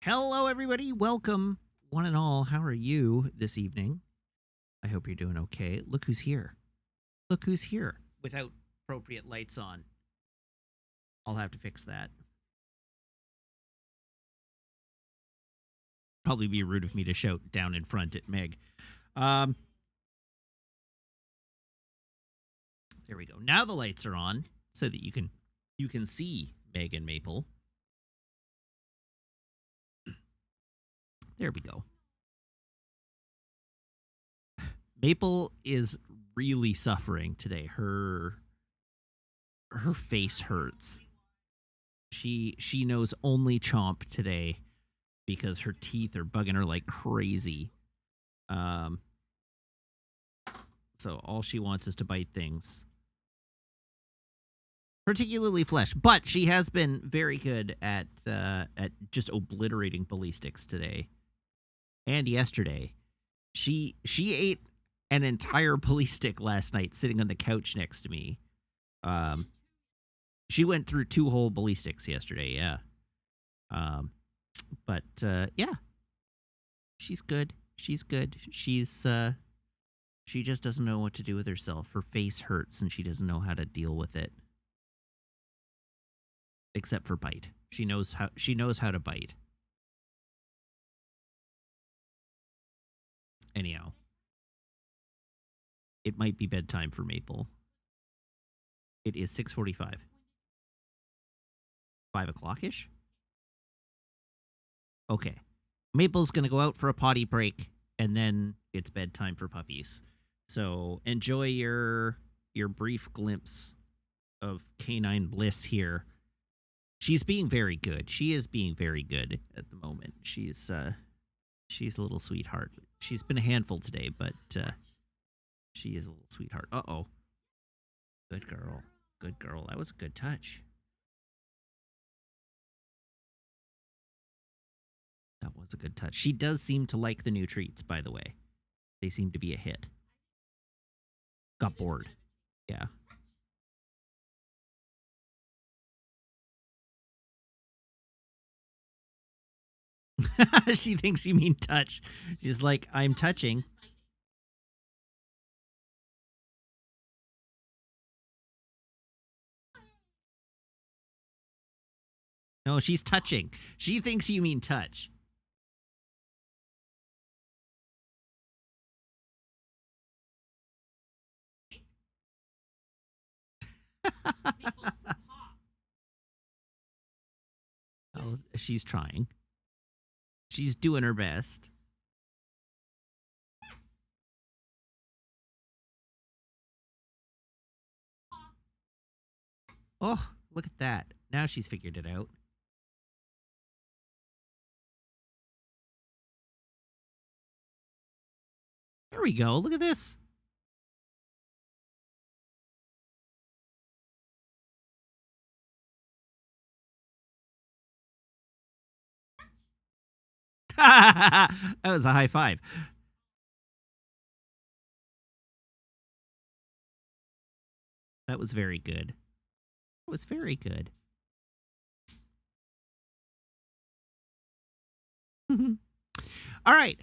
Hello, everybody. Welcome, one and all. How are you this evening? I hope you're doing okay. Look who's here. Look who's here without appropriate lights on. I'll have to fix that. Probably be rude of me to shout down in front at Meg. Um, there we go. Now the lights are on so that you can see Meg and Maple. There we go. Maple is really suffering today. Her face hurts. She knows only chomp today because her teeth are bugging her like crazy. So all she wants is to bite things. Particularly flesh, but she has been very good at just obliterating ballistics today and yesterday. She ate an entire police stick last night sitting on the couch next to me. She went through 2 whole ballistics yesterday, yeah. But yeah. She's good. She's good. She just doesn't know what to do with herself. Her face hurts and she doesn't know how to deal with it. Except for bite. She knows how to bite. Anyhow. It might be bedtime for Maple. It is 6:45. 5 o'clock-ish? Okay. Maple's going to go out for a potty break, and then it's bedtime for puppies. So enjoy your brief glimpse of canine bliss here. She's being very good. She is being very good at the moment. She's a little sweetheart. She's been a handful today, but she is a little sweetheart. Uh-oh. Good girl. Good girl. That was a good touch. That was a good touch. She does seem to like the new treats, by the way. They seem to be a hit. Got bored. Yeah. She thinks you mean touch. She's like, I'm touching. No, she's touching. She thinks you mean touch. Oh, she's trying. She's doing her best. Oh, look at that. Now she's figured it out. There we go. Look at this. That was a high five. That was very good. That was very good. All right.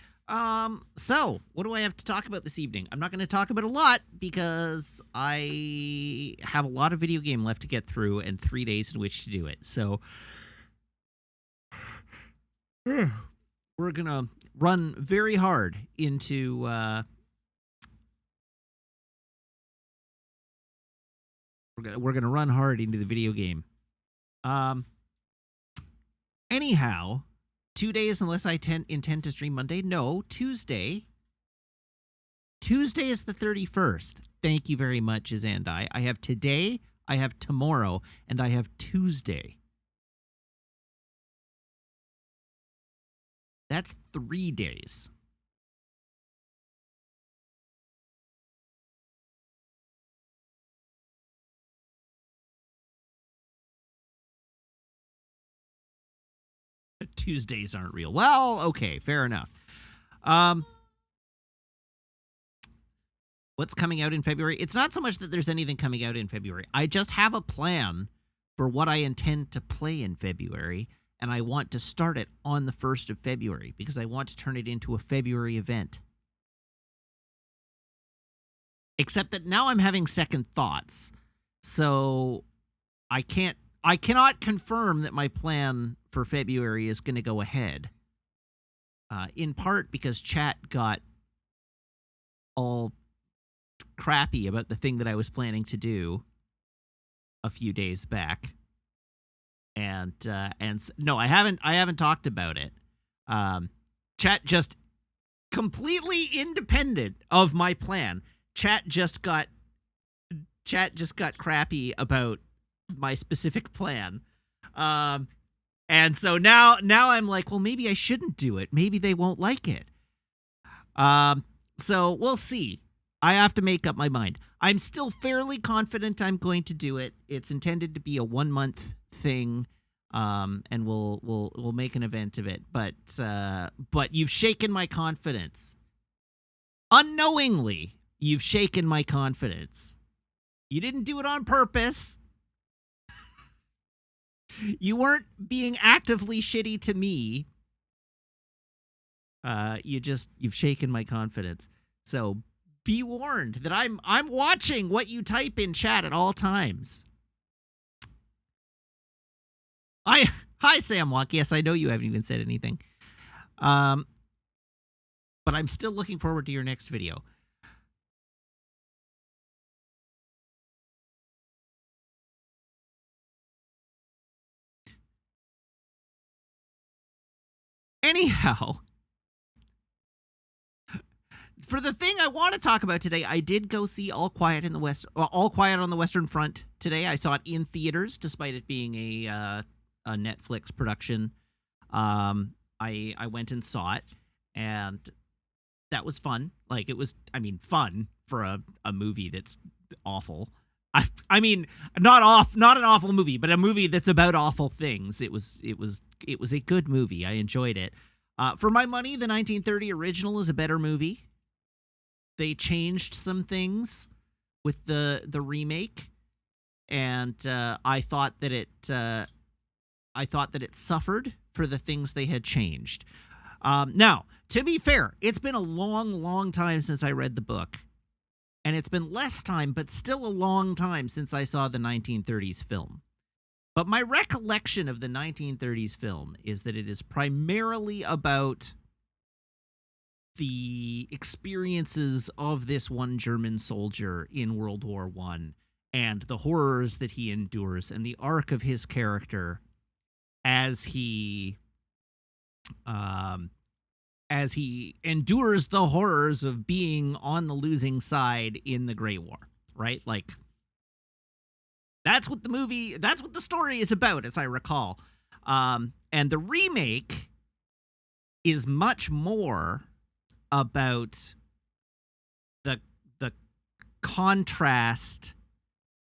So what do I have to talk about this evening? I'm not going to talk about a lot because I have a lot of video game left to get through and 3 days in which to do it. So we're going to run very hard into we're going to run hard into the video game. Anyhow, 2 days unless I intend to stream Monday. No, Tuesday. Tuesday is the 31st. Thank you very much, Izandai. I have today, I have tomorrow, and I have Tuesday. That's 3 days. Tuesdays aren't real. Well, okay, fair enough. What's coming out in February? It's not so much that there's anything coming out in February. I just have a plan for what I intend to play in February, and I want to start it on the 1st of February because I want to turn it into a February event. Except that now I'm having second thoughts. So I cannot confirm that my plan for February is going to go ahead. In part because chat got all crappy about the thing that I was planning to do a few days back. And no, I haven't talked about it. Chat just completely independent of my plan. Chat just got crappy about my specific plan. And so now I'm like, well, maybe I shouldn't do it. Maybe they won't like it. So we'll see. I have to make up my mind. I'm still fairly confident I'm going to do it. It's intended to be a 1-month thing. And we'll make an event of it. But you've shaken my confidence. Unknowingly, you've shaken my confidence. You didn't do it on purpose. You weren't being actively shitty to me. You've shaken my confidence. So be warned that I'm watching what you type in chat at all times. Hi Samwalk. Yes, I know you haven't even said anything. But I'm still looking forward to your next video. Anyhow, for the thing I want to talk about today, I did go see All Quiet on the Western Front today. I saw it in theaters, despite it being a Netflix production. I went and saw it, and that was fun. Like, it was, fun for a movie that's awful. I mean, not an awful movie, but a movie that's about awful things. It was a good movie. I enjoyed it. For my money, the 1930 original is a better movie. They changed some things with the remake, and I thought that it suffered for the things they had changed. Now, to be fair, it's been a long, long time since I read the book. And it's been less time, but still a long time since I saw the 1930s film. But my recollection of the 1930s film is that it is primarily about the experiences of this one German soldier in World War I and the horrors that he endures and the arc of his character as he endures the horrors of being on the losing side in the Great War, right? Like, that's what the story is about, as I recall. And the remake is much more about the contrast.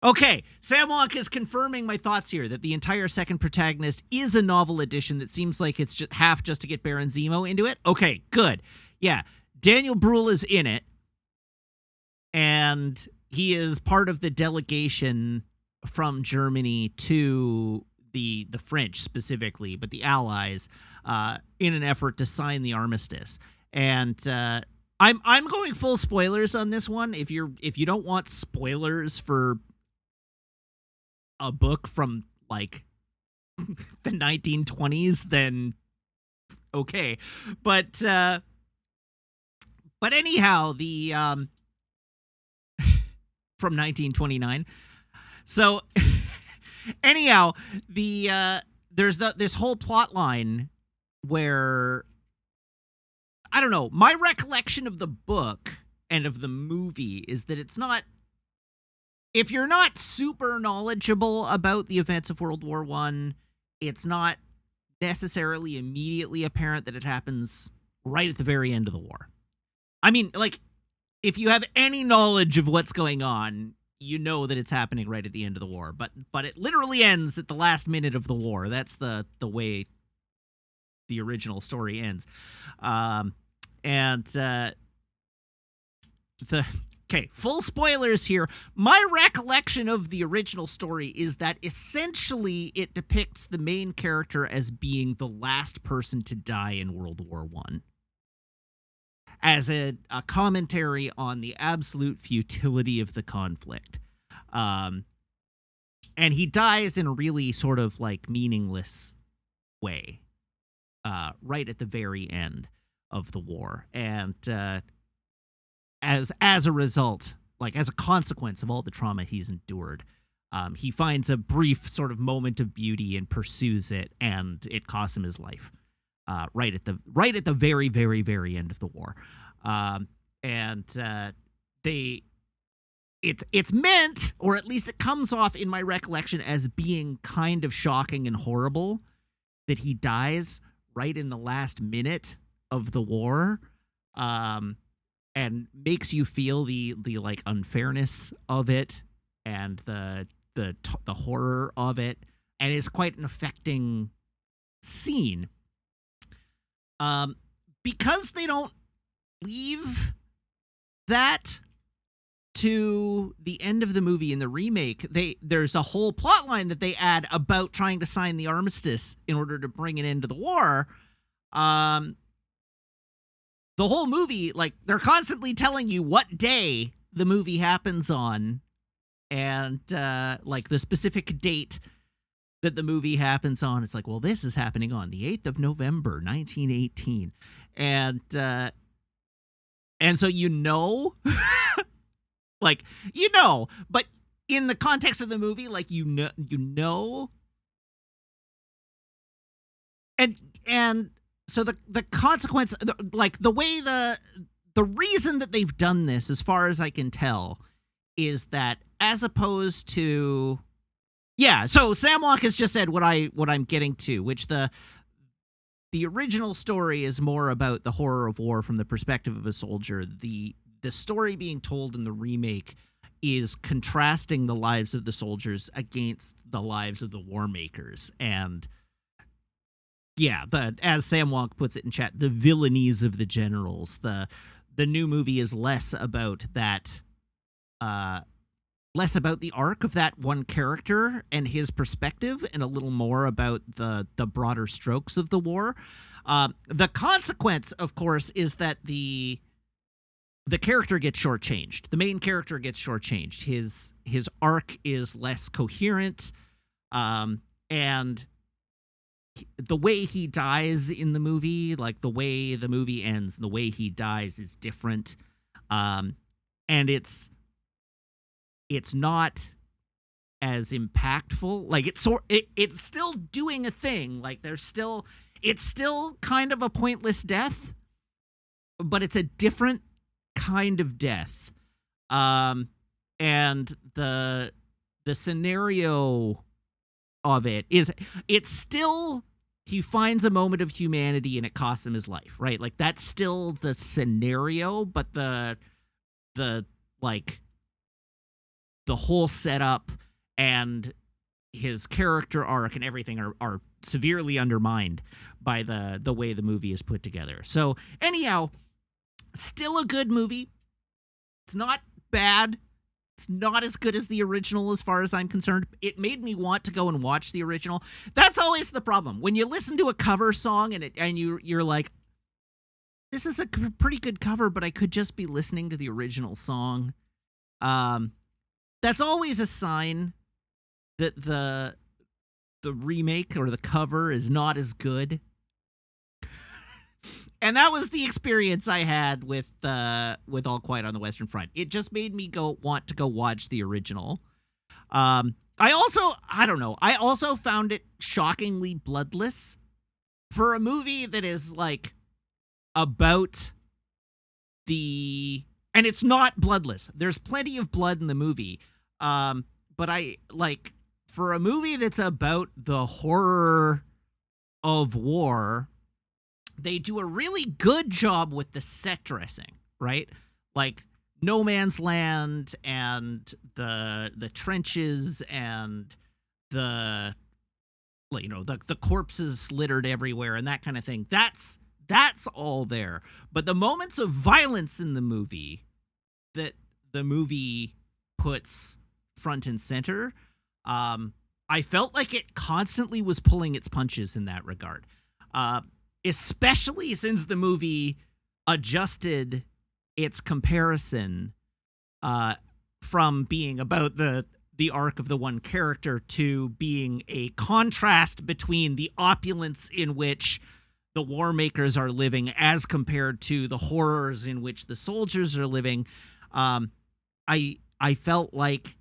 Okay, Sam Wonk is confirming my thoughts here that the entire second protagonist is a novel edition that seems like it's just to get Baron Zemo into it. Okay, good. Yeah, Daniel Bruhl is in it, and he is part of the delegation from Germany to the French specifically, but the Allies, in an effort to sign the armistice. And I'm going full spoilers on this one. If you don't want spoilers for a book from like the 1920s, then okay. But anyhow, the from 1929. So anyhow, there's this whole plot line where, I don't know, my recollection of the book and of the movie is that it's not, if you're not super knowledgeable about the events of World War I, it's not necessarily immediately apparent that it happens right at the very end of the war. I mean, like, if you have any knowledge of what's going on, you know that it's happening right at the end of the war. But it literally ends at the last minute of the war. That's the way the original story ends. And the Okay, full spoilers here. My recollection of the original story is that essentially it depicts the main character as being the last person to die in World War I, as a commentary on the absolute futility of the conflict. And he dies in a really sort of like meaningless way, right at the very end of the war. And as a result, like as a consequence of all the trauma he's endured, he finds a brief sort of moment of beauty and pursues it, and it costs him his life. Right at the very, very, very end of the war. It's meant, or at least it comes off in my recollection as being kind of shocking and horrible that he dies right in the last minute of the war, and makes you feel the like unfairness of it and the horror of it, and is quite an affecting scene. Because they don't leave that to the end of the movie in the remake, there's a whole plot line that they add about trying to sign the armistice in order to bring an end to the war. The whole movie, like, they're constantly telling you what day the movie happens on, and like the specific date that the movie happens on. It's like, well, this is happening on the 8th of November, 1918. And so like, but in the context of the movie, like, and so the consequence, like the way the reason that they've done this, as far as I can tell, is that as opposed to, yeah, so Samwalk has just said what I'm getting to, which the original story is more about the horror of war from the perspective of a soldier. The story being told in the remake is contrasting the lives of the soldiers against the lives of the war makers. And yeah, as Samwalk puts it in chat, the villainies of the generals. The new movie is less about that, less about the arc of that one character and his perspective, and a little more about the broader strokes of the war. The consequence, of course, is that the character gets shortchanged. The main character gets shortchanged. His arc is less coherent, and the way he dies in the movie, like the way the movie ends, the way he dies is different, and it's not as impactful. Like it's still doing a thing. Like it's still kind of a pointless death, but it's a different kind of death. And the scenario of it is, it's still, he finds a moment of humanity and it costs him his life, right? Like that's still the scenario, but the like the whole setup and his character arc and everything are severely undermined by the way the movie is put together. So anyhow, still a good movie. It's not bad. It's not as good as the original as far as I'm concerned. It made me want to go and watch the original. That's always the problem. When you listen to a cover song and you're like, this is a pretty good cover, but I could just be listening to the original song. That's always a sign that the remake or the cover is not as good. And that was the experience I had with All Quiet on the Western Front. It just made me want to go watch the original. I also found it shockingly bloodless for a movie that is like about and it's not bloodless. There's plenty of blood in the movie. But I like, for a movie that's about the horror of war, they do a really good job with the set dressing, right? Like No Man's Land and the trenches and the corpses littered everywhere and that kind of thing. That's all there. But the moments of violence in the movie, that the movie puts front and center. I felt like it constantly was pulling its punches in that regard, especially since the movie adjusted its comparison from being about the arc of the one character to being a contrast between the opulence in which the war makers are living as compared to the horrors in which the soldiers are living. I felt like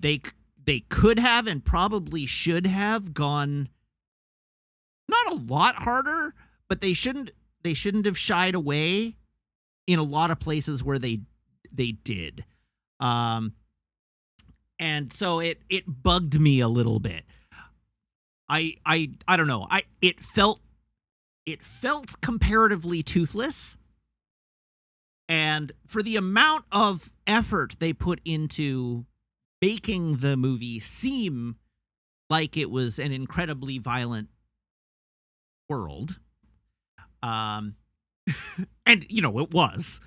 they could have and probably should have gone not a lot harder, but they shouldn't have shied away in a lot of places where they did. And so it bugged me a little bit. I don't know. It felt comparatively toothless. And for the amount of effort they put into making the movie seem like it was an incredibly violent world, and it was.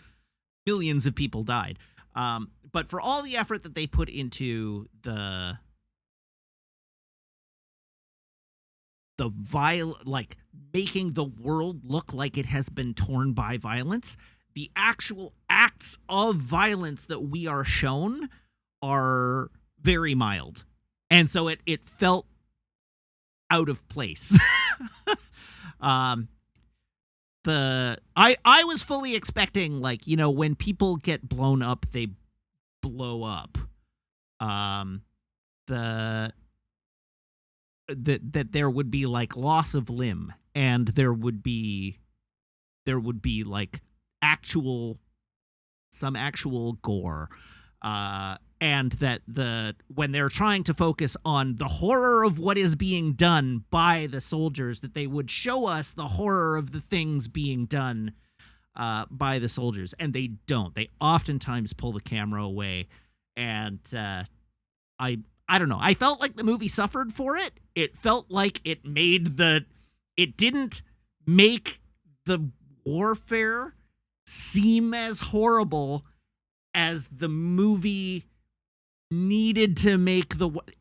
Millions of people died. But for all the effort that they put into making the world look like it has been torn by violence, the actual acts of violence that we are shown are very mild. And so it felt out of place. I was fully expecting, when people get blown up, they blow up. That there would be loss of limb, and there would be some actual gore, and that when they're trying to focus on the horror of what is being done by the soldiers, that they would show us the horror of the things being done by the soldiers, and they don't. They oftentimes pull the camera away, and I don't know. I felt like the movie suffered for it. It felt like it didn't make the warfare seem as horrible as the movie needed to make.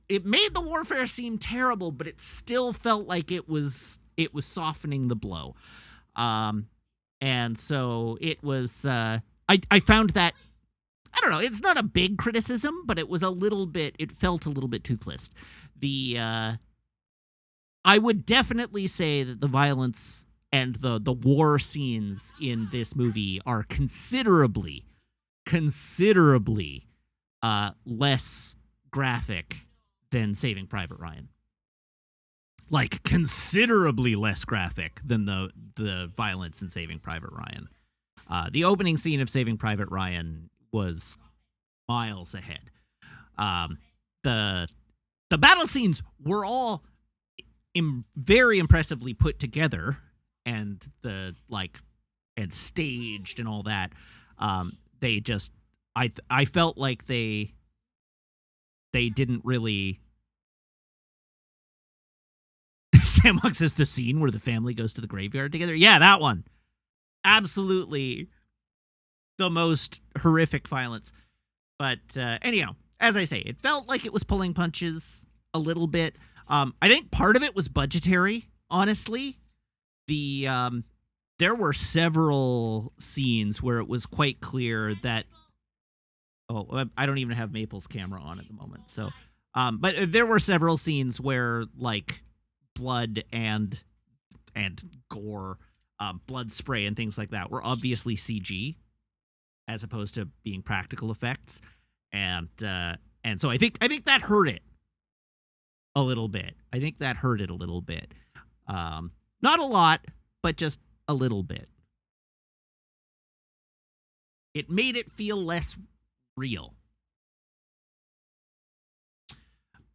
It made the warfare seem terrible, but it still felt like it was softening the blow. And so it was, I found that, I don't know, it's not a big criticism, but it felt a little bit toothless. I would definitely say that the violence and the war scenes in this movie are considerably less graphic than Saving Private Ryan. Considerably less graphic than the violence in Saving Private Ryan. The opening scene of Saving Private Ryan was miles ahead. The battle scenes were all very impressively put together, and and staged and all that. They just, I felt like they didn't really. Sam Lux says the scene where the family goes to the graveyard together. Yeah, that one. Absolutely the most horrific violence. But anyhow, as I say, it felt like it was pulling punches a little bit. I think part of it was budgetary, honestly. There were several scenes where it was quite clear that... Oh, I don't even have Maple's camera on at the moment. So, but there were several scenes where, blood and gore, blood spray and things like that were obviously CG as opposed to being practical effects, and so I think that hurt it a little bit. Not a lot, but just a little bit. It made it feel less real.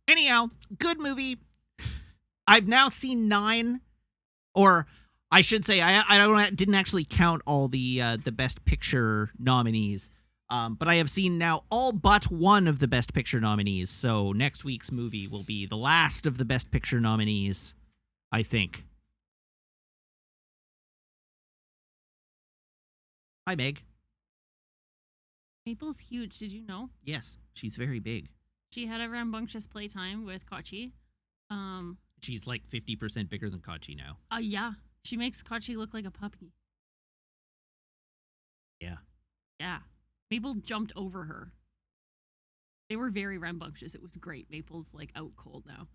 Anyhow, good movie. I've now seen 9, or I should say, I didn't actually count all the Best Picture nominees, but I have seen now all but one of the Best Picture nominees. So next week's movie will be the last of the Best Picture nominees, I think. Hi, Meg. Maple's huge. Did you know? Yes, she's very big. She had a rambunctious playtime with Kochi. She's like 50% bigger than Kachi now. Yeah. She makes Kochi look like a puppy. Yeah. Yeah. Maple jumped over her. They were very rambunctious. It was great. Maple's like out cold now.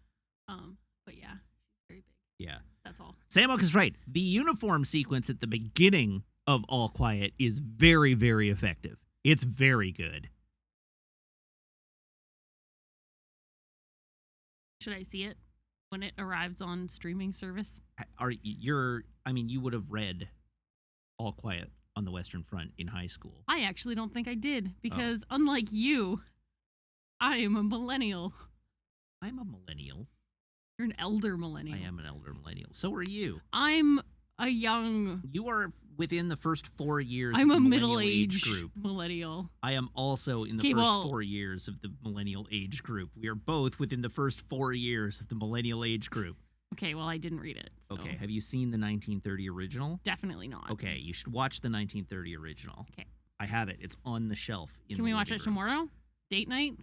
But yeah, she's very big. Yeah. That's all. Samok is right. The uniform sequence at the beginning of All Quiet is very, very effective. It's very good. Should I see it when it arrives on streaming service? You would have read All Quiet on the Western Front in high school. I actually don't think I did because unlike you, I am a millennial. I'm a millennial. You're an elder millennial. I am an elder millennial. So are you. I'm a young. You are within the first 4 years I'm of the a millennial age middle-aged group. millennial. I am also in the first 4 years of the millennial age group. We are both within the first 4 years of the millennial age group. Okay, well, I didn't read it. So. Okay, have you seen the 1930 original? Definitely not. Okay, you should watch the 1930 original. Okay. I have it. It's on the shelf. Can we watch it tomorrow? Date night?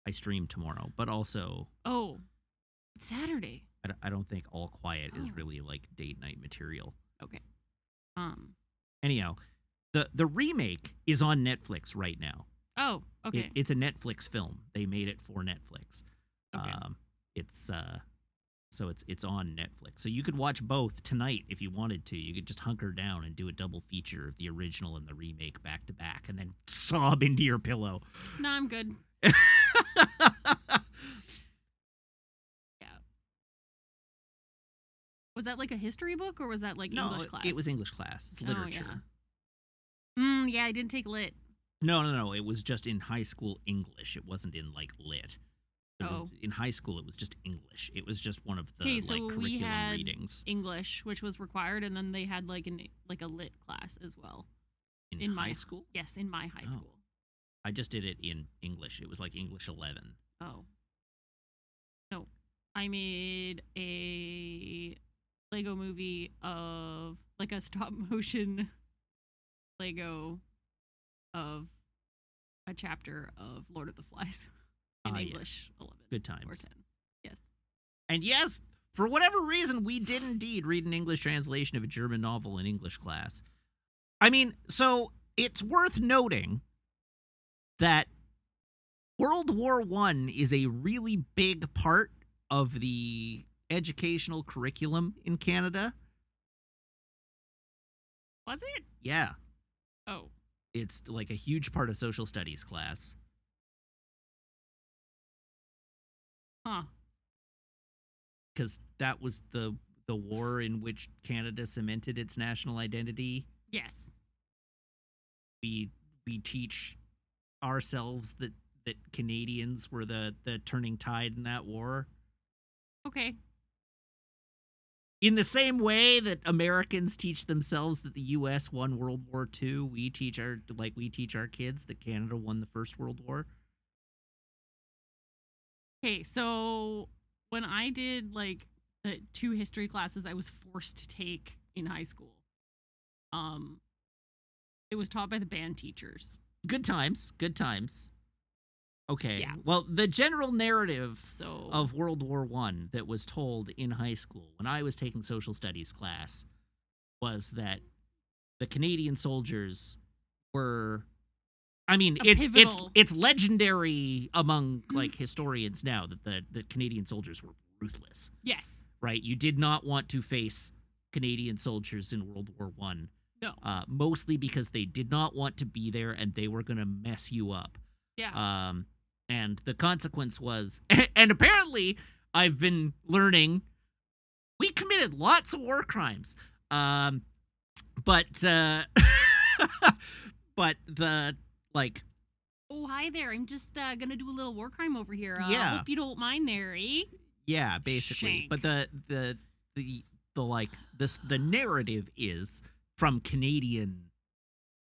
I stream tomorrow, but also... Oh, it's Saturday. I don't think All Quiet is really like date night material. Okay. Anyhow, the remake is on Netflix right now. Oh, okay. It's a Netflix film. They made it for Netflix. Okay. It's on Netflix. So you could watch both tonight if you wanted to. You could just hunker down and do a double feature of the original and the remake back to back and then sob into your pillow. No, I'm good. Yeah. Was that like a history book or was that like English class? It was English class. It's literature. Yeah, I didn't take lit. No. It was just in high school English. It wasn't in like lit. In high school, it was just English. It was just one of the curriculum we had readings. English, which was required, and then they had like a lit class as well. In high school? Yes, in my high school. I just did it in English. It was like English 11. Oh. No. I made a Lego movie of like a stop motion Lego of a chapter of Lord of the Flies in English 11. Good times. Or 10. Yes. And yes, for whatever reason, we did indeed read an English translation of a German novel in English class. I mean, so it's worth noting that World War I is a really big part of the educational curriculum in Canada. Was it? Yeah. Oh. It's like a huge part of social studies class. Huh. Because that was the war in which Canada cemented its national identity. Yes. We teach ourselves that Canadians were the turning tide in that war. Okay. In the same way that Americans teach themselves that the U.S. won World War II, we teach our kids that Canada won the First World War. Okay, so when I did like the 2 history classes I was forced to take in high school, it was taught by the band teachers. Good times. Okay. Yeah. Well, the general narrative of World War I that was told in high school when I was taking social studies class was that the Canadian soldiers were... I mean, it's legendary among like historians now that the Canadian soldiers were ruthless. Yes. Right? You did not want to face Canadian soldiers in World War I. No. Mostly because they did not want to be there and they were going to mess you up. Yeah. And the consequence was, and apparently I've been learning, we committed lots of war crimes. But the, like... Oh, hi there. I'm just gonna do a little war crime over here. Yeah. Hope you don't mind there, eh? Yeah, basically. Shank. But the narrative is from Canadian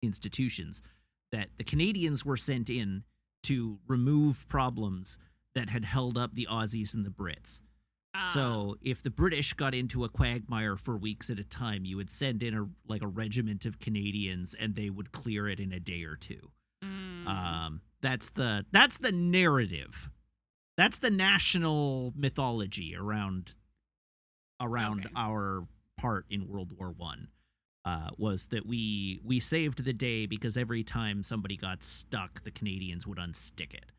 institutions that the Canadians were sent in to remove problems that had held up the Aussies and the Brits. So if the British got into a quagmire for weeks at a time, you would send in a regiment of Canadians, and they would clear it in a day or two. That's the narrative. That's the national mythology around Okay. our part in World War One. Was that we saved the day because every time somebody got stuck, the Canadians would unstick it.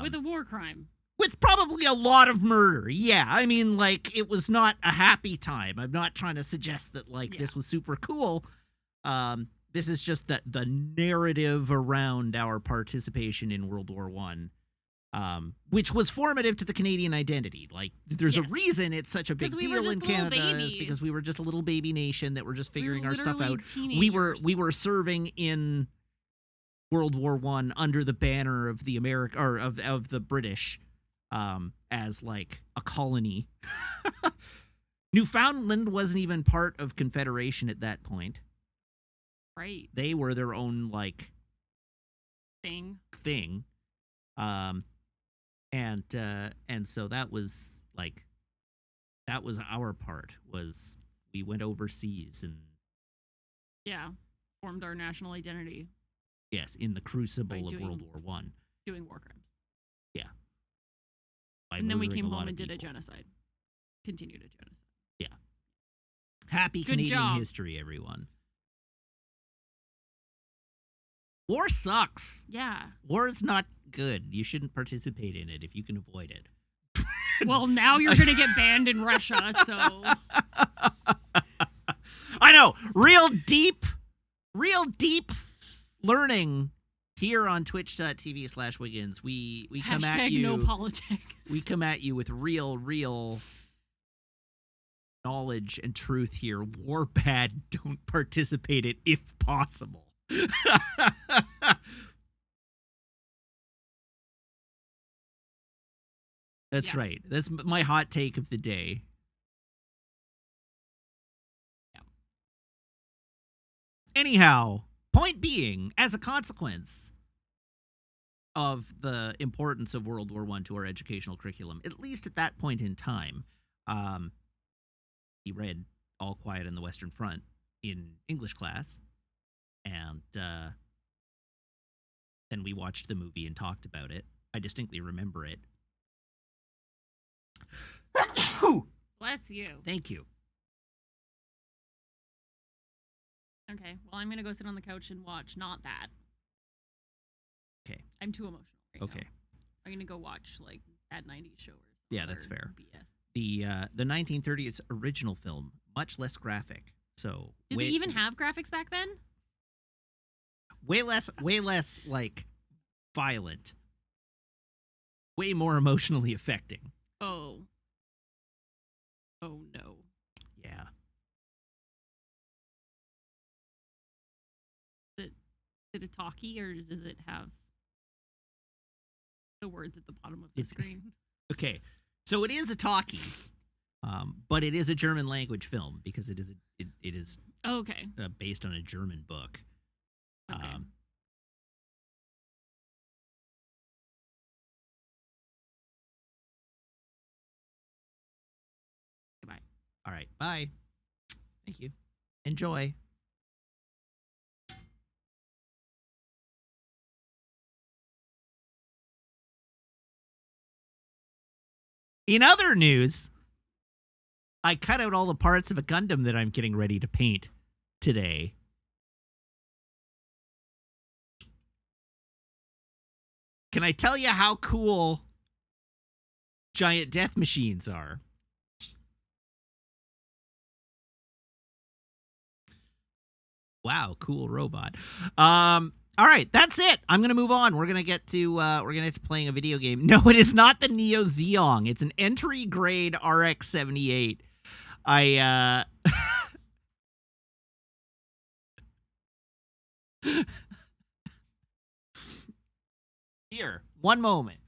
With a war crime. With probably a lot of murder. Yeah, I mean, like, it was not a happy time. I'm not trying to suggest that, like, this was super cool. This is just the narrative around our participation in World War One, which was formative to the Canadian identity. Like, there's a reason it's such a big deal in Canada, is because we were just a little baby nation that were just figuring our stuff out. Teenagers. We were serving in World War One under the banner of the of the British. As like a colony. Newfoundland wasn't even part of Confederation at that point. Right. They were their own like thing. And so that was our part, was we went overseas and formed our national identity. Yes, in the crucible of World War One. Doing war crimes. Yeah. And then we came home and did a genocide. Continued a genocide. Yeah. Happy Good Canadian job. history, everyone. War sucks. Yeah. War is not good. You shouldn't participate in it if you can avoid it. Well, now you're going to get banned in Russia, so. I know. Real deep learning here on twitch.tv/Wiggins. We come at you. No politics. We come at you with real knowledge and truth here. War bad. Don't participate in it if possible. That's right. That's my hot take of the day. Yeah. Anyhow, point being, as a consequence of the importance of World War I to our educational curriculum, at least at that point in time, he read All Quiet on the Western Front in English class, and then we watched the movie and talked about it. I distinctly remember it. Bless you. Thank you. Okay, well, I'm going to go sit on the couch and watch not that. Okay. I'm too emotional right Okay. now. I'm going to go watch, like, that 90s show or Yeah, that's fair. BS. The 1930s original film, much less graphic. So Did they even have graphics back then? Way less like violent. Way more emotionally affecting. Oh no. Yeah. Is it a talkie, or does it have the words at the bottom of the screen? Okay. So it is a talkie. But it is a German language film because it is okay. Based on a German book. Okay. Goodbye. All right. Bye. Thank you. Enjoy. In other news, I cut out all the parts of a Gundam that I'm getting ready to paint today. Can I tell you how cool giant death machines are? Wow, cool robot. All right, that's it. I'm gonna move on. We're gonna get to playing a video game. No, it is not the Neo Zeong. It's an entry grade RX-78. Here, one moment.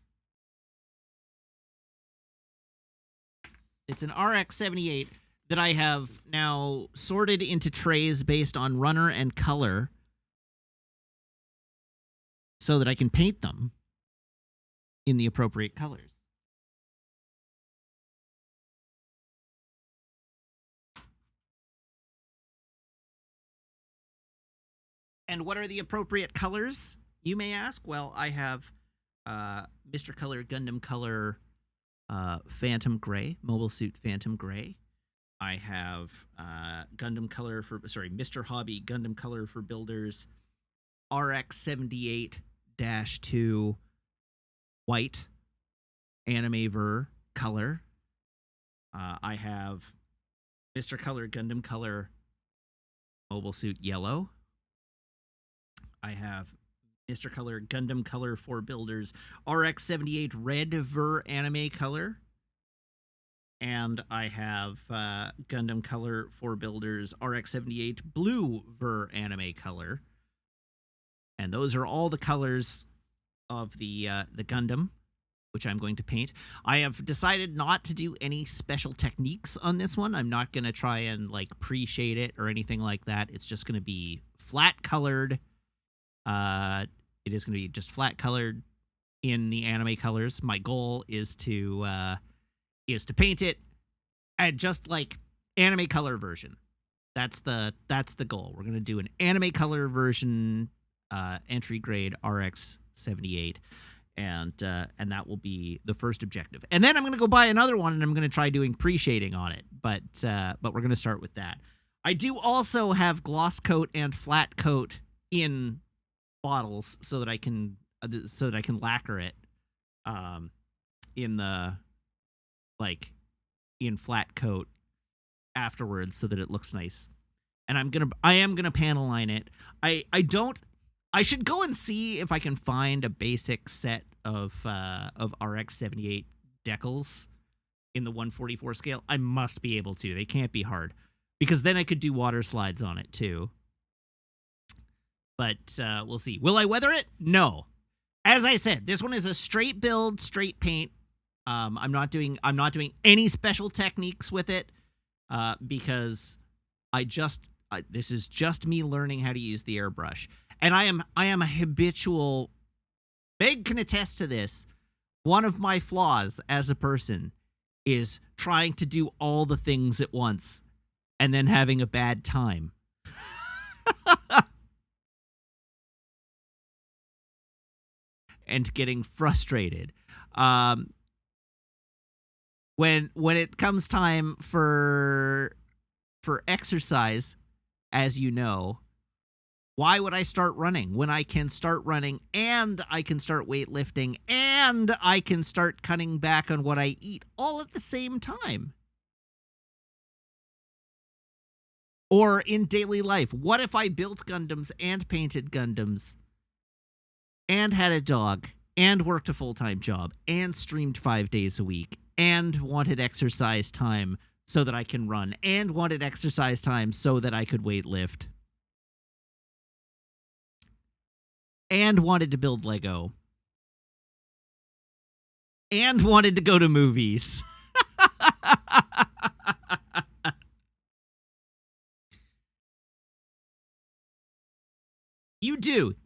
It's an RX-78 that I have now sorted into trays based on runner and color so that I can paint them in the appropriate colors. And what are the appropriate colors, you may ask? Well, I have Mr. Color Gundam Color Phantom Gray, Mobile Suit Phantom Gray. I have Mr. Hobby Gundam Color for Builders RX 78-2 white anime ver color. I have Mr. Color Gundam Color Mobile Suit Yellow. I have Mr. Color Gundam Color for Builders RX 78 red ver anime color. And I have Gundam Color for Builders RX 78 blue ver anime color. And those are all the colors of the Gundam, which I'm going to paint. I have decided not to do any special techniques on this one. I'm not going to try and like pre-shade it or anything like that. It's just going to be flat colored. It is going to be just flat colored in the anime colors. My goal is to paint it at just like anime color version. That's the goal. We're going to do an anime color version, entry grade RX 78. And that will be the first objective. And then I'm going to go buy another one, and I'm going to try doing pre-shading on it. But we're going to start with that. I do also have gloss coat and flat coat in bottles so that I can lacquer it in flat coat afterwards so that it looks nice. And I am gonna panel line it. I should go and see if I can find a basic set of RX 78 decals in the 144 scale. I must be able to. They can't be hard, because then I could do water slides on it too. But we'll see. Will I weather it? No. As I said, this one is a straight build, straight paint. I'm not doing any special techniques with it because this is just me learning how to use the airbrush. And I am a habitual. Meg can attest to this. One of my flaws as a person is trying to do all the things at once and then having a bad time. And getting frustrated. When it comes time for exercise, as you know, why would I start running when I can start running and I can start weightlifting and I can start cutting back on what I eat all at the same time? Or in daily life, what if I built Gundams and painted Gundams and had a dog and worked a full-time job and streamed 5 days a week and wanted exercise time so that I can run and wanted exercise time so that I could weightlift and wanted to build Lego and wanted to go to movies?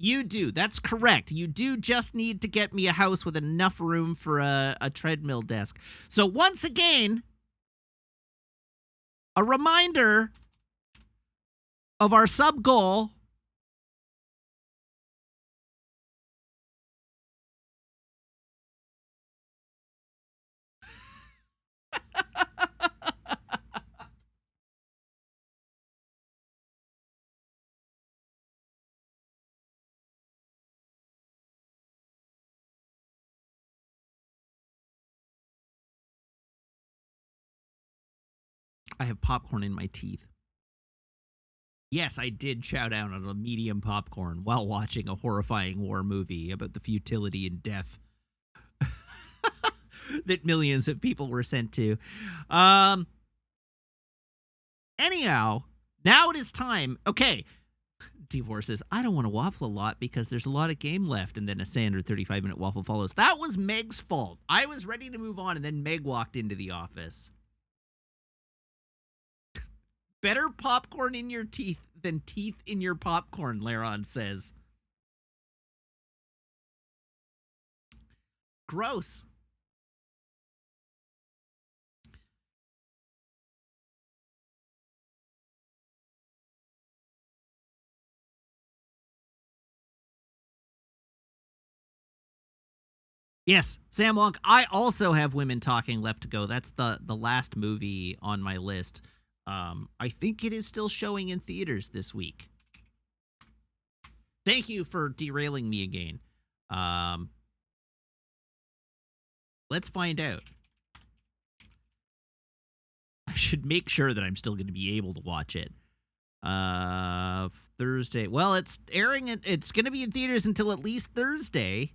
You do. That's correct. You do just need to get me a house with enough room for a treadmill desk. So once again, a reminder of our sub goal. I have popcorn in my teeth. Yes, I did chow down on a medium popcorn while watching a horrifying war movie about the futility and death that millions of people were sent to. Anyhow, now it is time. Okay. D4 says, I don't want to waffle a lot because there's a lot of game left, and then a standard 35-minute waffle follows. That was Meg's fault. I was ready to move on, and then Meg walked into the office. Better popcorn in your teeth than teeth in your popcorn, Laron says. Gross. Yes, Sam Wonk. I also have Women Talking left to go. That's the last movie on my list. I think it is still showing in theaters this week. Thank you for derailing me again. Let's find out. I should make sure that I'm still going to be able to watch it. Thursday. Well, it's airing. It's going to be in theaters until at least Thursday.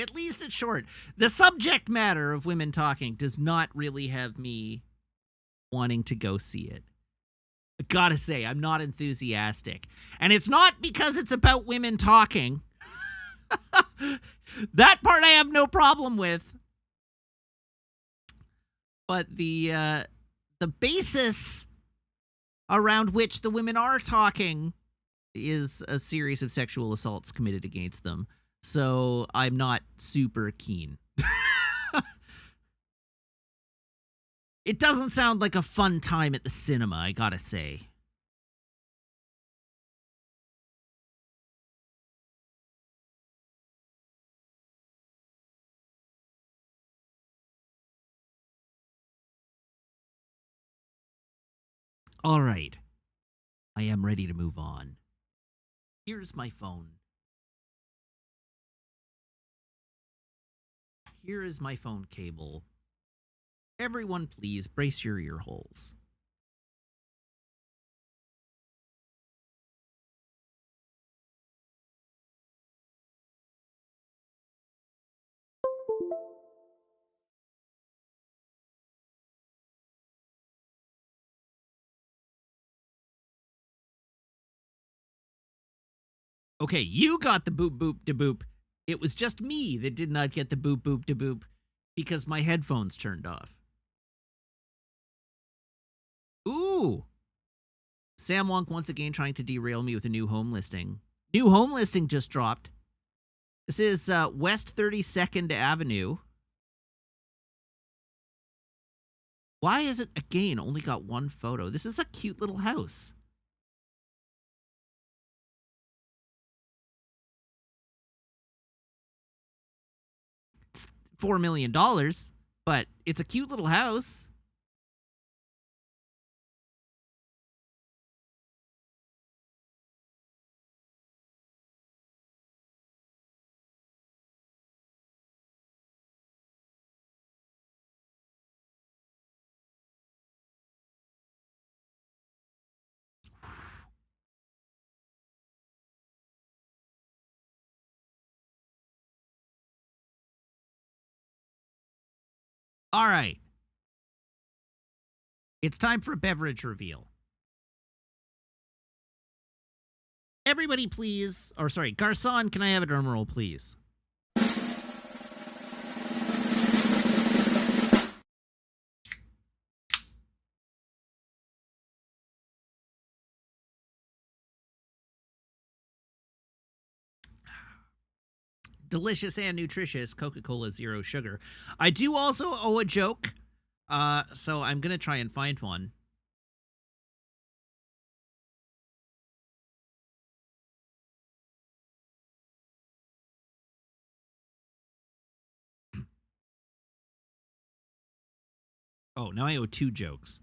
At least it's short. The subject matter of Women Talking does not really have me wanting to go see it. I gotta say, I'm not enthusiastic. And it's not because it's about women talking. That part I have no problem with. But the basis around which the women are talking is a series of sexual assaults committed against them. So I'm not super keen. It doesn't sound like a fun time at the cinema, I gotta say. All right. I am ready to move on. Here's my phone. Here is my phone cable. Everyone, please brace your ear holes. Okay, you got the boop boop da boop. It was just me that did not get the boop boop da boop because my headphones turned off. Ooh. Sam Wonk once again trying to derail me with a new home listing. New home listing just dropped. This is West 32nd Avenue. Why is it, again, only got one photo? This is a cute little house. It's $4 million, but it's a cute little house. All right. It's time for a beverage reveal. Everybody, please. Or, sorry, Garcon, can I have a drum roll, please? Delicious and nutritious Coca-Cola Zero Sugar. I do also owe a joke, so I'm going to try and find one. Oh, now I owe two jokes.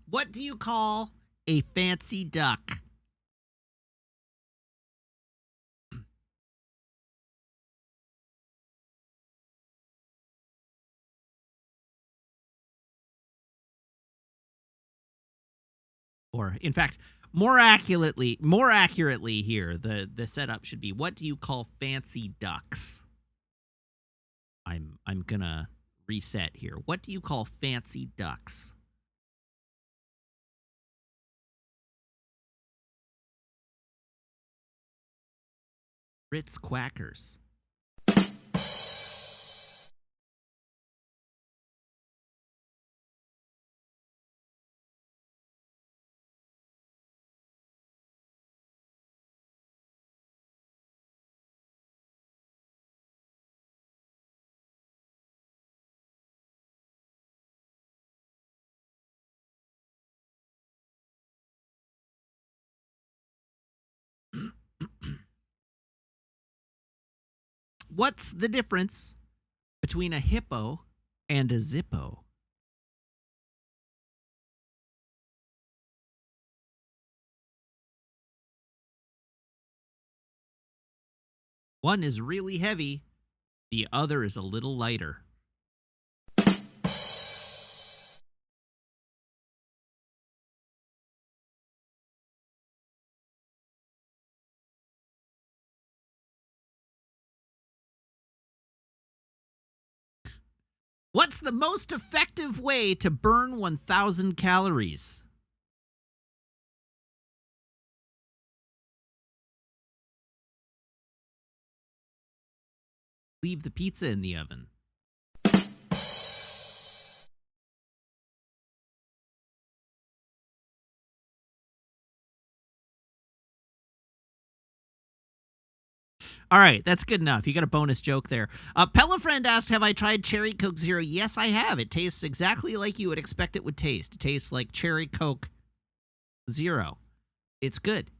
What do you call a fancy duck? Or, in fact, more accurately here, the setup should be, what do you call fancy ducks? I'm gonna reset here. What do you call fancy ducks? Ritz Quackers. What's the difference between a hippo and a zippo? One is really heavy, the other is a little lighter. What's the most effective way to burn 1,000 calories? Leave the pizza in the oven. All right, that's good enough. You got a bonus joke there. Pellafriend asked, have I tried Cherry Coke Zero? Yes, I have. It tastes exactly like you would expect it would taste. It tastes like Cherry Coke Zero. It's good.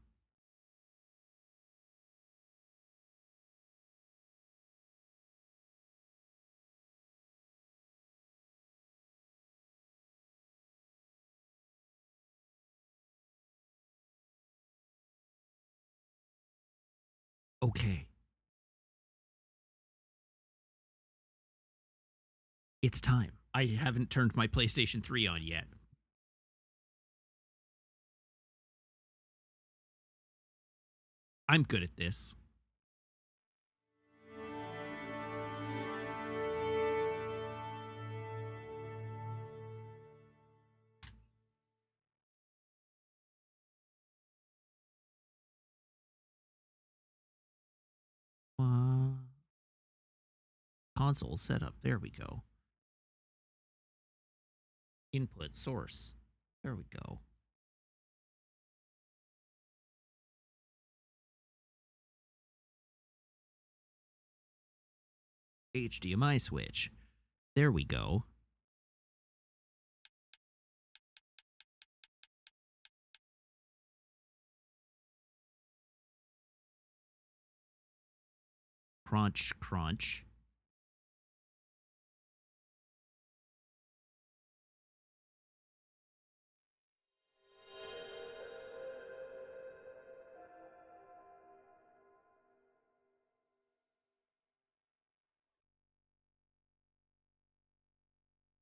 Okay. It's time. I haven't turned my PlayStation 3 on yet. I'm good at this. Console setup. There we go. Input source. There we go. HDMI switch. There we go. Crunch, crunch.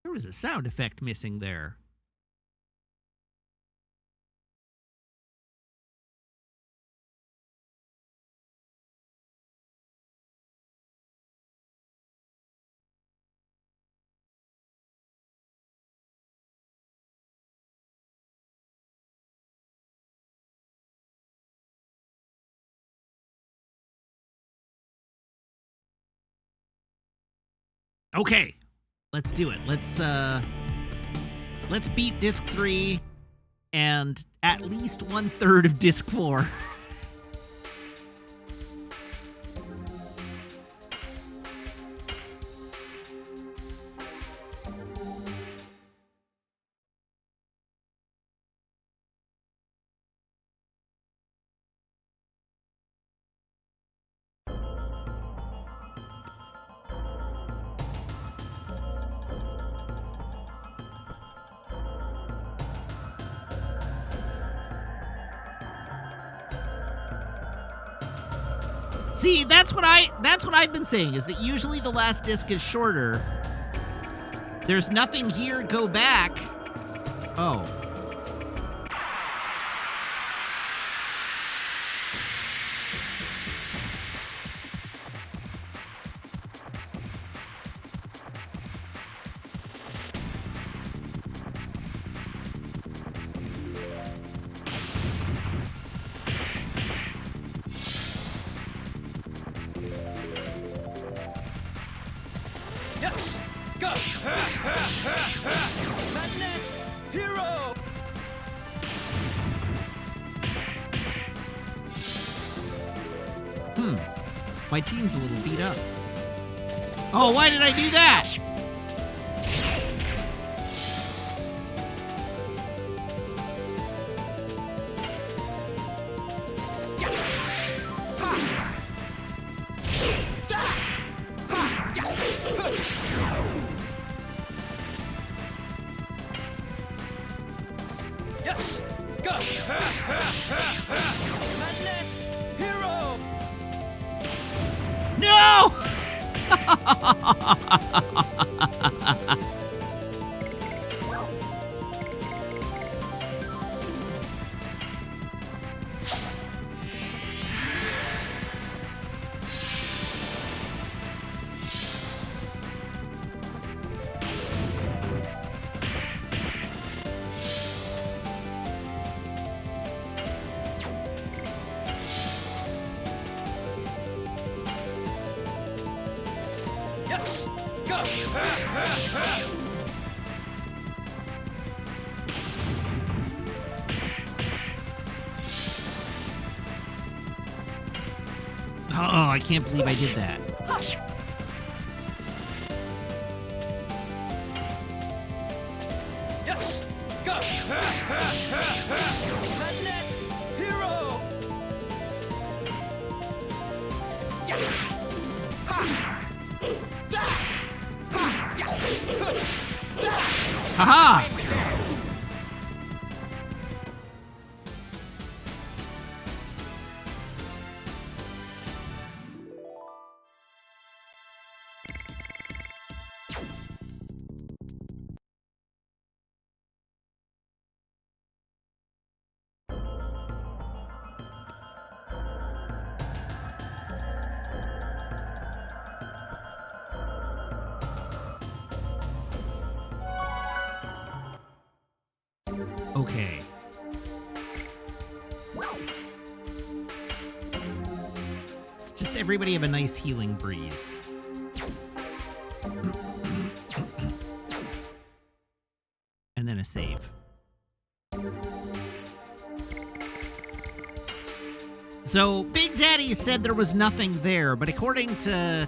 There was a sound effect missing there. Okay, let's do it. Let's beat disc 3 and at least 1/3 of disc 4. See, that's what I've been saying, is that usually the last disc is shorter. There's nothing here, go back. Oh. Yes! Go! Madness! Hero! My team's a little beat up. Oh, why did I do that? Yes! Go! Oh, I can't believe I did that. Yes! Go! Madness! Hero! Haha! Okay. It's just everybody have a nice healing breeze. And then a save. So, Big Daddy said there was nothing there, but according to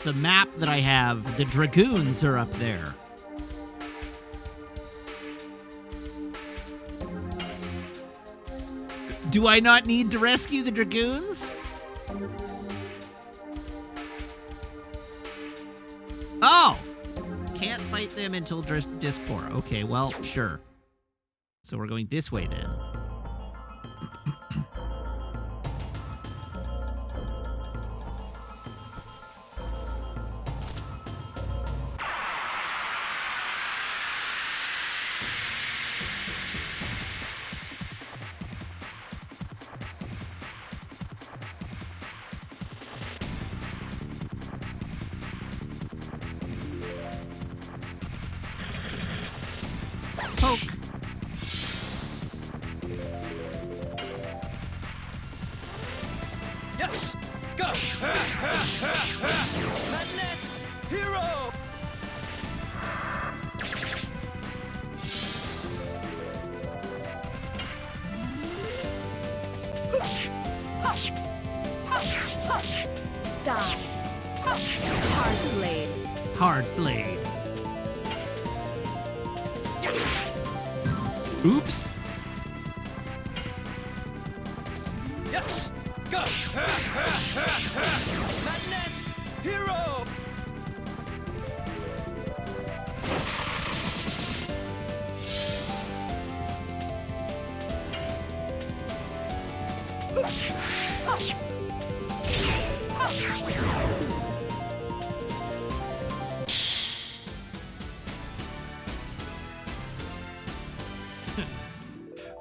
the map that I have, the Dragoons are up there. Do I not need to rescue the Dragoons? Oh! Can't fight them until Discord. Okay, well, sure. So we're going this way then. Poke. Yes! Go! Madness! Hero! Die. Hard blade. Hard blade. Oops. Yes! Go! Madness! Hero!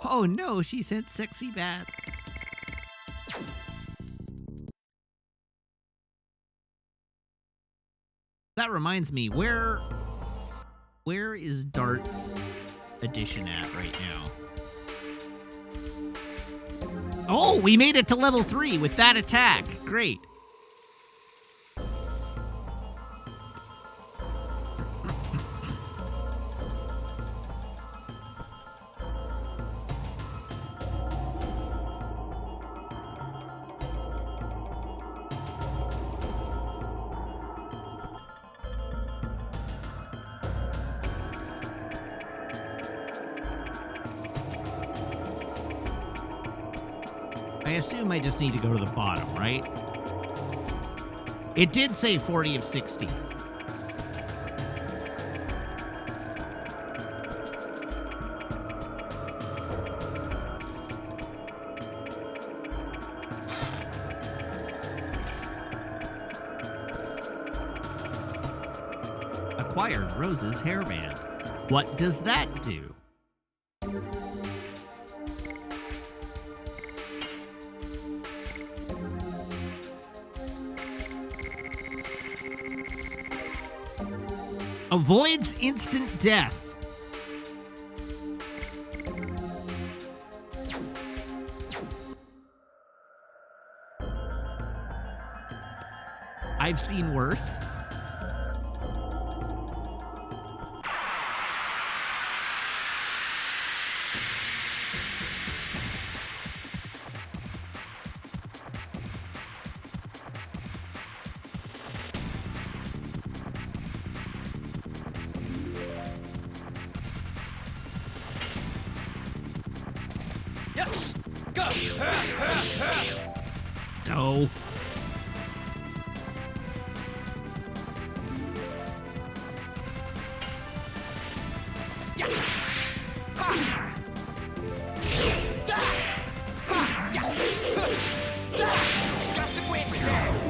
Oh no, she sent sexy bats. That reminds me, where is Dart's edition at right now? Oh, we made it to level 3 with that attack. Great. I assume I just need to go to the bottom, right? It did say 40 of 60. acquired Rose's hairband. What does that do? Avoids instant death. I've seen worse. Yes! Go! Ha, ha, ha. Oh. Just a win, yes!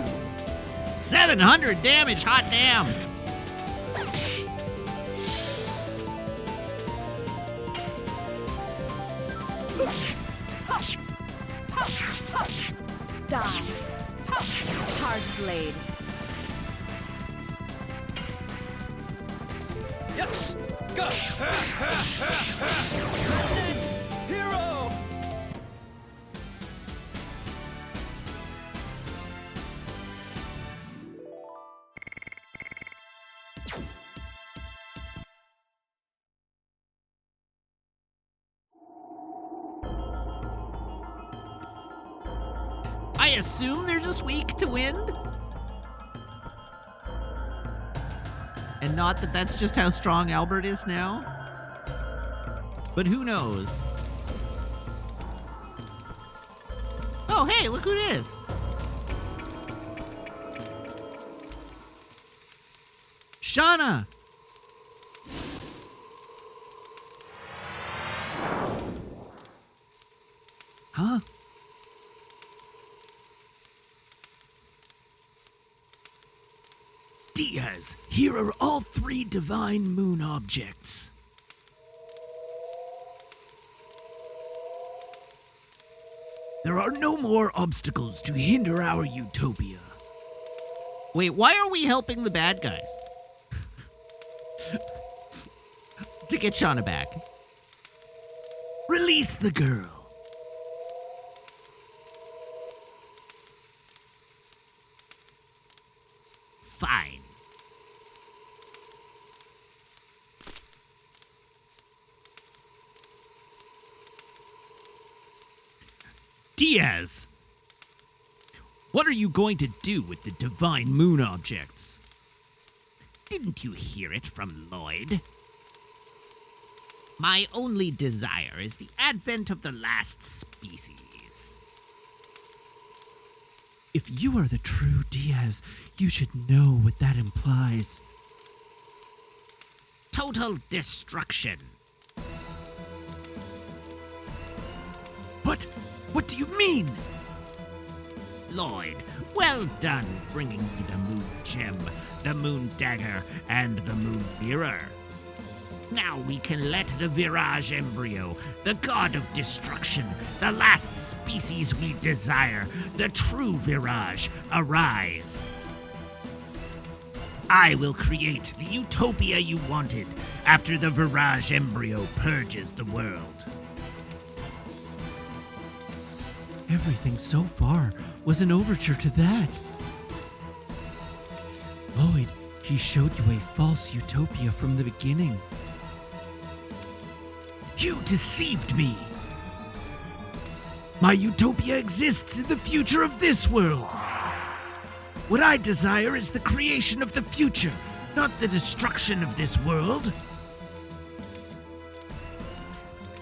700 damage, hot damn. Die. Hard blade. Yes! Go! Ha, ha, ha, ha. Planet Hero! I assume they're just weak to wind? And not that that's just how strong Albert is now? But who knows? Oh, hey, look who it is. Shauna! Huh? Diaz, here are all 3 divine moon objects. There are no more obstacles to hinder our utopia. Wait, why are we helping the bad guys? To get Shauna back. Release the girl. Fine. Diaz! What are you going to do with the divine moon objects? Didn't you hear it from Lloyd? My only desire is the advent of the last species. If you are the true Diaz, you should know what that implies. Total destruction. What? What do you mean? Lloyd, well done bringing me the moon gem, the moon dagger, and the moon mirror. Now we can let the Virage embryo, the god of destruction, the last species we desire, the true Virage, arise. I will create the utopia you wanted after the Virage embryo purges the world. Everything so far was an overture to that. Lloyd, he showed you a false utopia from the beginning. You deceived me! My utopia exists in the future of this world. What I desire is the creation of the future, not the destruction of this world.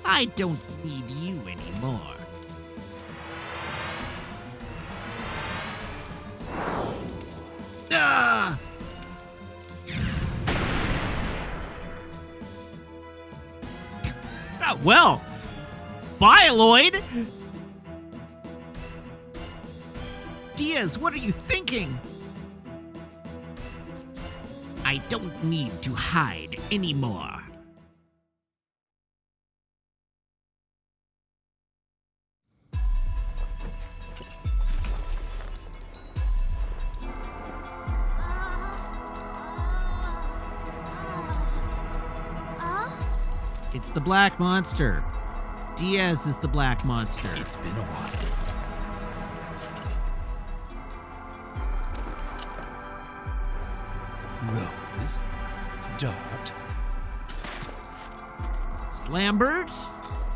I don't need you anymore. Ah! Ah, well, bye, Lloyd. Diaz, what are you thinking? I don't need to hide anymore. It's the black monster. Diaz is the black monster. It's been a while. Rose, Dart, Slambert?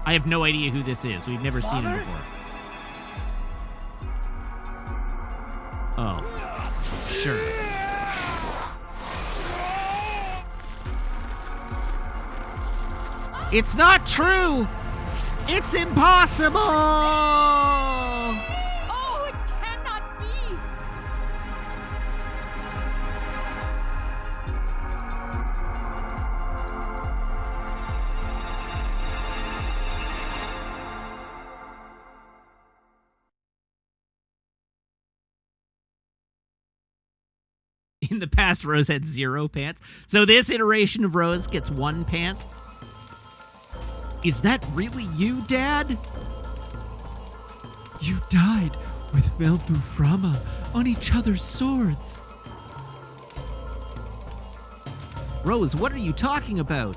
I have no idea who this is. We've never seen him Father? before. Oh, sure. It's not true! It's impossible! Oh, it cannot be! In the past, Rose had 0 pants. So this iteration of Rose gets 1 pant. Is that really you, Dad? You died with Melbu Frama on each other's swords. Rose, what are you talking about?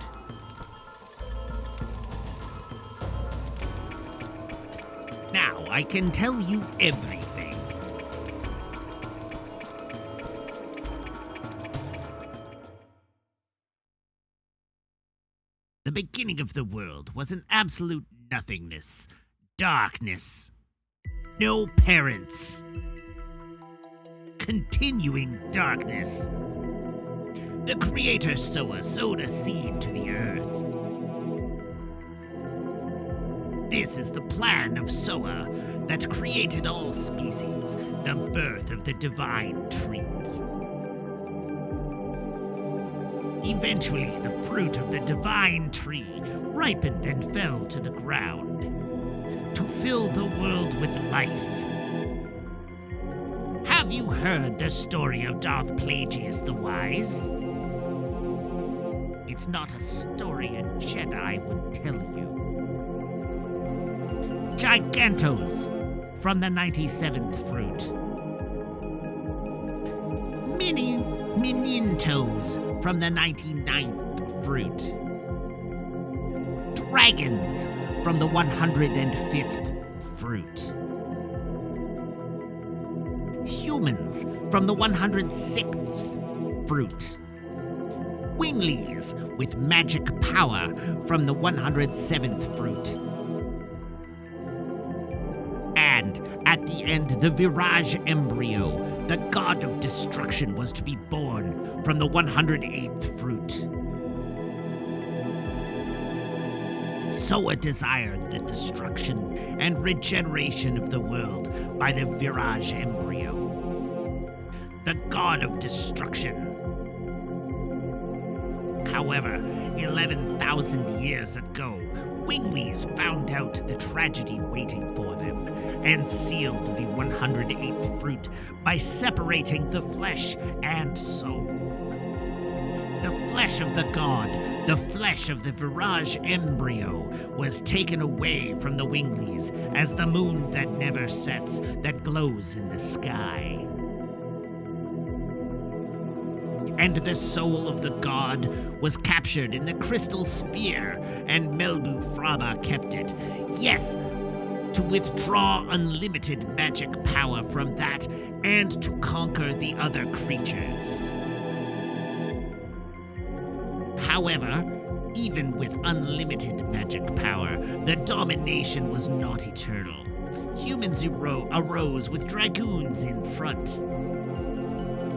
Now I can tell you everything. The beginning of the world was an absolute nothingness, darkness, no parents, continuing darkness. The creator sower sowed a seed to the earth. This is the plan of Soa that created all species, the birth of the divine tree. Eventually, the fruit of the divine tree ripened and fell to the ground to fill the world with life. Have you heard the story of Darth Plagueis the Wise? It's not a story a Jedi would tell you. Gigantos from the 97th fruit. Minintos from the 99th fruit. Dragons from the 105th fruit. Humans from the 106th fruit. Winglies with magic power from the 107th fruit. And at the end, the Virage embryo, the god of destruction, was to be born from the 108th fruit. Soa desired the destruction and regeneration of the world by the Virage embryo, the god of destruction. However, 11,000 years ago, Winglies found out the tragedy waiting for them and sealed the 108th fruit by separating the flesh and soul. The flesh of the god, the flesh of the Virage embryo, was taken away from the Winglies as the moon that never sets, that glows in the sky. And the soul of the god was captured in the crystal sphere, and Melbu Fraba kept it. Yes, to withdraw unlimited magic power from that and to conquer the other creatures. However, even with unlimited magic power, the domination was not eternal. Humans arose with dragoons in front.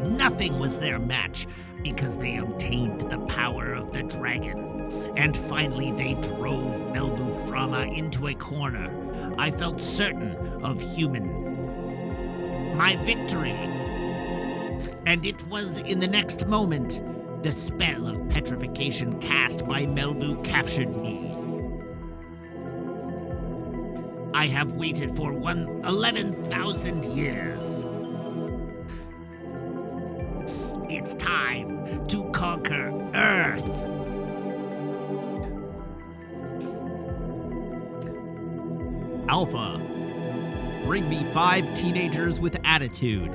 Nothing was their match because they obtained the power of the dragon. And finally they drove Melbu Frama into a corner. I felt certain of my victory. And it was in the next moment the spell of petrification cast by Melbu captured me. I have waited for 11,000 years. it's time to conquer Earth. Alpha, bring me 5 teenagers with attitude.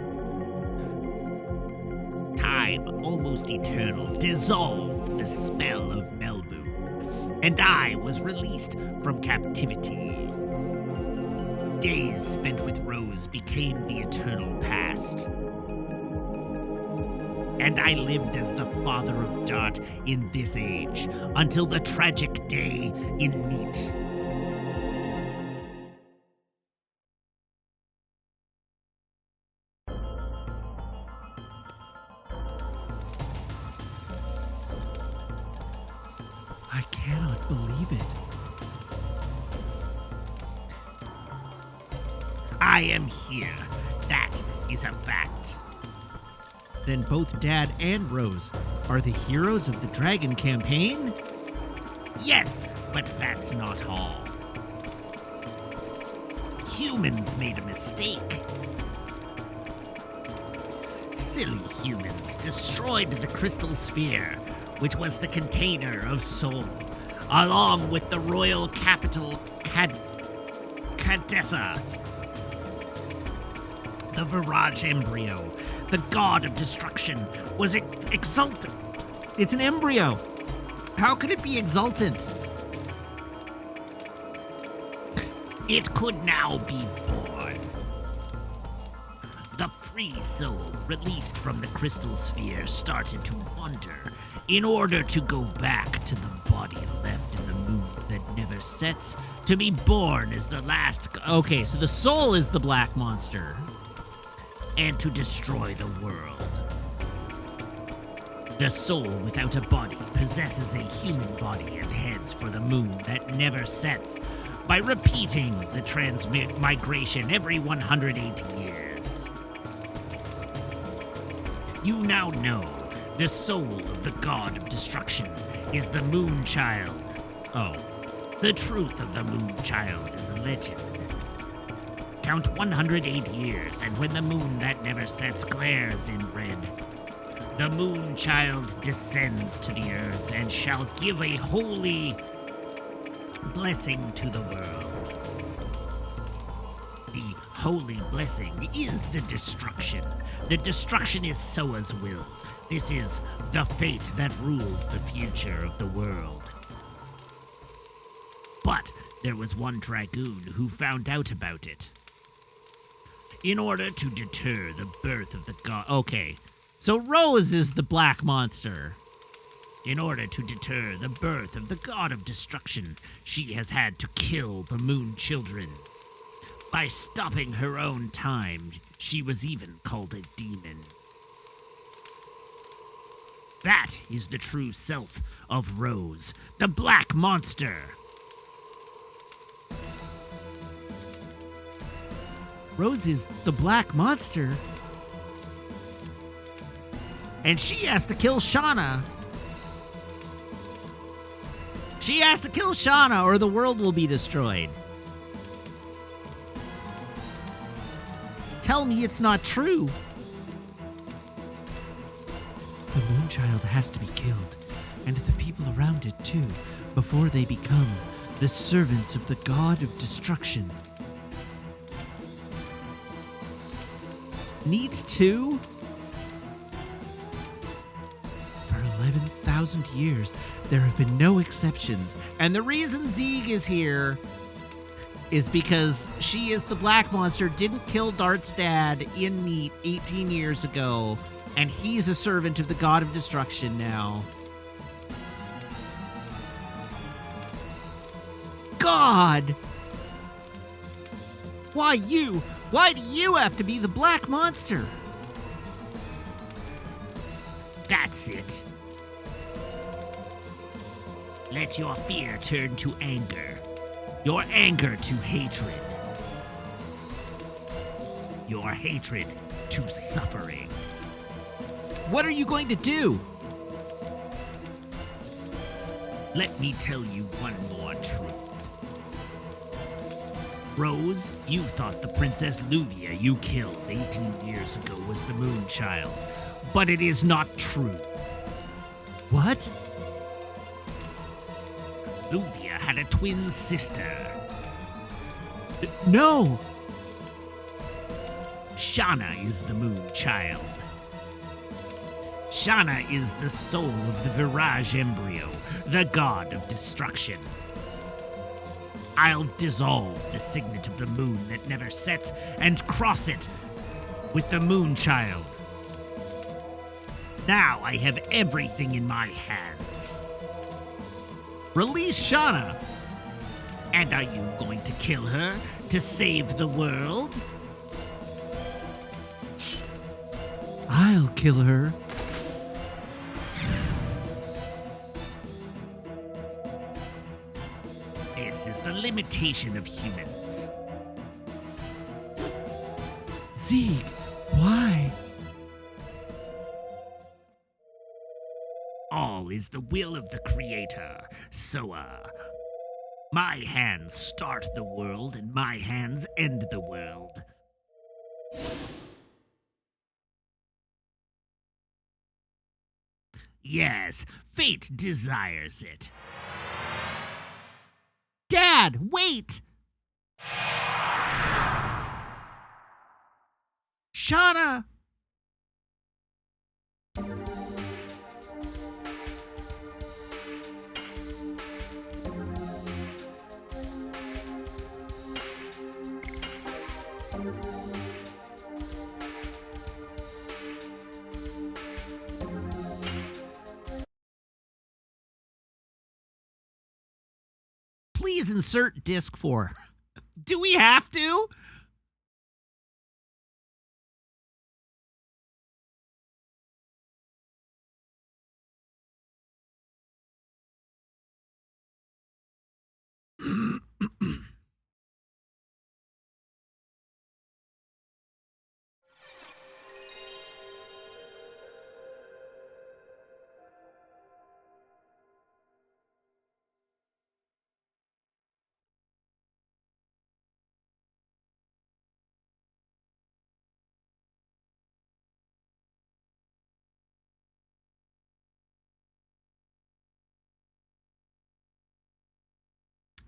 Time, almost eternal, dissolved the spell of Melbu, and I was released from captivity. Days spent with Rose became the eternal past. And I lived as the father of Dart in this age, until the tragic day in Neat. I cannot believe it. I am here. That is a fact. Then both Dad and Rose are the heroes of the Dragon campaign? Yes, but that's not all. Humans made a mistake. Silly humans destroyed the crystal sphere, which was the container of soul, along with the royal capital Cadessa. The Virage embryo, the god of destruction, was exultant. It's an embryo. How could it be exultant? It could now be born. The free soul, released from the crystal sphere, started to wander in order to go back to the body left in the moon that never sets, to be born as the last Okay, so the soul is the black monster. and to destroy the world. The soul without a body possesses a human body and heads for the moon that never sets by repeating the transmigration every 108 years. You now know the soul of the god of destruction is the moon child. Oh. The truth of the moon child in the legend. Count 108 years, and when the moon that never sets glares in red, the moon child descends to the earth and shall give a holy blessing to the world. The holy blessing is the destruction. The destruction is Soa's will. This is the fate that rules the future of the world. But there was one Dragoon who found out about it. In order to deter the birth of the god... Okay. So Rose is the black monster. In order to deter the birth of the god of destruction, she has had to kill the moon children. By stopping her own time, she was even called a demon. That is the true self of Rose, the black monster. Rose is the black monster. And she has to kill Shauna. She has to kill Shauna or the world will be destroyed. Tell me it's not true. The Moonchild has to be killed, and the people around it too, before they become the servants of the god of destruction. Needs to? For 11,000 years, there have been no exceptions. And the reason Zeeg is here is because she is the black monster, didn't kill Dart's dad in Neat 18 years ago, and he's a servant of the god of destruction now. God! Why you? Why do you have to be the black monster? That's it. Let your fear turn to anger. Your anger to hatred. Your hatred to suffering. What are you going to do? Let me tell you one more truth. Rose, you thought the Princess Luvia you killed 18 years ago was the Moonchild. but it is not true. What? Luvia had a twin sister. No! Shana is the moon child. Shana is the soul of the Virage embryo, the god of destruction. I'll dissolve the signet of the moon that never sets and cross it with the moon child. Now I have everything in my hands. Release Shana! And are you going to kill her to save the world? I'll kill her. This is the limitation of humans. Zeke, why? All is the will of the Creator, so, my hands start the world and my hands end the world. Yes, fate desires it. Dad, wait! Shauna! Please insert disc 4. Do we have to?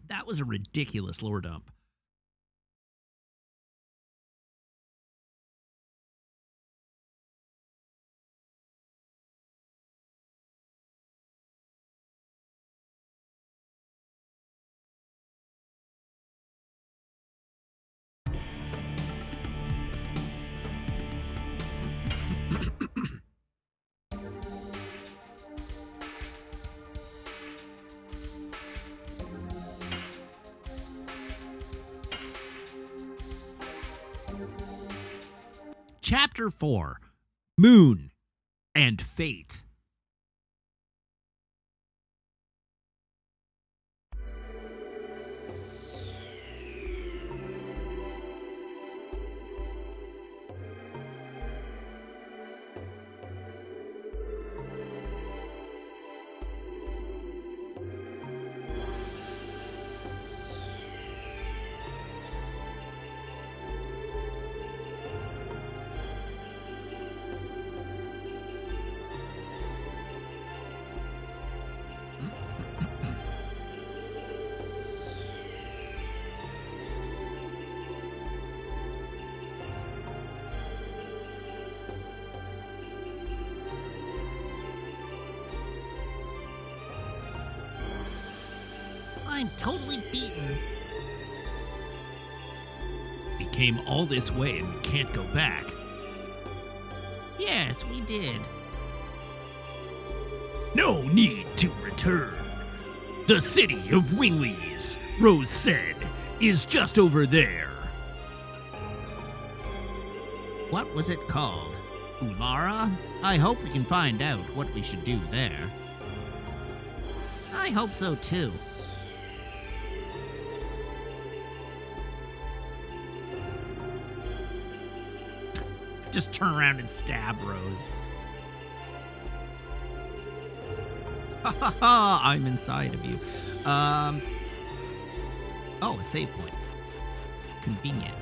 That was a ridiculous lore dump. Chapter 4, Moon and Fate. I'm totally beaten. We came all this way and we can't go back. Yes, we did. No need to return. The city of Winglies, Rose said, is just over there. What was it called? Umara? I hope we can find out what we should do there. I hope so too. Just turn around and stab Rose. Ha ha ha! I'm inside of you. Oh, a save point. Convenient.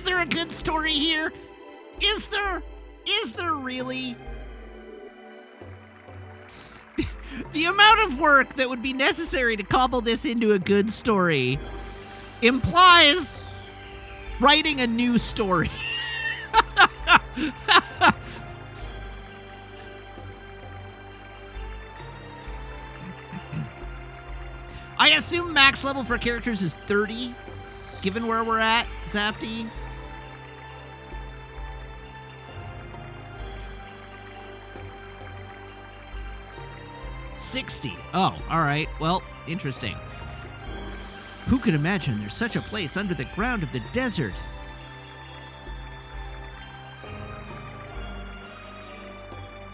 Is there a good story here? Is there? Is there really? The amount of work that would be necessary to cobble this into a good story implies writing a new story. I assume max level for characters is 30, given where we're at, Zafty. $60. Oh, all right. Well, interesting. Who could imagine there's such a place under the ground of the desert?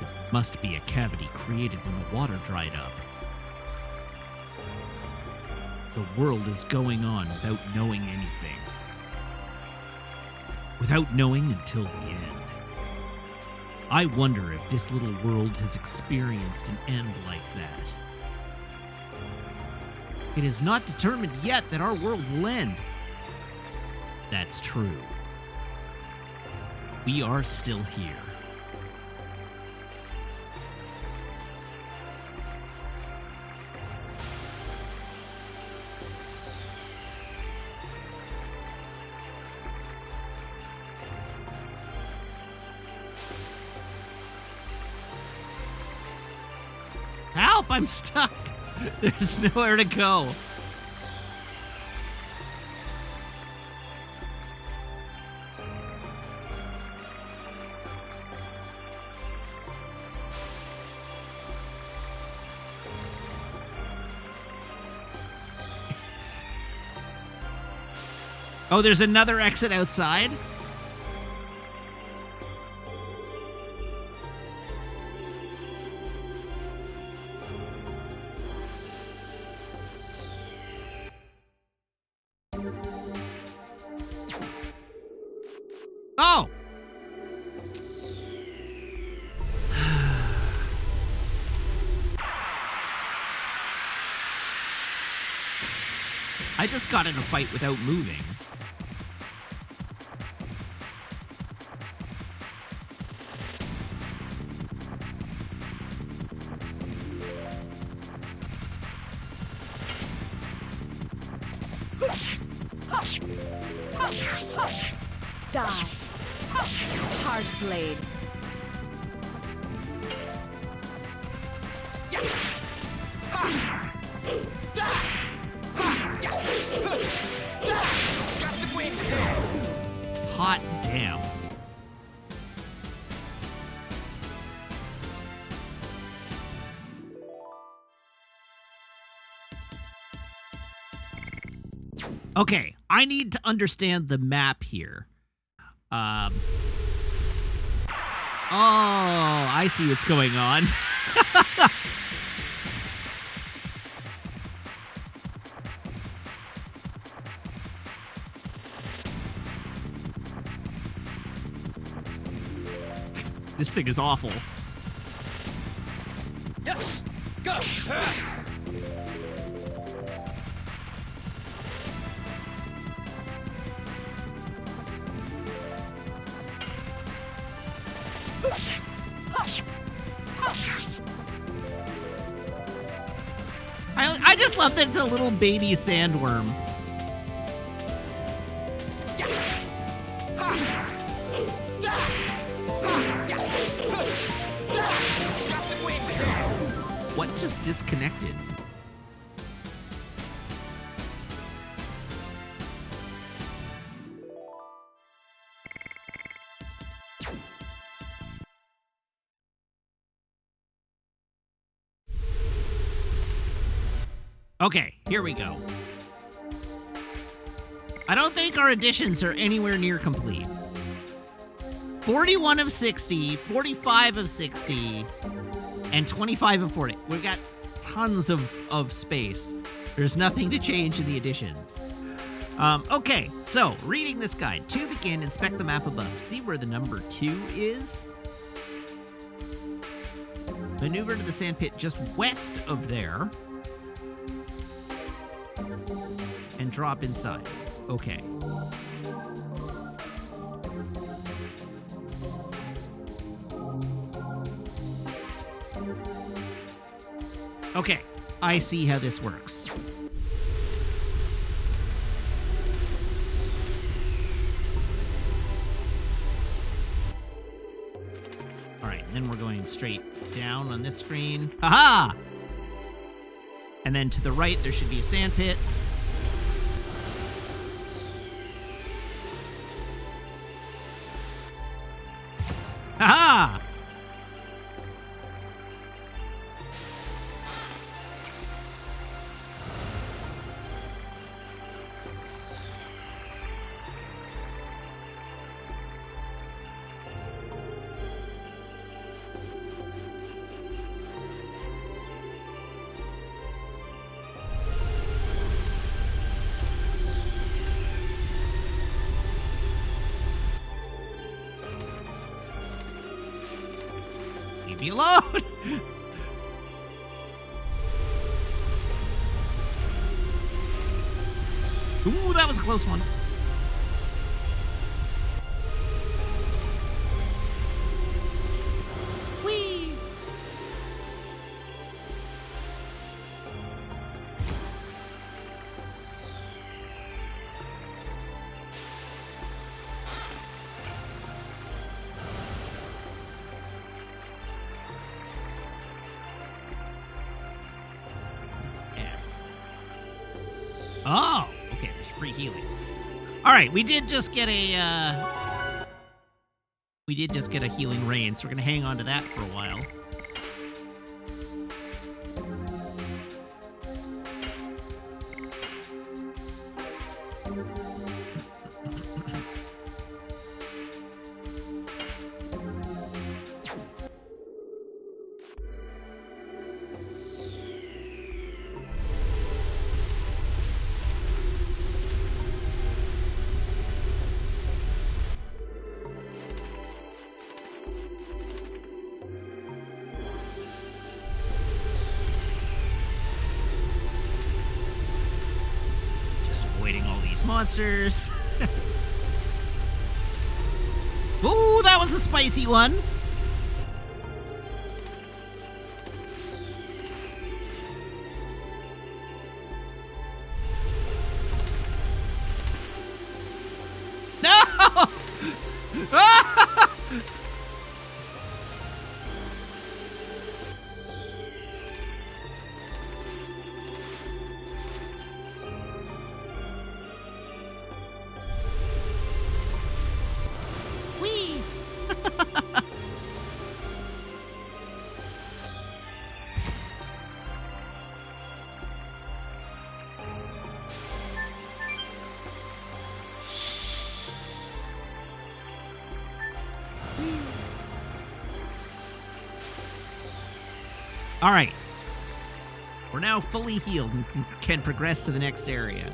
It must be a cavity created when the water dried up. The world is going on without knowing anything. Without knowing until the end. I wonder if this little world has experienced an end like that. It is not determined yet that our world will end. That's true. We are still here. Help! I'm stuck! There's nowhere to go. Oh, there's another exit outside? Oh! I just got in a fight without moving. Die. Hard blade. Hot damn. Okay, I need to understand the map here. Oh, I see what's going on. This thing is awful. Yes! Go! I just love that it's a little baby sandworm. What just disconnected? Okay, here we go. I don't think our additions are anywhere near complete. 41 of 60, 45 of 60, and 25 of 40. We've got tons of space. There's nothing to change in the additions. Okay, so reading this guide. To begin, inspect the map above. See where the number 2 is? Maneuver to the sandpit just west of there. And drop inside. Okay. Okay, I see how this works. All right, then we're going straight down on this screen. Aha! And then to the right, there should be a sand pit. Aha! Leave me alone! Ooh, that was a close one. Whee! S. Oh, okay, there's free healing. All right, we did just get a healing rain, so we're gonna hang on to that for a while. Just avoiding all these monsters. Ooh, that was a spicy one. No! Whee! All right. We're now fully healed and can progress to the next area.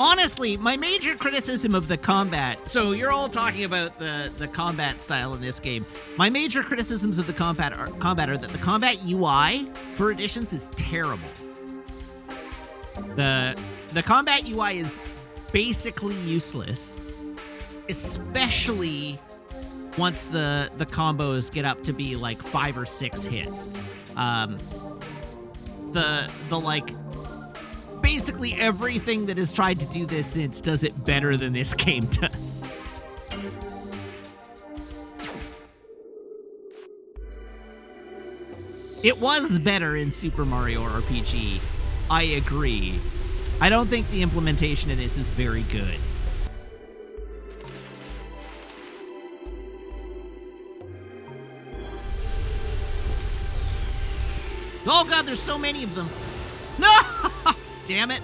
Honestly, my major criticism of the combat, so you're all talking about the combat style in this game. My major criticisms of the combat are that the combat UI for editions is terrible. The combat UI is basically useless, especially once the combos get up to be like 5 or 6 hits. The like basically everything that has tried to do this since does it better than this game does. It was better in Super Mario RPG. I agree. I don't think the implementation in this is very good. Oh god, there's so many of them. No! Damn it.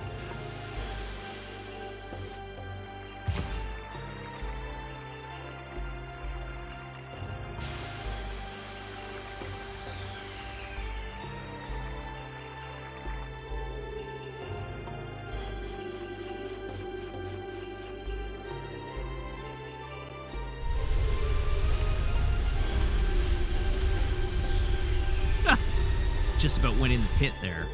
Just about went in the pit there.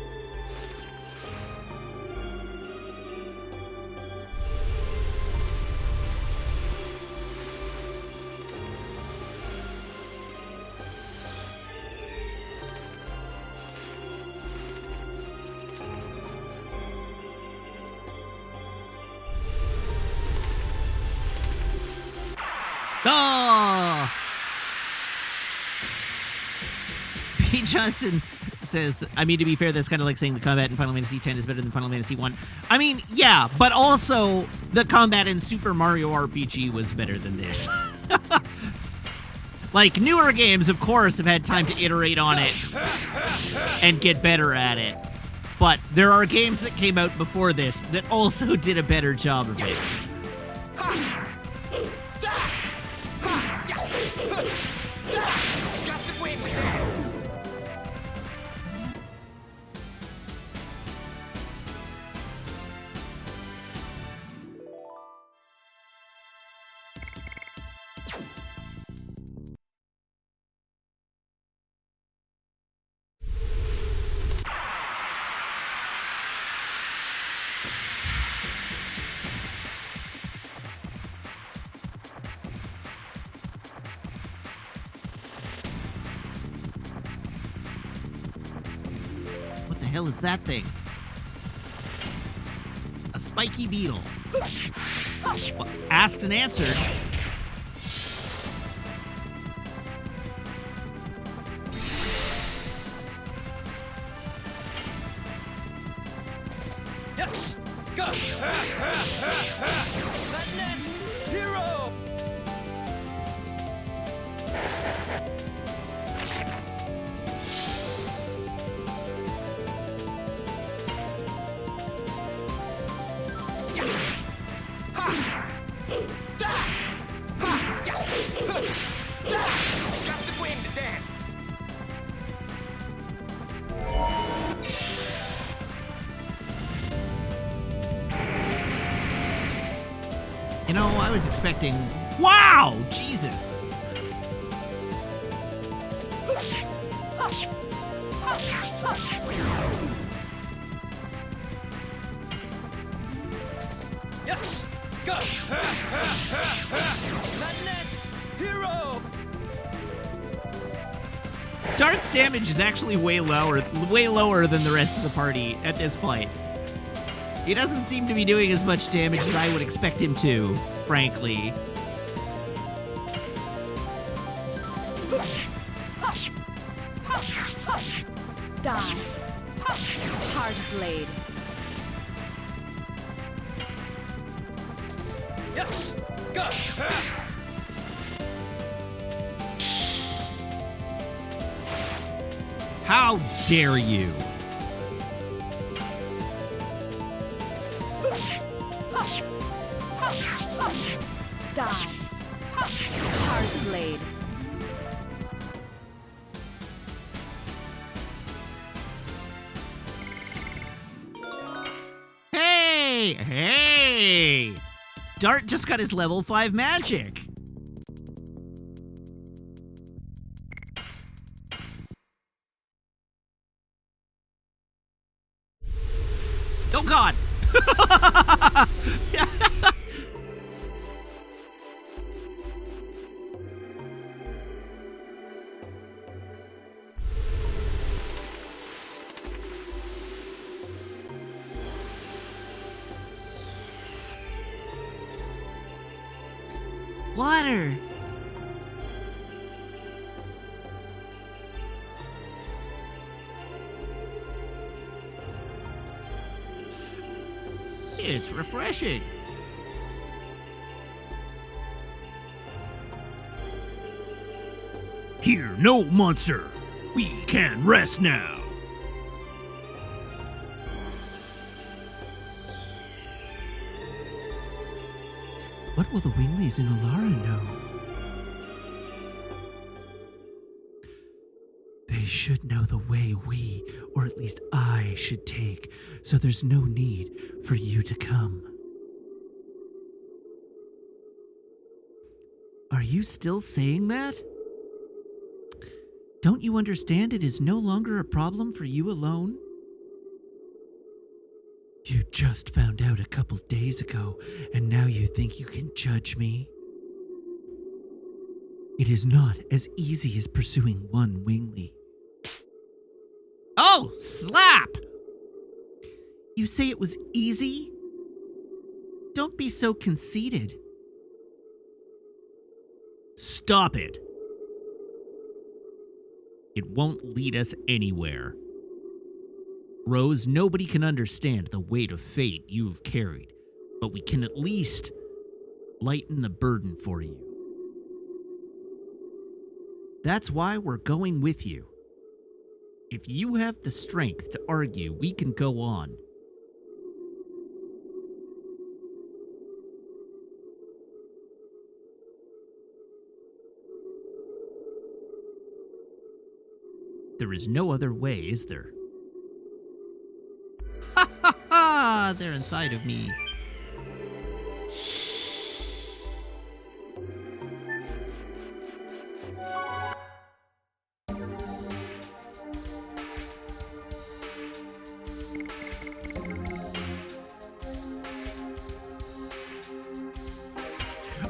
Oh! P. Johnson says, I mean, to be fair, that's kind of like saying the combat in Final Fantasy X is better than Final Fantasy 1. I mean, yeah, but also the combat in Super Mario RPG was better than this. Like, newer games, of course, have had time to iterate on it and get better at it. But there are games that came out before this that also did a better job of it. Just a wing with this. What the hell is that thing? A spiky beetle. Well, asked and answered. Yes. Go. Lightning. Hero. Just a wing to dance. You know, I was expecting... Wow! Jesus! Yes. Go. Lightning. Hero. Dart's damage is actually way lower than the rest of the party at this point. He doesn't seem to be doing as much damage as I would expect him to, frankly. Die. Hard blade. Yes. Go. How dare you? Die. Hard blade. Hey! Hey! Dart just got his level 5 magic. Oh god! Water! It's refreshing. Here, no monster. We can rest now. What will the Winglies in Alara know? They should know the way we, or at least I, should take, so there's no need for you to come. Are you still saying that? Don't you understand it is no longer a problem for you alone? You just found out a couple days ago, and now you think you can judge me? It is not as easy as pursuing one Wingly. Oh, slap! You say it was easy? Don't be so conceited. Stop it. It won't lead us anywhere. Rose, nobody can understand the weight of fate you've carried, but we can at least lighten the burden for you. That's why we're going with you. If you have the strength to argue, we can go on. There is no other way, is there? Ha ha ha! They're inside of me.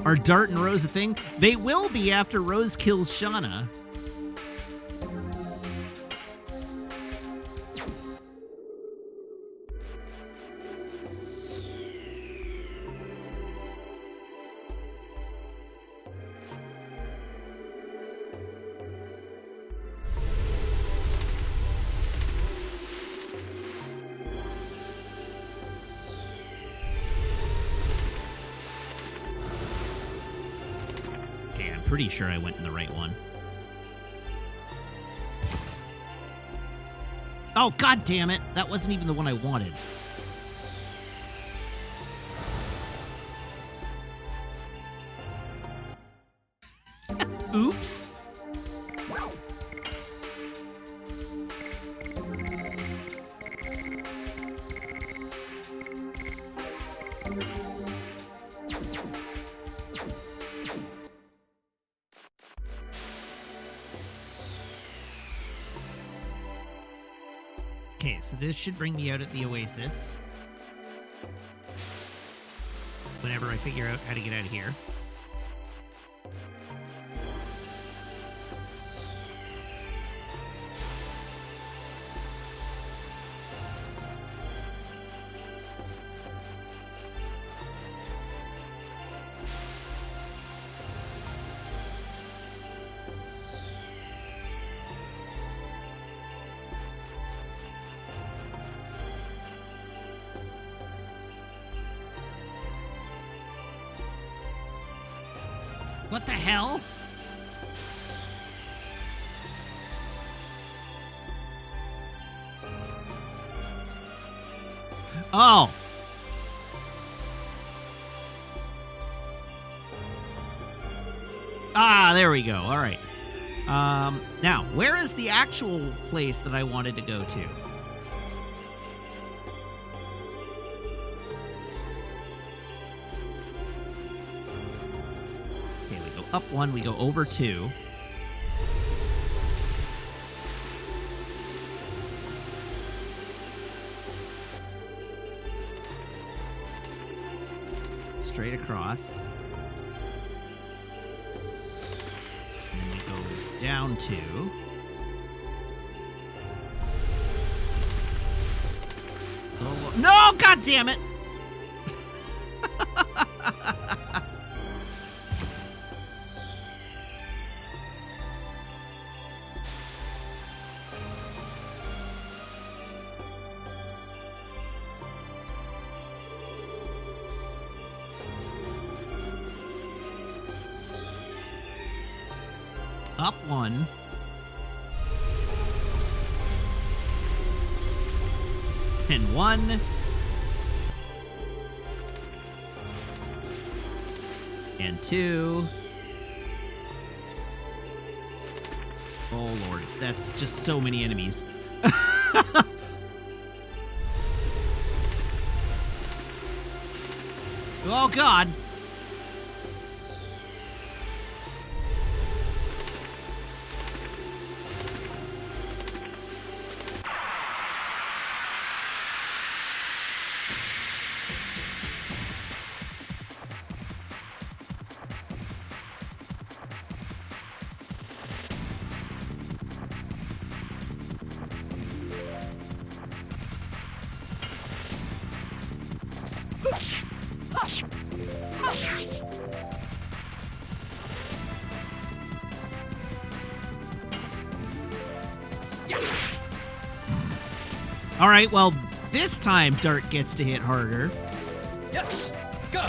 Are Dart and Rose a thing? They will be after Rose kills Shauna. Pretty sure I went in the right one. Oh, god damn it. That wasn't even the one I wanted. Oops. Okay, so this should bring me out at the Oasis. Whenever I figure out how to get out of here. What the hell? Oh. Ah, there we go. All right. Now, where is the actual place that I wanted to go to? Up one, we go over two. Straight across. And then we go down two. Oh, no, god damn it! Up one. And one. And two. Oh, Lord. That's just so many enemies. Oh, God. All right, well, this time Dart gets to hit harder. Yes! Go!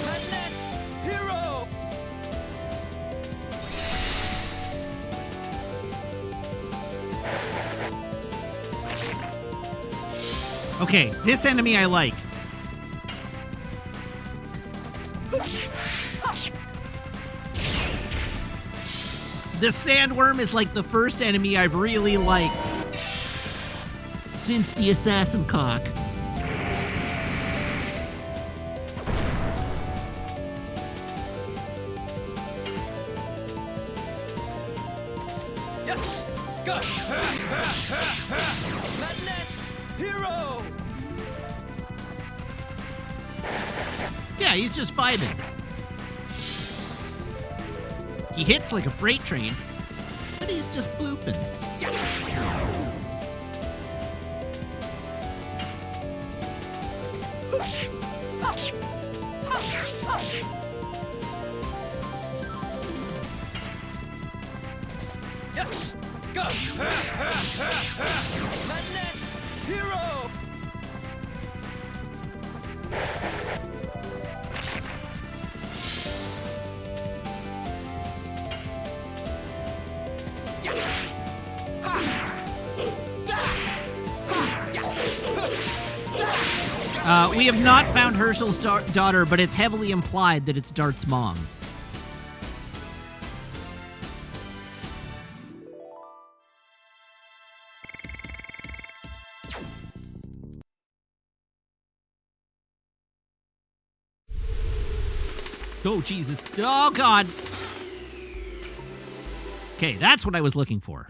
Magnet Hero! Okay, this enemy I like. The sandworm is like the first enemy I've really liked since the assassin cock. Yes! Go! Magnet Hero! Yeah, he's just vibing. He hits like a freight train, but he's just blooping. Yes! Go! Magnet Hero! We have not found Herschel's daughter, but it's heavily implied that it's Dart's mom. Oh, Jesus. Oh, God. Okay, that's what I was looking for.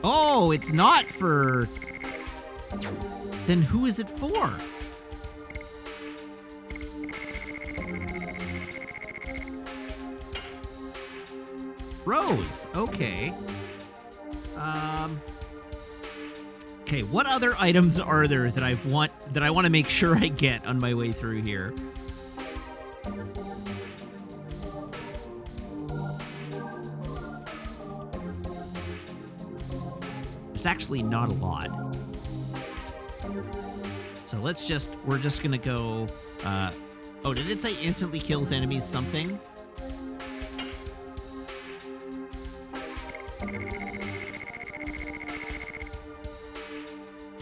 Oh, it's not for... Then who is it for? Rose. Okay. Okay, what other items are there that I want to make sure I get on my way through here? There's actually not a lot. So we're just gonna go, oh, did it say instantly kills enemies something?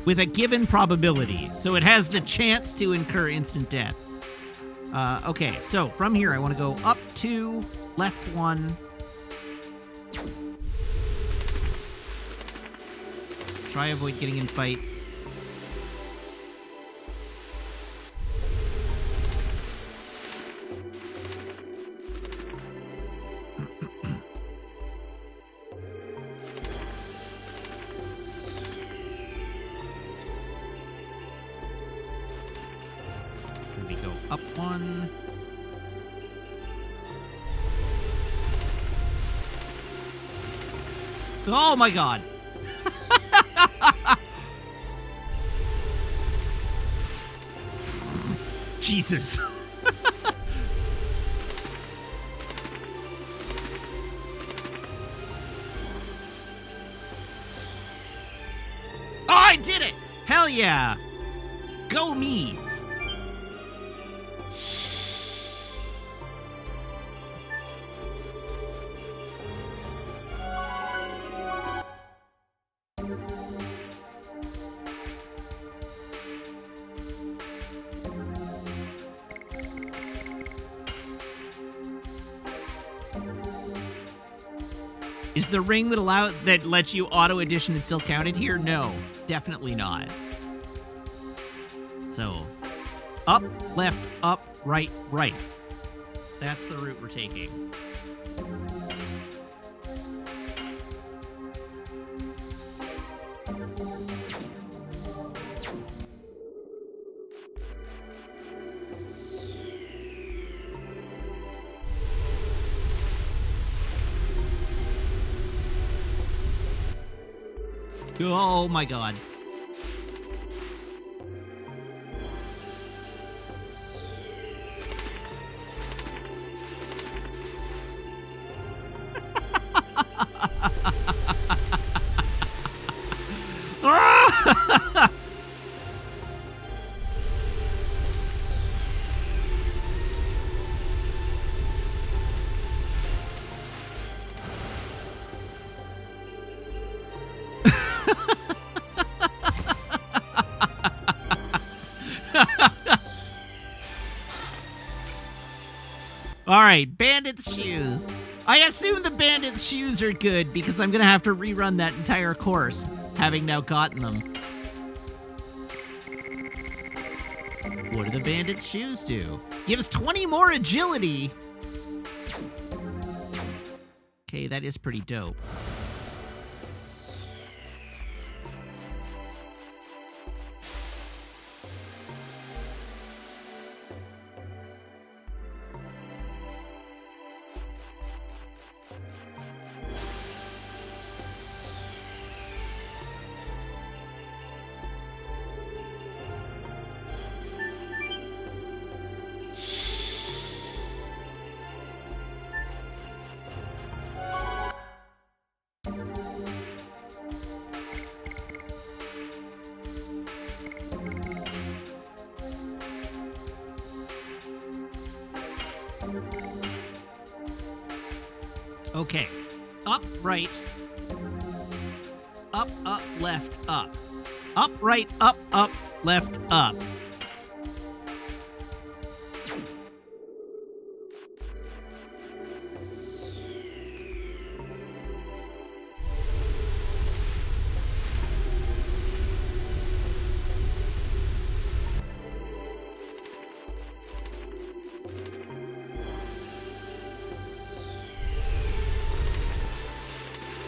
With a given probability, so it has the chance to incur instant death. Okay, so from here I want to go up 2, left 1. Try avoid getting in fights. We go up 1. Oh my God. Jesus. Oh, I did it! Hell yeah! Go me! Is the ring that lets you auto addition and still counted here? No, definitely not. So, up, left, up, right, right. That's the route we're taking. Oh my God. All right, bandit's shoes. I assume the bandit's shoes are good because I'm going to have to rerun that entire course, having now gotten them. What do the bandit's shoes do? Gives 20 more agility. Okay, that is pretty dope. Okay. Up, right. Up, left, up. Up, right, up, left, up.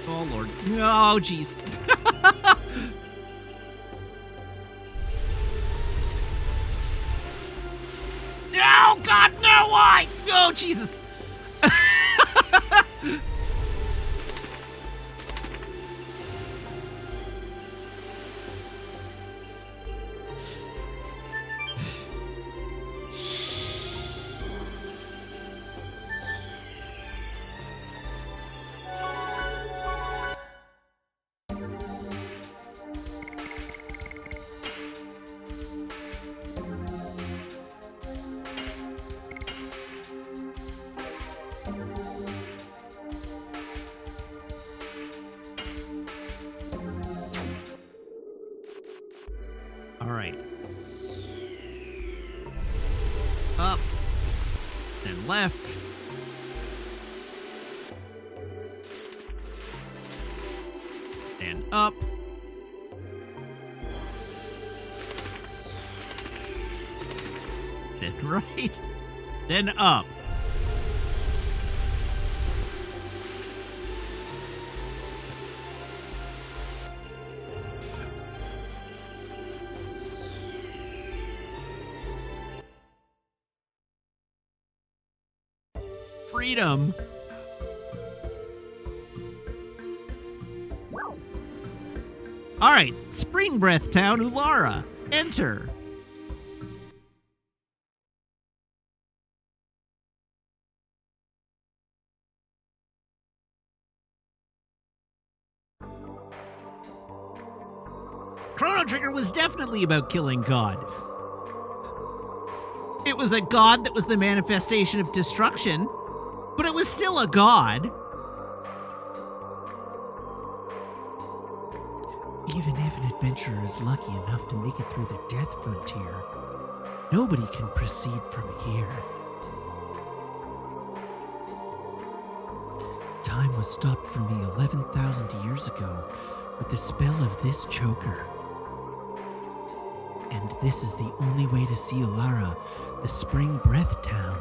Oh, Lord. Oh, jeez. No, God, no, why? Oh, Jesus. All right. Up. Then left. And up. Then right. Then up. Freedom. All right, Spring Breath Town, Ulara. Enter. Chrono Trigger was definitely about killing God. It was a god that was the manifestation of destruction, but it was still a god. Even if an adventurer is lucky enough to make it through the death frontier, nobody can proceed from here. Time was stopped for me 11,000 years ago with the spell of this choker. And this is the only way to see Ulara, the Spring Breath Town.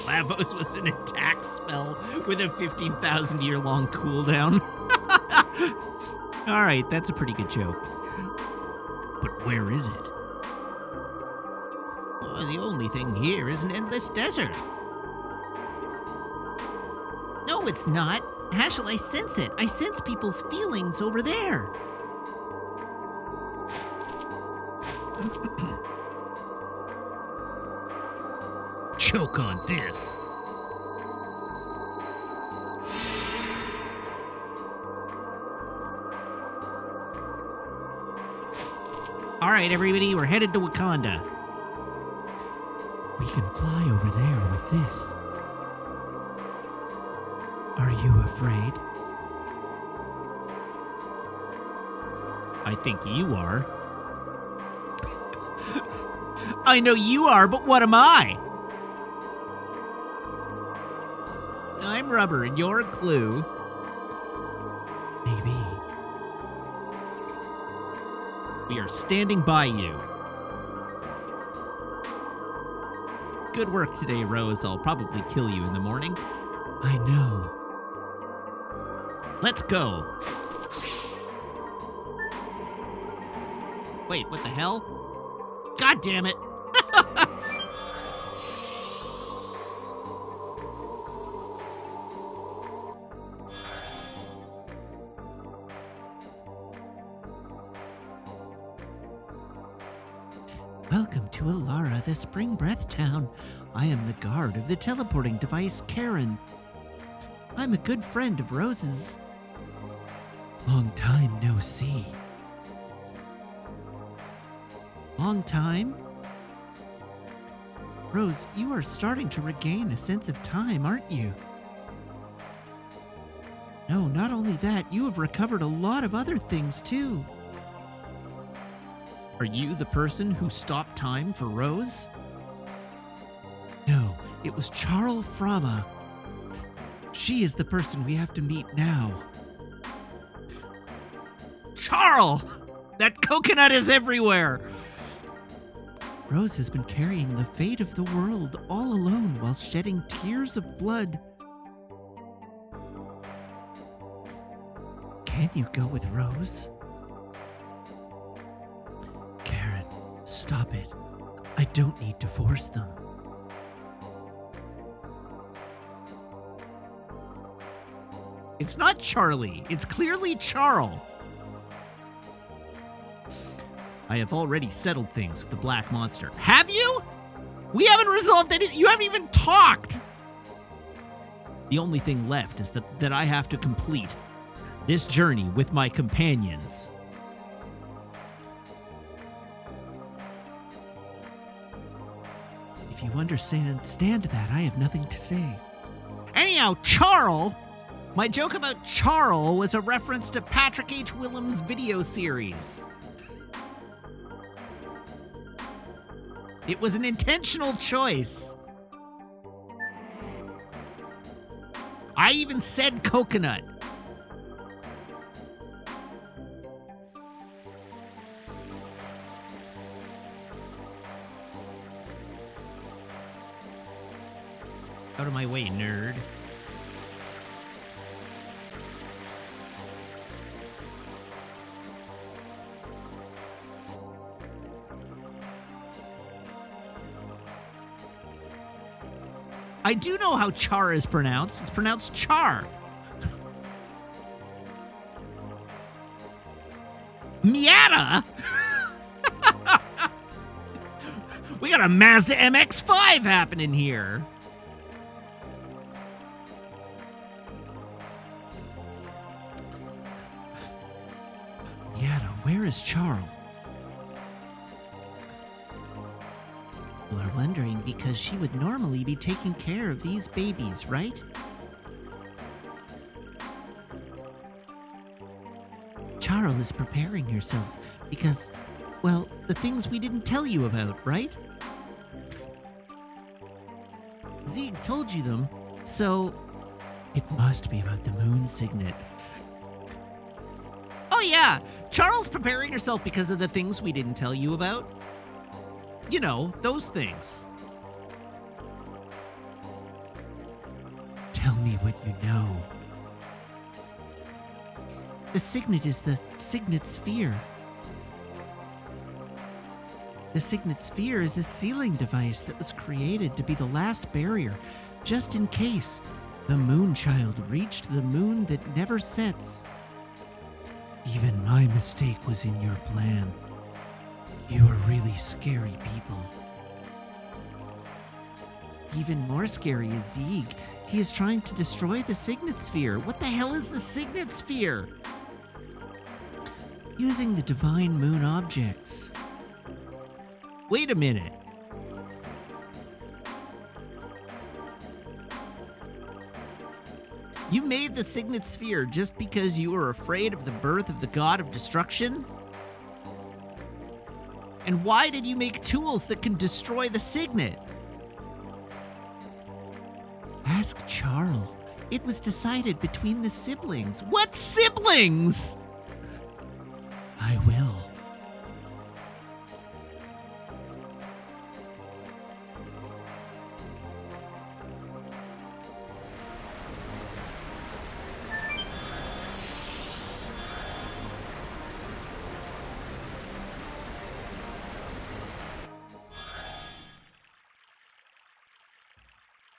Lavos was an attack spell with a 15,000-year-long cooldown. All right, that's a pretty good joke. But where is it? Well, the only thing here is an endless desert. No, it's not. How shall I sense it? I sense people's feelings over there. Choke on this. All right, everybody, we're headed to Wakanda. We can fly over there with this. Are you afraid? I think you are. I know you are, but what am I? I'm rubber and you're glue. Maybe. We are standing by you. Good work today, Rose. I'll probably kill you in the morning. I know. Let's go. Wait, what the hell? God damn it. Welcome to Alara, the Spring Breath Town. I am the guard of the teleporting device, Karen. I'm a good friend of Rose's. Long time no see. Long time? Rose, you are starting to regain a sense of time, aren't you? No, not only that, you have recovered a lot of other things too. Are you the person who stopped time for Rose? No, it was Charles Frama. She is the person we have to meet now. Charles! That coconut is everywhere! Rose has been carrying the fate of the world all alone while shedding tears of blood. Can you go with Rose? Karen, stop it. I don't need to force them. It's not Charlie. It's clearly Charles. I have already settled things with the Black Monster. Have you? We haven't resolved anything. You haven't even talked. The only thing left is that I have to complete this journey with my companions. If you understand that, I have nothing to say. Anyhow, Charles! My joke about Charles was a reference to Patrick H. Willems' video series. It was an intentional choice. I even said coconut. Out of my way, nerd. I do know how char is pronounced. It's pronounced char. Miata? We got a Mazda MX-5 happening here. Miata, where is Charles? You are wondering because she would normally be taking care of these babies, right? Charles is preparing herself because, well, the things we didn't tell you about, right? Zeke told you them, so it must be about the moon signet. Oh yeah, Charles preparing herself because of the things we didn't tell you about. You know, those things. Tell me what you know. The signet is the signet sphere. The signet sphere is a sealing device that was created to be the last barrier, just in case the Moonchild reached the moon that never sets. Even my mistake was in your plan. You are really scary people. Even more scary is Zieg. He is trying to destroy the Signet Sphere. What the hell is the Signet Sphere? Using the divine moon objects. Wait a minute. You made the Signet Sphere just because you were afraid of the birth of the god of destruction? And why did you make tools that can destroy the signet? Ask Charles. It was decided between the siblings. What siblings? I will.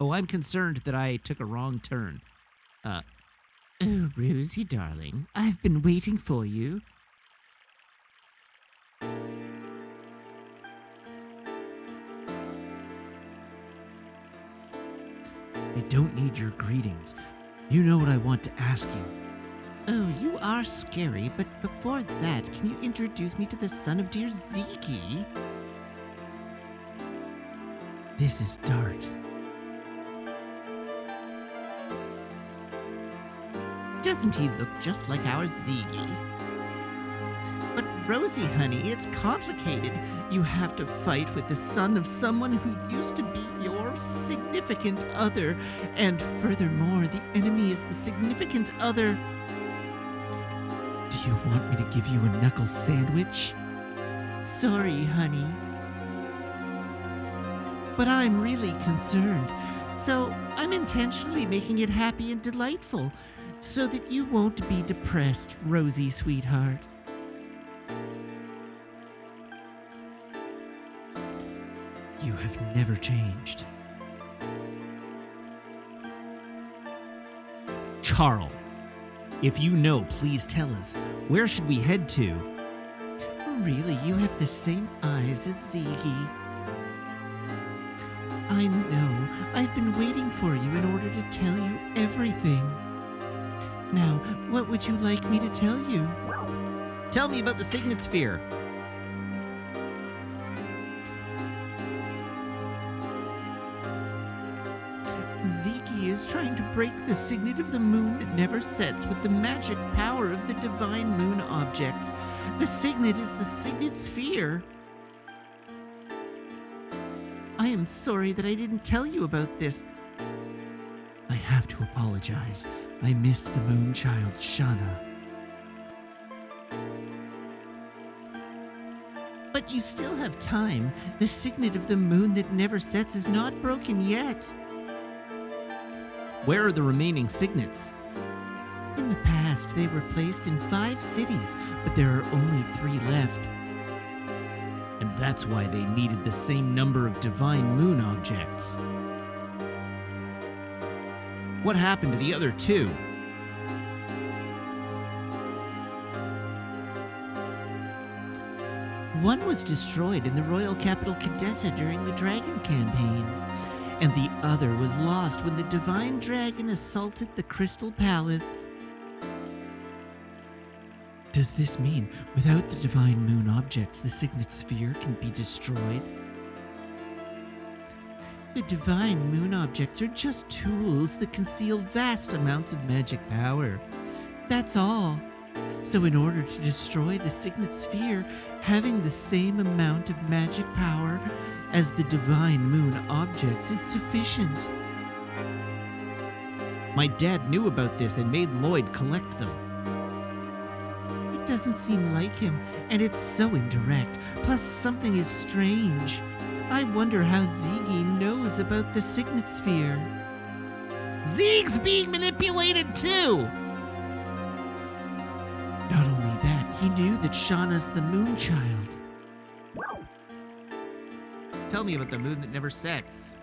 Oh, I'm concerned that I took a wrong turn. Oh, Rosie, darling, I've been waiting for you. I don't need your greetings. You know what I want to ask you. Oh, you are scary, but before that, can you introduce me to the son of dear Zeke? This is Dart. Doesn't he look just like our Ziggy? But Rosie, honey, it's complicated. You have to fight with the son of someone who used to be your significant other. And furthermore, the enemy is the significant other. Do you want me to give you a knuckle sandwich? Sorry, honey. But I'm really concerned. So I'm intentionally making it happy and delightful, so that you won't be depressed, Rosie, sweetheart. You have never changed. Charles, if you know, please tell us. Where should we head to? Really, you have the same eyes as Ziggy. I know. I've been waiting for you in order to tell you everything. Now, what would you like me to tell you? Tell me about the Signet Sphere. Zeke is trying to break the signet of the moon that never sets with the magic power of the divine moon objects. The signet is the Signet Sphere. I am sorry that I didn't tell you about this. I have to apologize. I missed the moon child, Shauna. But you still have time. The signet of the moon that never sets is not broken yet. Where are the remaining signets? In the past, they were placed in 5 cities, but there are only 3 left. And that's why they needed the same number of divine moon objects. What happened to the other 2? One was destroyed in the royal capital Cadessa during the Dragon campaign, and the other was lost when the divine dragon assaulted the Crystal Palace. Does this mean without the divine moon objects, the Signet Sphere can be destroyed? The divine moon objects are just tools that conceal vast amounts of magic power. That's all. So in order to destroy the Signet Sphere, having the same amount of magic power as the divine moon objects is sufficient. My dad knew about this and made Lloyd collect them. It doesn't seem like him, and it's so indirect. Plus, something is strange. I wonder how Ziggy knows about the Signet Sphere. Zeeg's being manipulated too! Not only that, he knew that Shauna's the moon child. Tell me about the moon that never sets.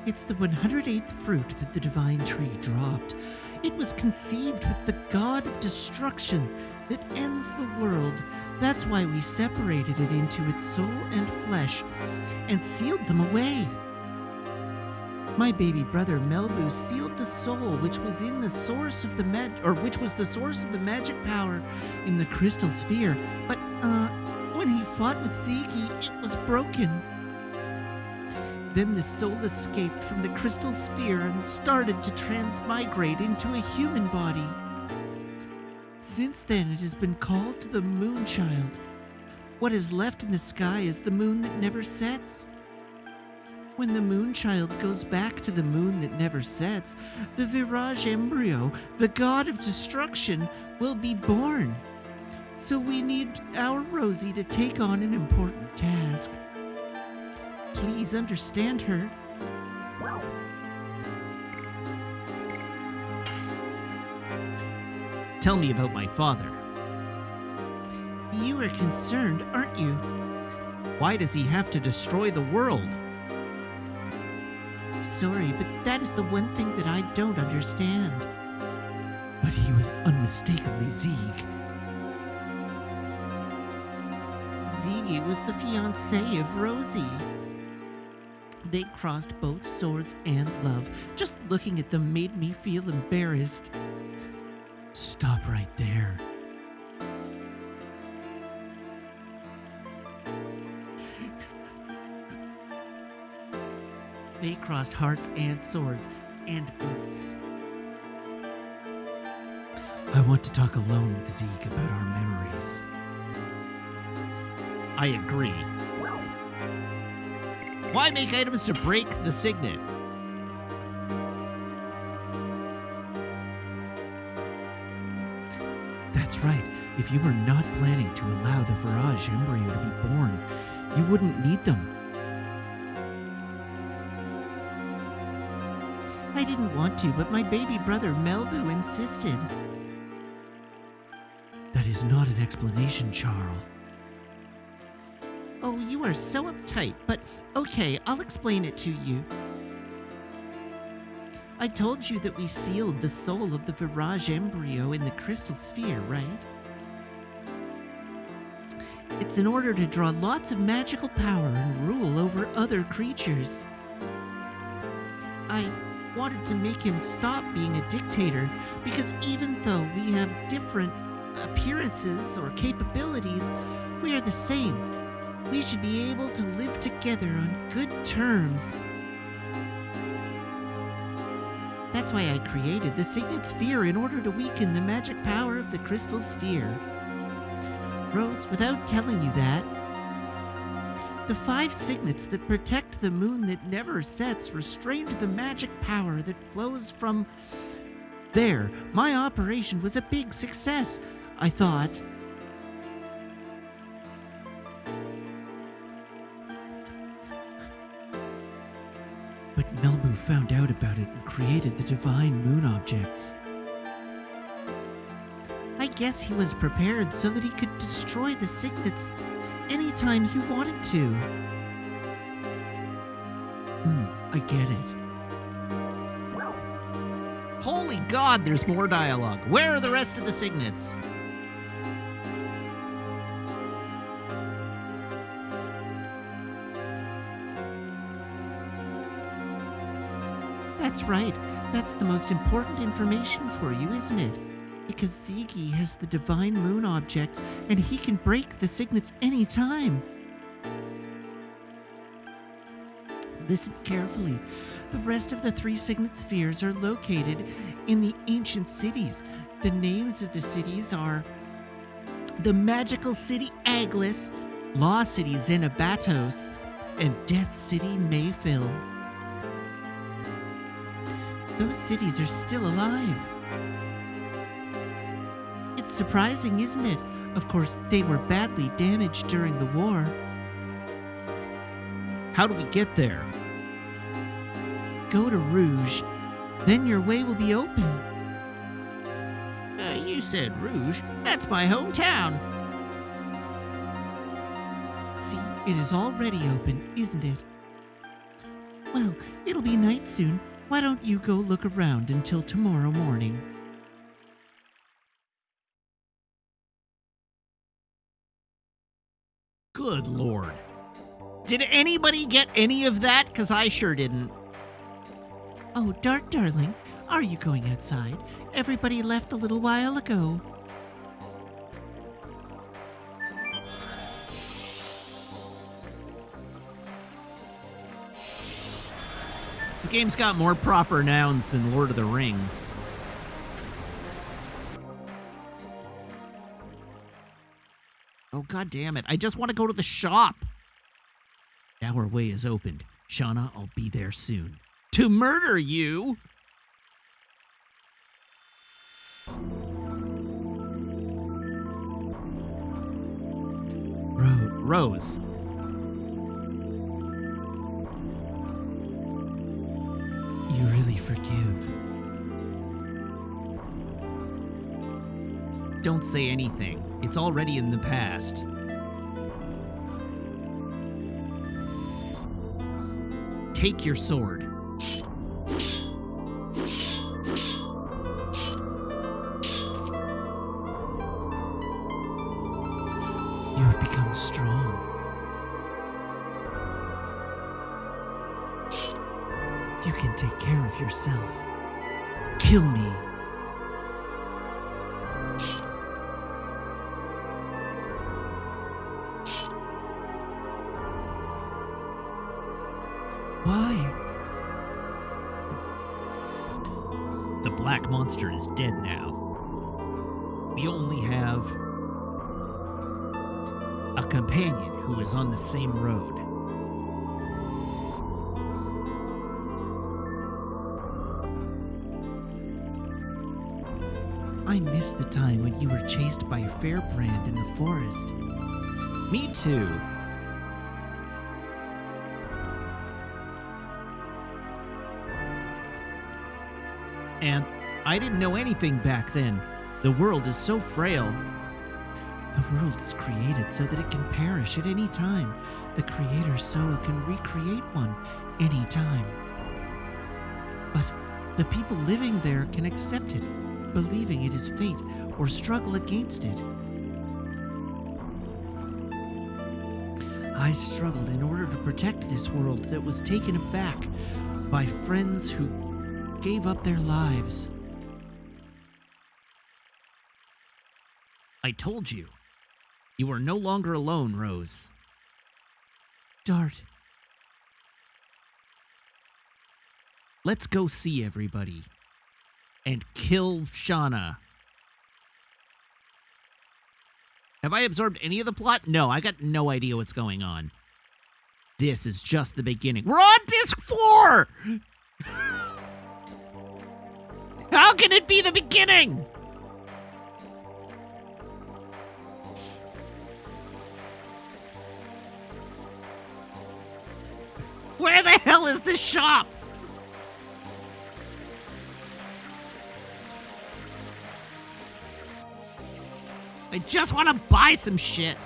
It's the 108th fruit that the divine tree dropped. It was conceived with the god of destruction that ends the world. That's why we separated it into its soul and flesh and sealed them away. My baby brother Melbu sealed the soul, which was in the source of the which was the source of the magic power in the crystal sphere. But when he fought with Ziki, it was broken. Then the soul escaped from the crystal sphere and started to transmigrate into a human body. Since then, it has been called the Moonchild. What is left in the sky is the moon that never sets. When the Moonchild goes back to the moon that never sets, the Virage embryo, the god of destruction, will be born. So we need our Rosie to take on an important task. Please understand her. Tell me about my father. You are concerned, aren't you? Why does he have to destroy the world? Sorry, but that is the one thing that I don't understand. But he was unmistakably Zieg. Ziggy was the fiancé of Rosie. They crossed both swords and love. Just looking at them made me feel embarrassed. Stop right there. They crossed hearts and swords and boots. I want to talk alone with Zeke about our memories. I agree. Why make items to break the signet? That's right. If you were not planning to allow the Virage embryo to be born, you wouldn't need them. I didn't want to, but my baby brother Melbu insisted. That is not an explanation, Charles. Oh, you are so uptight, but okay, I'll explain it to you. I told you that we sealed the soul of the Virage embryo in the crystal sphere, right? It's in order to draw lots of magical power and rule over other creatures. I wanted to make him stop being a dictator because even though we have different appearances or capabilities, we are the same. We should be able to live together on good terms. That's why I created the Signet Sphere in order to weaken the magic power of the Crystal Sphere. Rose, without telling you that, the 5 signets that protect the moon that never sets restrained the magic power that flows from there. My operation was a big success, I thought. But Melbu found out about it and created the divine moon objects. I guess he was prepared so that he could destroy the signets anytime he wanted to. I get it. Holy God, there's more dialogue. Where are the rest of the signets? That's right. That's the most important information for you, isn't it? Because Ziggy has the divine moon object, and he can break the signets anytime. Listen carefully. The rest of the 3 signet spheres are located in the ancient cities. The names of the cities are the Magical City Aglis, Law City Xenobatos, and Death City Mayfill. Those cities are still alive. It's surprising, isn't it? Of course, they were badly damaged during the war. How do we get there? Go to Rouge, then your way will be open. You said Rouge. That's my hometown. See, it is already open, isn't it? Well, it'll be night soon. Why don't you go look around until tomorrow morning? Good Lord. Did anybody get any of that? Because I sure didn't. Oh, Dart darling, are you going outside? Everybody left a little while ago. This game's got more proper nouns than Lord of the Rings. Oh, god damn it. I just want to go to the shop. Now our way is opened. Shauna, I'll be there soon. To murder you? Rose. You really forgive. Don't say anything. It's already in the past. Take your sword. You have become strong. You can take care of yourself. Kill me. Why? The black monster is dead now. We only have a companion who is on the same road. I miss the time when you were chased by a fairbrand in the forest. Me too. And I didn't know anything back then. The world is so frail. The world is created so that it can perish at any time. The creator so it can recreate one any time. But the people living there can accept it, believing it is fate, or struggle against it. I struggled in order to protect this world that was taken aback by friends who gave up their lives. I told you. You are no longer alone, Rose. Dart. Let's go see everybody. And kill Shauna. Have I absorbed any of the plot? No, I got no idea what's going on. This is just the beginning. We're on disc 4! How can it be the beginning? Where the hell is the shop? I just want to buy some shit.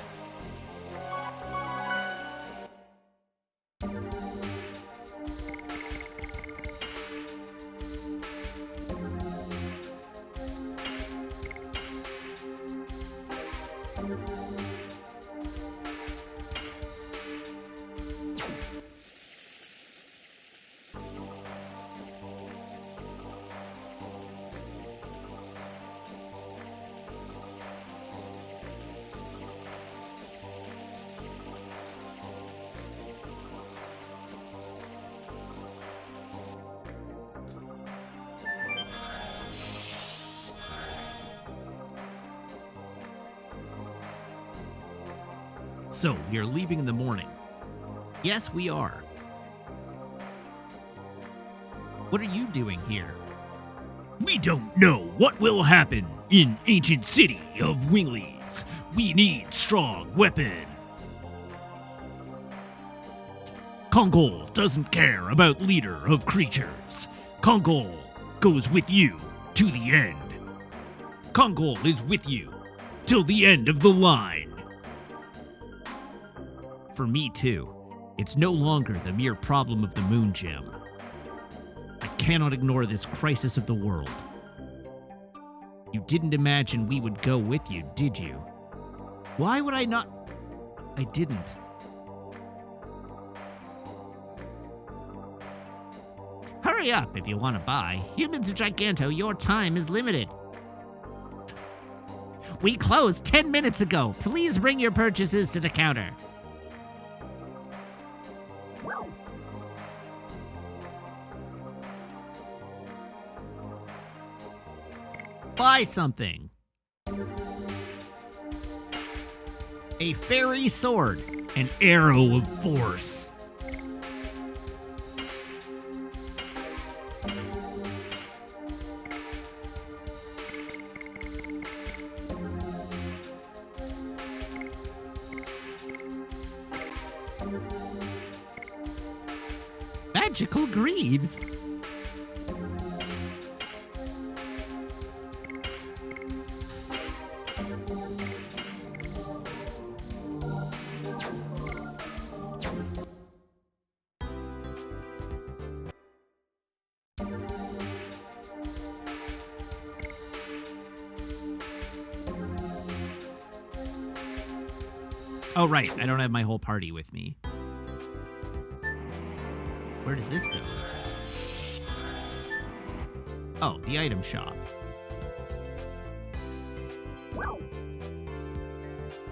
So, we are leaving in the morning. Yes, we are. What are you doing here? We don't know what will happen in ancient city of Winglies. We need strong weapon. Kongol doesn't care about leader of creatures. Kongol goes with you to the end. Kongol is with you till the end of the line. For me, too. It's no longer the mere problem of the moon gem. I cannot ignore this crisis of the world. You didn't imagine we would go with you, did you? Why would I not? I didn't. Hurry up if you want to buy. Humans of Giganto, your time is limited. We closed 10 minutes ago. Please bring your purchases to the counter. Buy something. A fairy sword. An arrow of force. Magical greaves. Oh, right. I don't have my whole party with me. Where does this go? Oh, the item shop.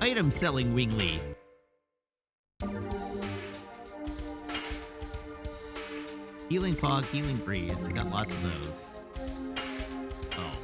Item selling Wingly. Healing fog, healing breeze. We got lots of those. Oh.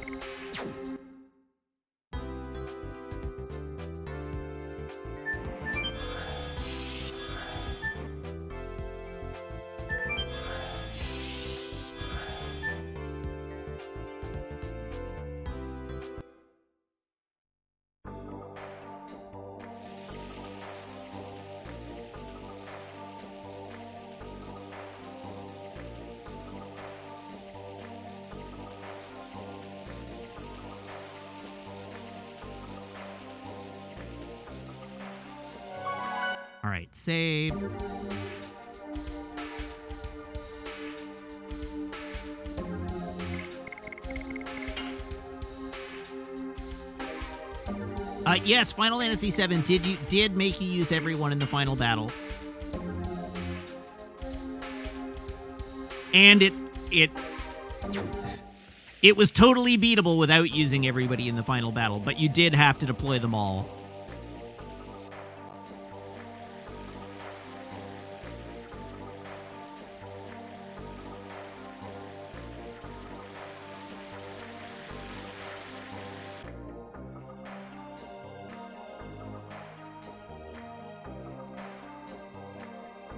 All right, save. Yes, Final Fantasy VII did make you use everyone in the final battle, and it was totally beatable without using everybody in the final battle, but you did have to deploy them all.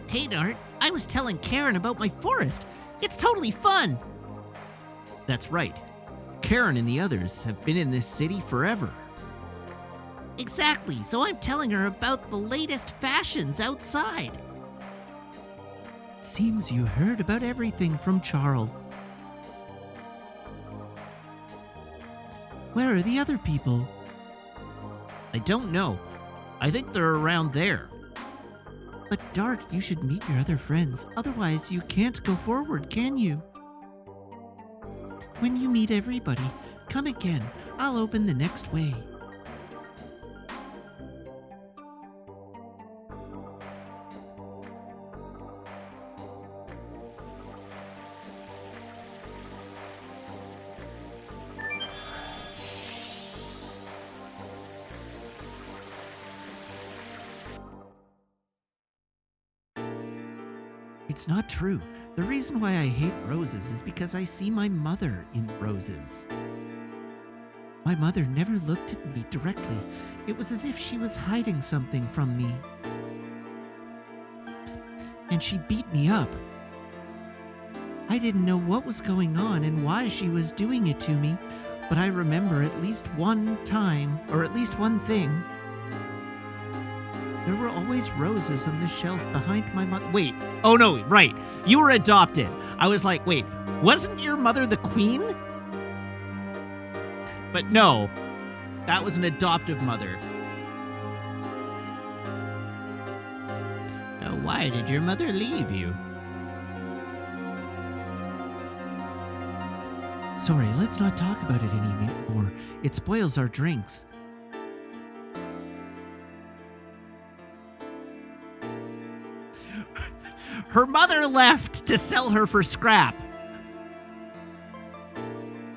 Hey, Dart, I was telling Karen about my forest. It's totally fun. That's right. Karen and the others have been in this city forever. Exactly, so I'm telling her about the latest fashions outside. Seems you heard about everything from Charles. Where are the other people? I don't know. I think they're around there. But Dart, you should meet your other friends. Otherwise, you can't go forward, can you? When you meet everybody, come again. I'll open the next way. It's not true. The reason why I hate roses is because I see my mother in roses. My mother never looked at me directly. It was as if she was hiding something from me. And she beat me up. I didn't know what was going on and why she was doing it to me, but I remember at least one time, or at least one thing. There were always roses on the shelf behind my mother. Wait. Oh, no, right. You were adopted. I was like, wait, wasn't your mother the queen? But no, that was an adoptive mother. Now, why did your mother leave you? Sorry, let's not talk about it anymore. It spoils our drinks. Her mother left to sell her for scrap.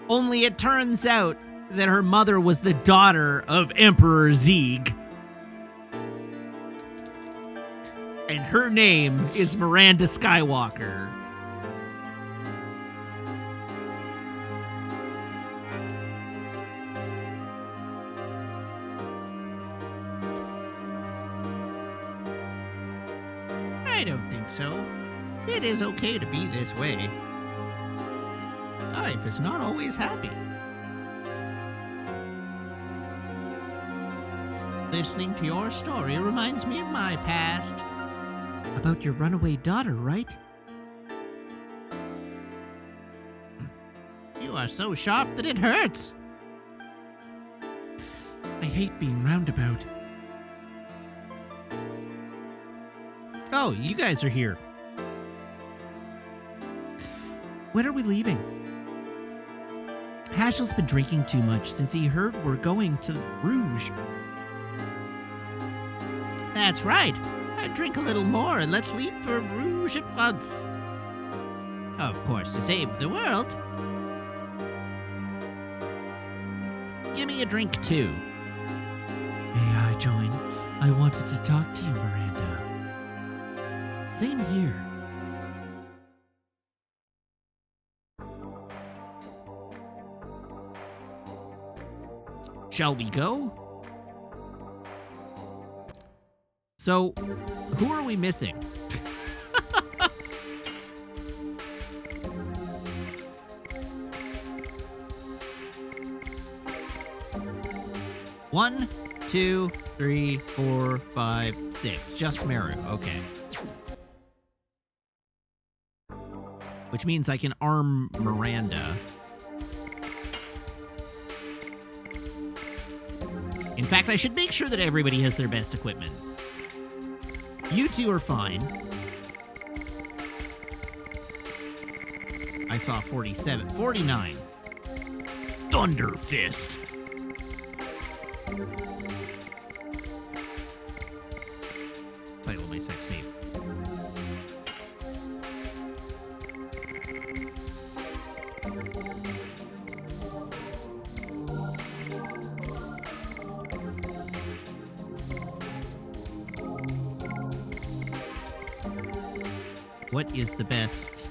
Only it turns out that her mother was the daughter of Emperor Zieg. And her name is Miranda Skywalker. I don't think so. It is okay to be this way. Life is not always happy. Listening to your story reminds me of my past. About your runaway daughter, right? You are so sharp that it hurts. I hate being roundabout. Oh, you guys are here. When are we leaving? Hashel's been drinking too much since he heard we're going to Rouge. That's right. I'd drink a little more and let's leave for Rouge at once. Of course, to save the world. Give me a drink, too. May I join? I wanted to talk to you, Miranda. Same here. Shall we go? So, who are we missing? One, 2, 3, 4, 5, 6. Just Meru. Okay. Which means I can arm Miranda. In fact, I should make sure that everybody has their best equipment. You two are fine. I saw 47. 49. Thunder Fist. Title of my sex tape. What is the best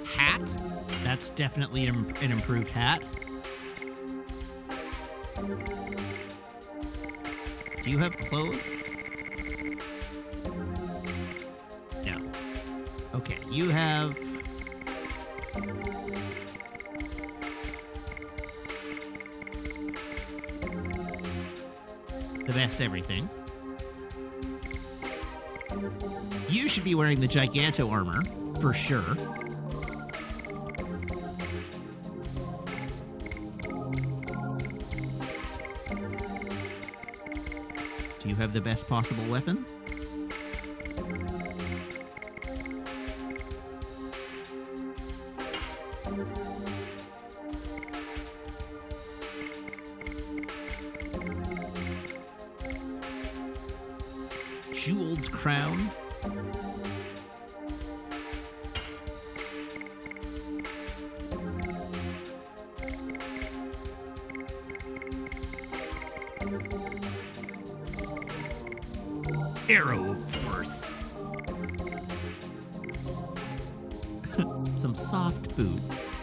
hat? That's definitely an improved hat. Do you have clothes? No. Okay, you have... the best everything. You should be wearing the Giganto armor, for sure. Do you have the best possible weapon? Jeweled crown. Arrow Force. Some soft boots.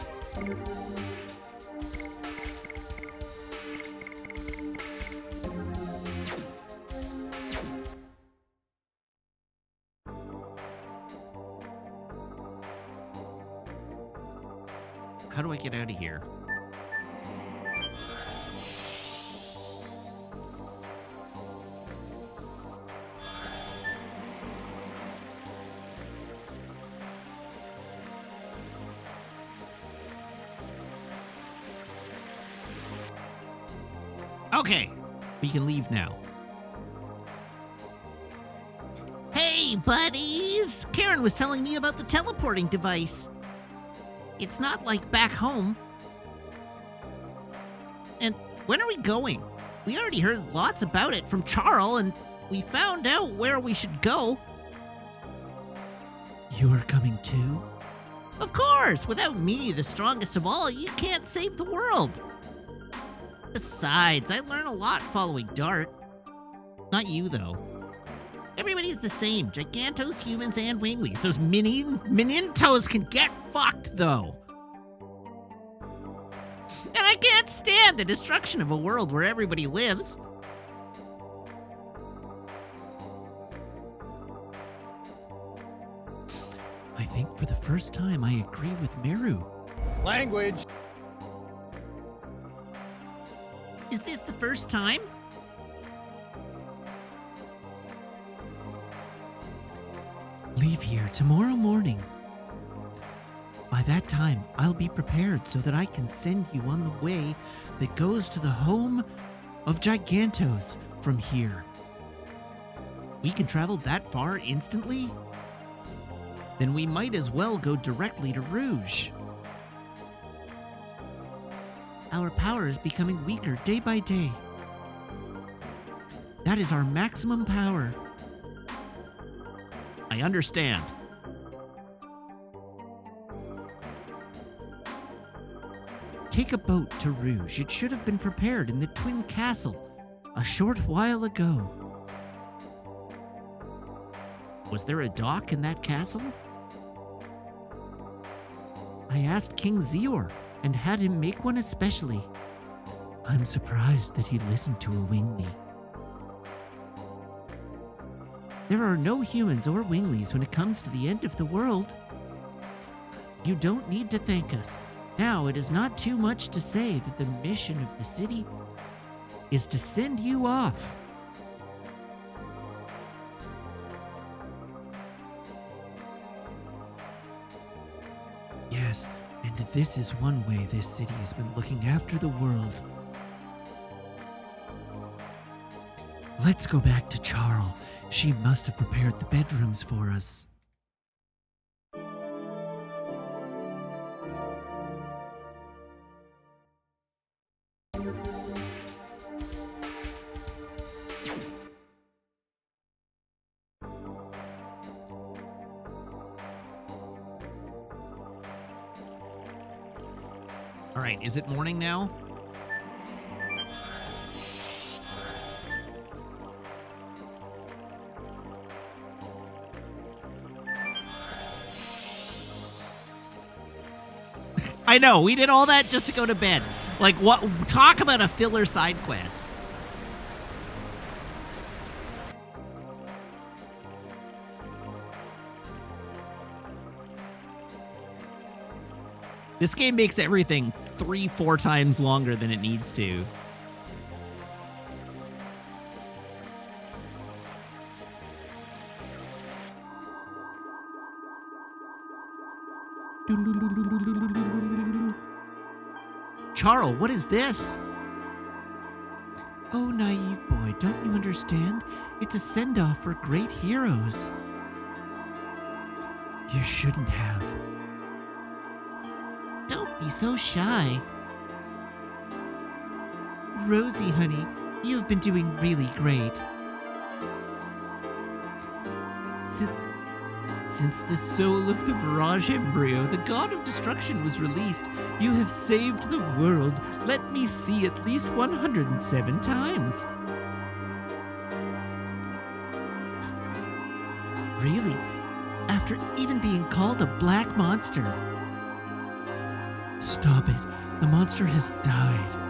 How do I get out of here? Okay, we can leave now. Hey, buddies! Karen was telling me about the teleporting device. It's not like back home. And when are we going? We already heard lots about it from Charles, and we found out where we should go. You are coming too? Of course! Without me, the strongest of all, you can't save the world. Besides, I learn a lot following Dart. Not you, though. Everybody's the same. Gigantos, humans, and winglies. Those Minintos can get fucked, though. And I can't stand the destruction of a world where everybody lives. think for the first time I agree with Meru. Language. Is this the first time? Leave here tomorrow morning. By that time, I'll be prepared so that I can send you on the way that goes to the home of Gigantos from here. We can travel that far instantly? Then we might as well go directly to Rouge. Our power is becoming weaker day by day. That is our maximum power. I understand. Take a boat to Rouge. It should have been prepared in the Twin Castle a short while ago. Was there a dock in that castle? I asked King Zior and had him make one especially. I'm surprised that he listened to a Wingly. There are no humans or Winglies when it comes to the end of the world. You don't need to thank us. Now, it is not too much to say that the mission of the city is to send you off. Yes, and this is one way this city has been looking after the world. Let's go back to Charl. She must have prepared the bedrooms for us. All right, is it morning now? I know, we did all that just to go to bed. Like, what? Talk about a filler side quest. This game makes everything 3-4 times longer than it needs to. Charl, what is this? Oh, naive boy, don't you understand? It's a send-off for great heroes. You shouldn't have. Don't be so shy. Rosie, honey, you've been doing really great. Since the soul of the Virage embryo, the god of destruction, was released, you have saved the world, let me see, at least 107 times. Really? After even being called a black monster? Stop it. The monster has died.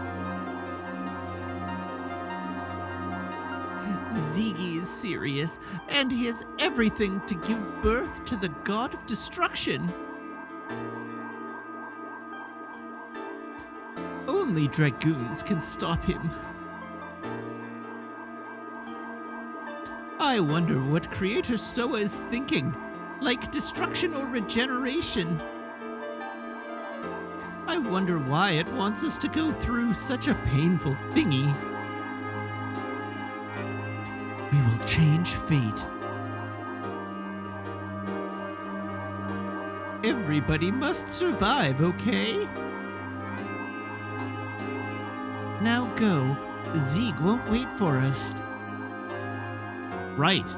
Ziggy is serious, and he has everything to give birth to the god of destruction. Only Dragoons can stop him. I wonder what Creator Soa is thinking, like destruction or regeneration. I wonder why it wants us to go through such a painful thingy. We will change fate. Everybody must survive, okay? Now go. Zeeg won't wait for us. Right.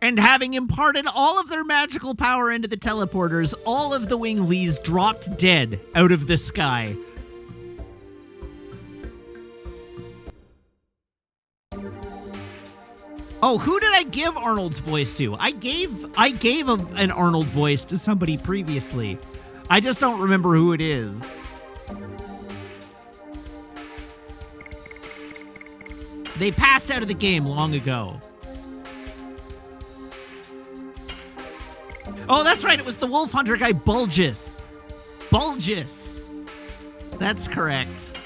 And having imparted all of their magical power into the teleporters, all of the Winglies dropped dead out of the sky. Oh, who did I give Arnold's voice to? I gave an Arnold voice to somebody previously. I just don't remember who it is. They passed out of the game long ago. Oh, that's right. It was the wolf hunter guy, Bulgus. Bulgus. That's correct.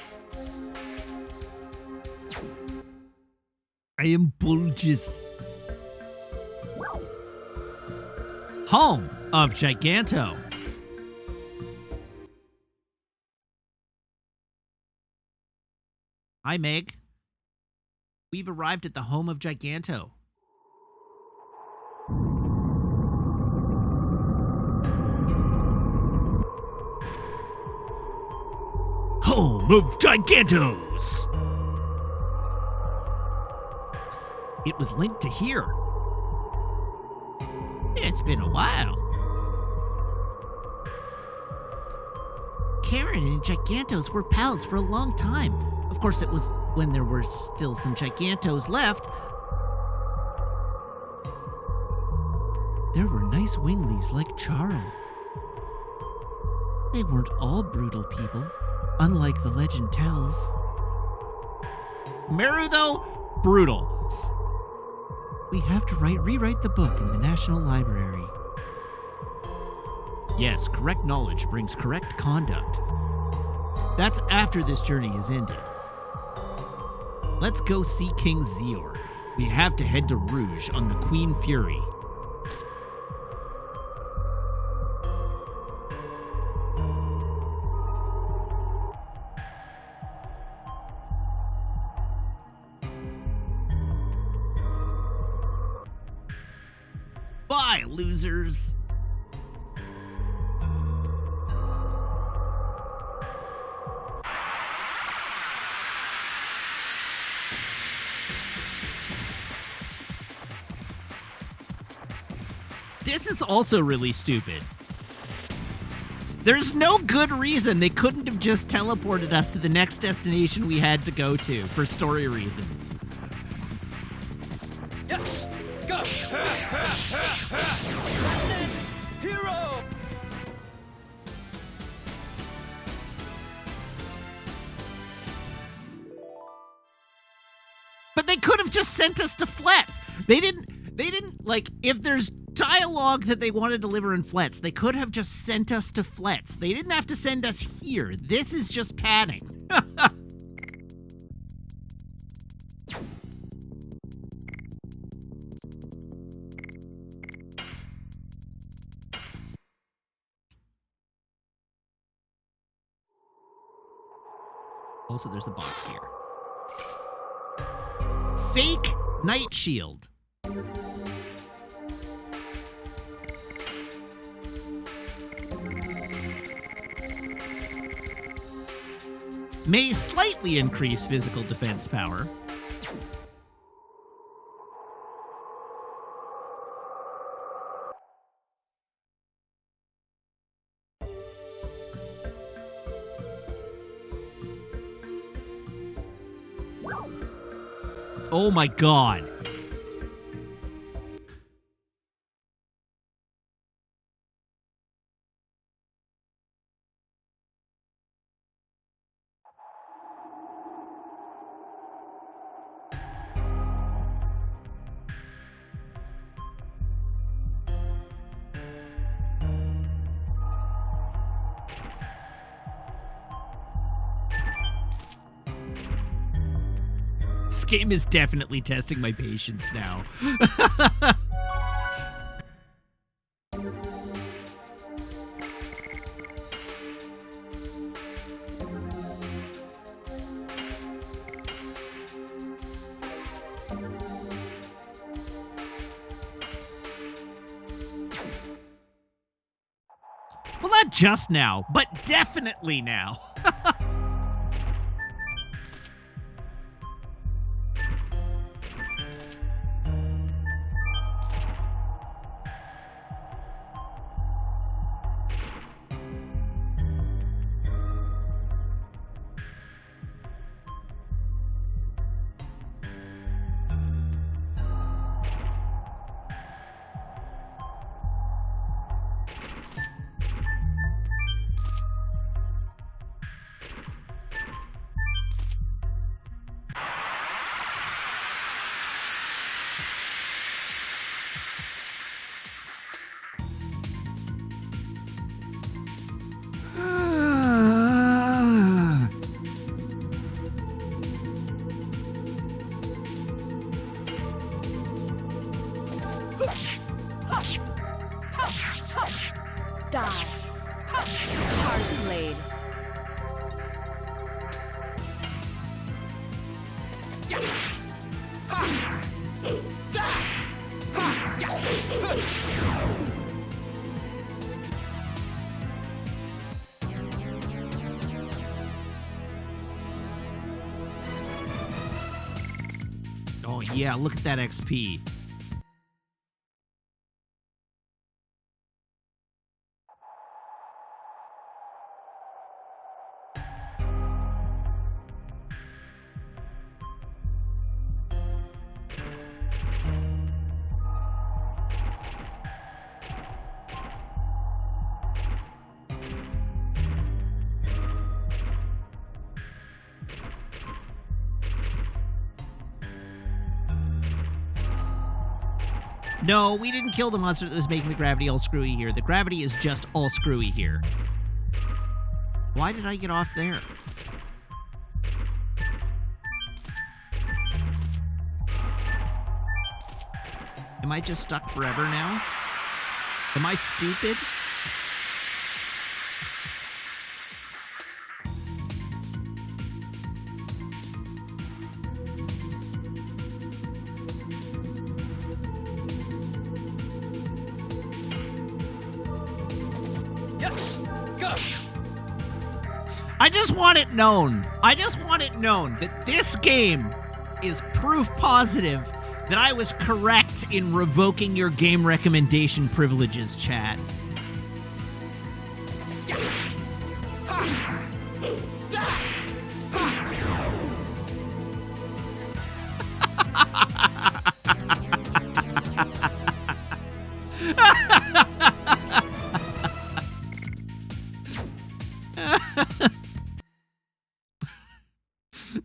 I am Bulgus. Home of Giganto. Hi, Meg. We've arrived at the home of Giganto. Home of Gigantos. It was linked to here. It's been a while. Karen and Gigantos were pals for a long time. Of course, it was when there were still some Gigantos left. There were nice winglies like Charles. They weren't all brutal people, unlike the legend tells. Meru, though, brutal. We have to rewrite the book in the National Library. Yes, correct knowledge brings correct conduct. That's after this journey is ended. Let's go see King Zior. We have to head to Rouge on the Queen Fury. Bye, losers! This is also really stupid. There's no good reason they couldn't have just teleported us to the next destination we had to go to for story reasons. Yes! Go! Hero! But they could have just sent us to Flets. They didn't, like, if there's dialogue that they want to deliver in Flets, they could have just sent us to Flets. They didn't have to send us here. This is just padding. Also, there's a box here. Fake Night Shield. May slightly increase physical defense power. Oh my god. This game is definitely testing my patience now. Well, not just now, but definitely now. Die. Hard blade. Oh, yeah, look at that XP. No, we didn't kill the monster that was making the gravity all screwy here. The gravity is just all screwy here. Why did I get off there? Am I just stuck forever now? Am I stupid? Yes! Go! I just want it known. I just want it known that this game is proof positive that I was correct in revoking your game recommendation privileges, chat.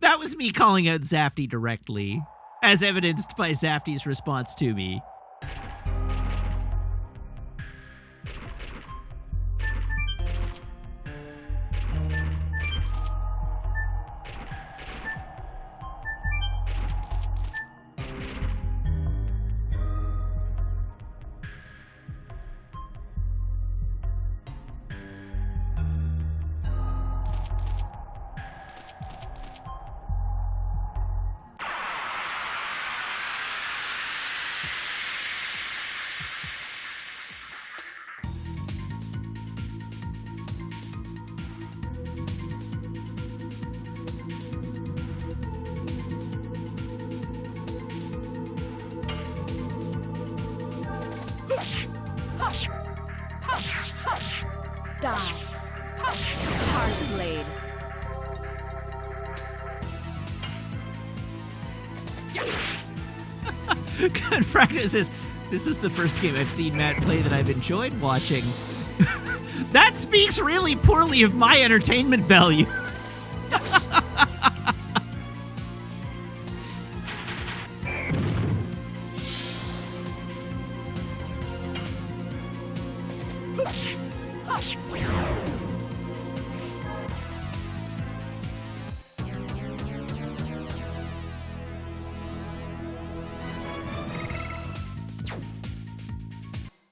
That was me calling out Zafty directly, as evidenced by Zafty's response to me. Die. Hard blade. Good practice says, this is the first game I've seen Matt play that I've enjoyed watching. That speaks really poorly of my entertainment value.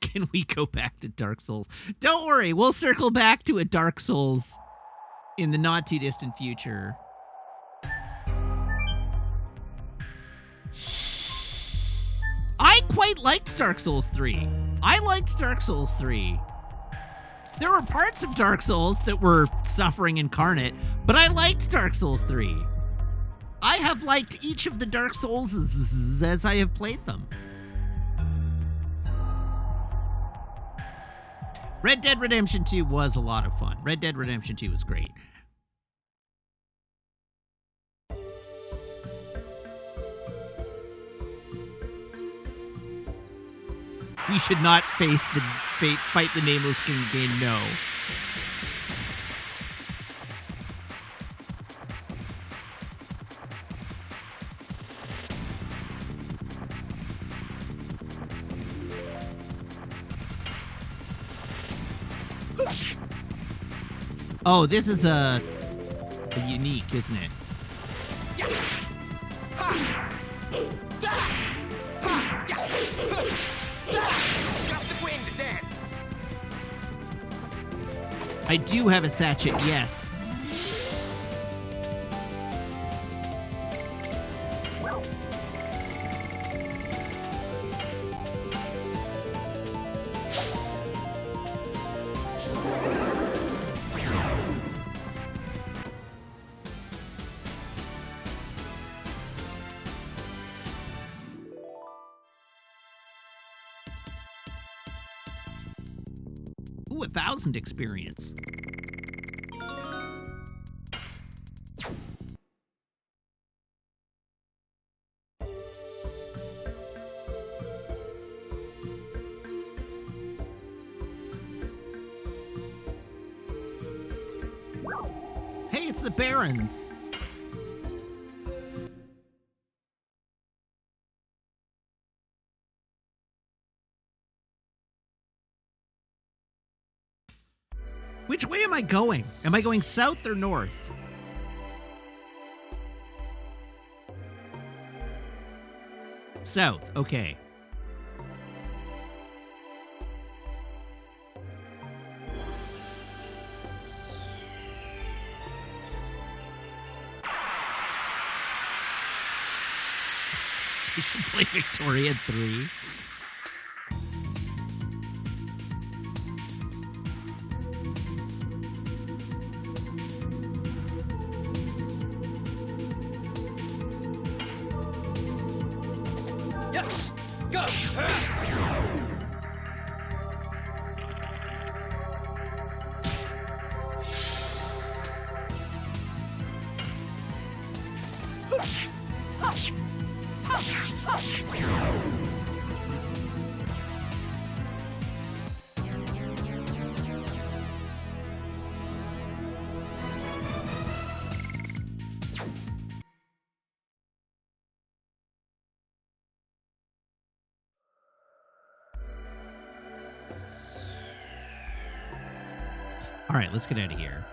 Can we go back to Dark Souls? Don't worry, we'll circle back to a Dark Souls in the not too distant future. I quite liked Dark Souls 3. I liked Dark Souls 3. There were parts of Dark Souls that were suffering incarnate, but I liked Dark Souls 3. I have liked each of the Dark Souls as I have played them. Red Dead Redemption 2 was a lot of fun. Red Dead Redemption 2 was great. We should not fight the Nameless King again, no. Oh, this is a unique, isn't it? I do have a sachet, yes. Ooh, 1,000 experience. Hey, it's the Barons. Which way am I going? Am I going south or north? South, okay. We should play Victoria 3. Yes! Go! All right, let's get out of here.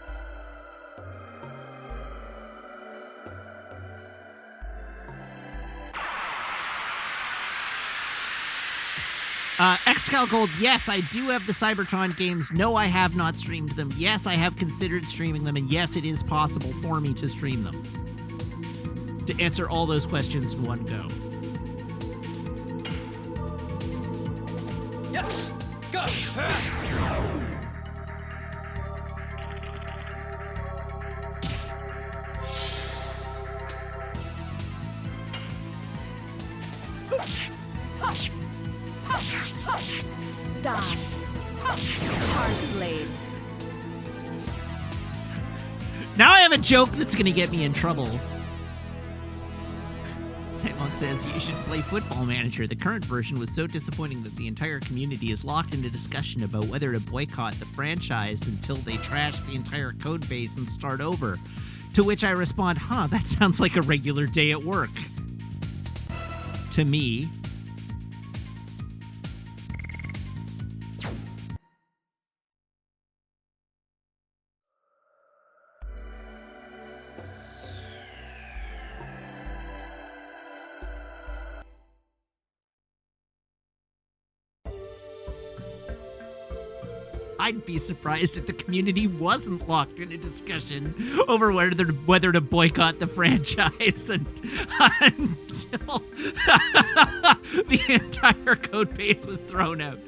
Xcal Gold, yes, I do have the Cybertron games. No, I have not streamed them. Yes, I have considered streaming them. And yes, it is possible for me to stream them. To answer all those questions in one go. Yes! Go! Die. Hard blade. Now I have a joke that's going to get me in trouble. Sandmonk says you should play Football Manager. The current version was so disappointing that the entire community is locked into discussion about whether to boycott the franchise until they trash the entire code base and start over. To which I respond, that sounds like a regular day at work. To me. I'd be surprised if the community wasn't locked in a discussion over whether to boycott the franchise until the entire code base was thrown out.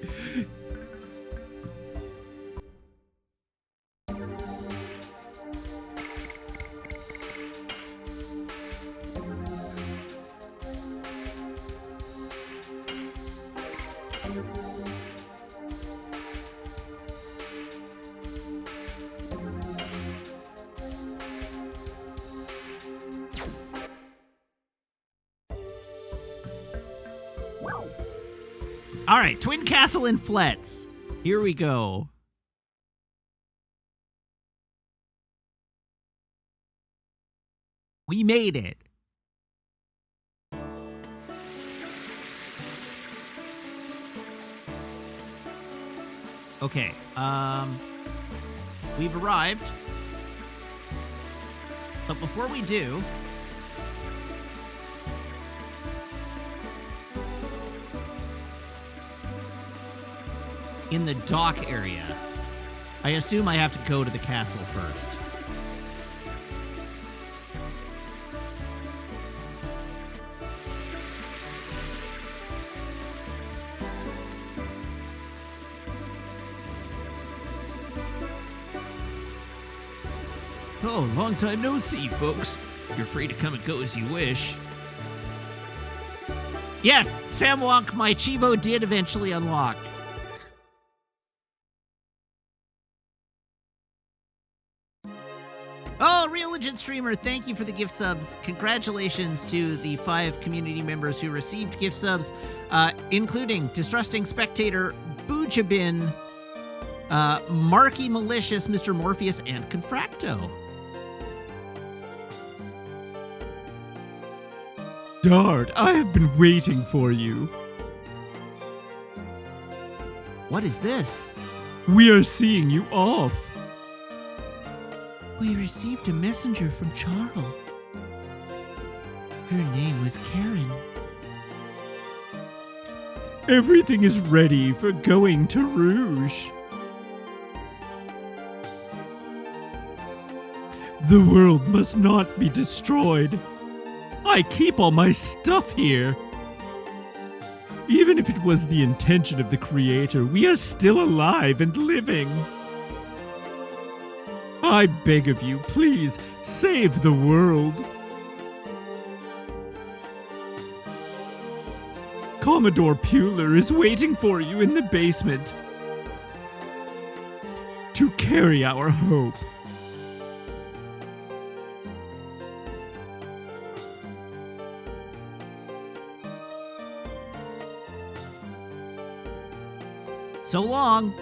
All right, Twin Castle and Flets. Here we go. We made it. Okay, we've arrived. But before we do, in the dock area, I assume I have to go to the castle first. Oh, long time no see, folks. You're free to come and go as you wish. Yes, Sam Wonk, my Chivo did eventually unlock. Oh, Real Legit Streamer, thank you for the gift subs. Congratulations to the 5 community members who received gift subs, including Distrusting Spectator, Boojabin, Marky Malicious, Mr. Morpheus, and Confracto. Dart, I have been waiting for you. What is this? We are seeing you off. We received a messenger from Charles. Her name was Karen. Everything is ready for going to Rouge. The world must not be destroyed. I keep all my stuff here. Even if it was the intention of the Creator, we are still alive and living. I beg of you, please, save the world. Commodore Puler is waiting for you in the basement to carry our hope. So long.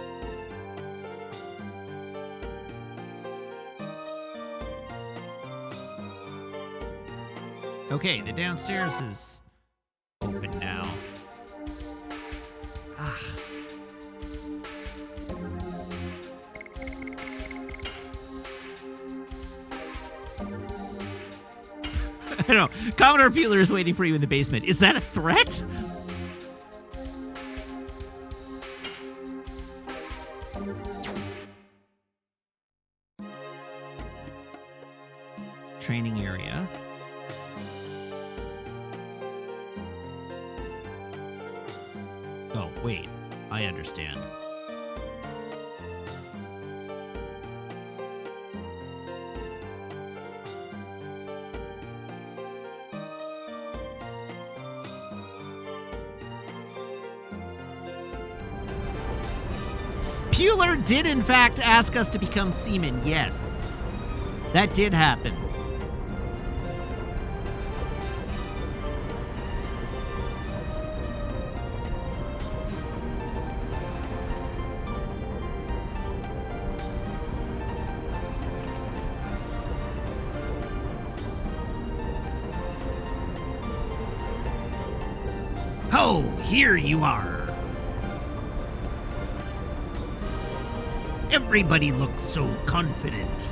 Okay, the downstairs is open now. Ah. I don't know. Commodore Peeler is waiting for you in the basement. Is that a threat? Training area. Oh, wait. I understand. Puler did, in fact, ask us to become seamen, yes. That did happen. Oh, here you are. Everybody looks so confident.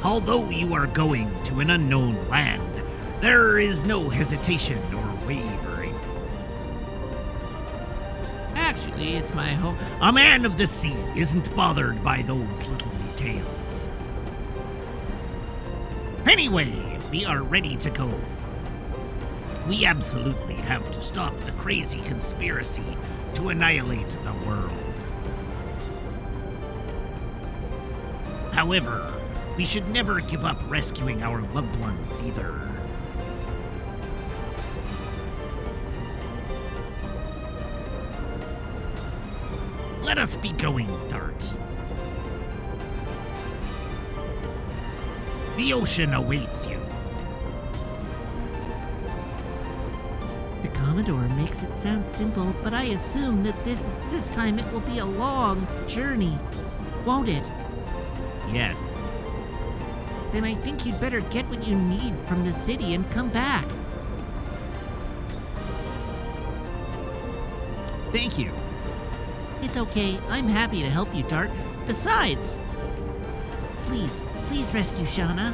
Although you are going to an unknown land, there is no hesitation or wavering. Actually, it's my home. A man of the sea isn't bothered by those little details. Anyway, we are ready to go. We absolutely have to stop the crazy conspiracy to annihilate the world. However, we should never give up rescuing our loved ones either. Let us be going, Dart. The ocean awaits you. The Commodore makes it sound simple, but I assume that this time it will be a long journey, won't it? Yes. Then I think you'd better get what you need from the city and come back. Thank you. It's okay. I'm happy to help you, Dart. Besides, please rescue Shauna.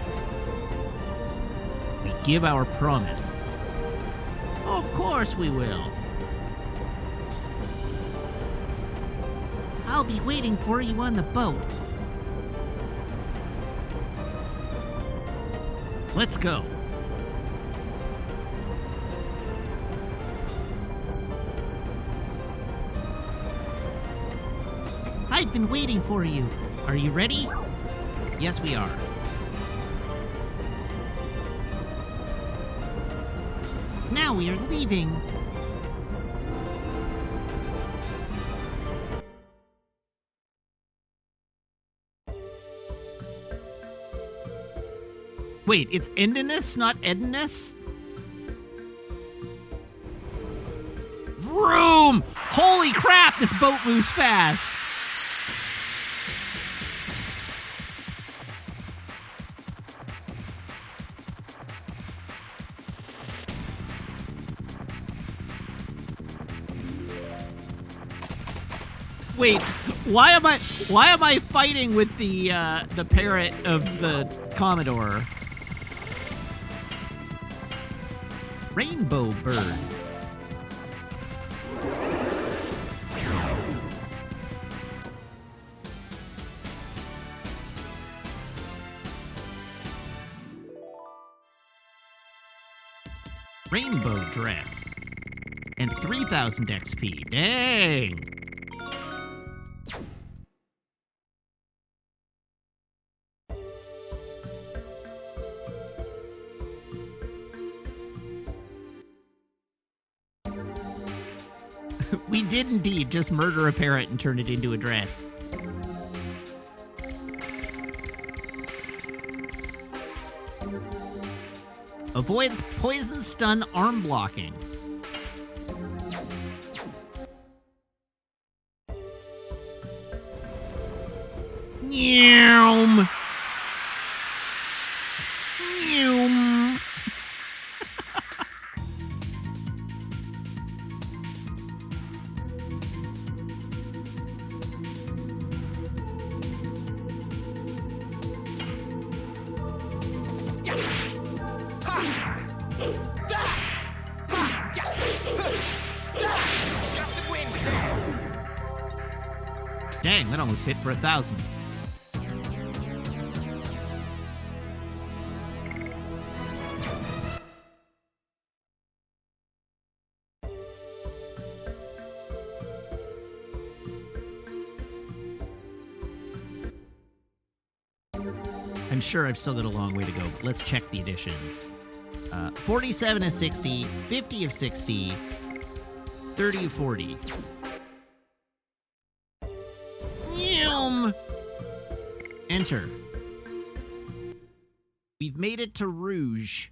We give our promise. Of course we will. I'll be waiting for you on the boat. Let's go. I've been waiting for you. Are you ready? Yes, we are. Now we are leaving. Wait, it's Endinus, not Edinus? Vroom! Holy crap, this boat moves fast! Wait, why am I fighting with the parrot of the Commodore? Rainbow bird. Rainbow dress. And 3,000 XP. Dang! We did indeed just murder a parrot and turn it into a dress. Avoids poison, stun, arm blocking. Meow. Meow. Dang, that almost hit for 1,000. I'm sure I've still got a long way to go. But let's check the additions. 47 of 60, 50 of 60, 30 of 40. Enter. We've made it to Rouge.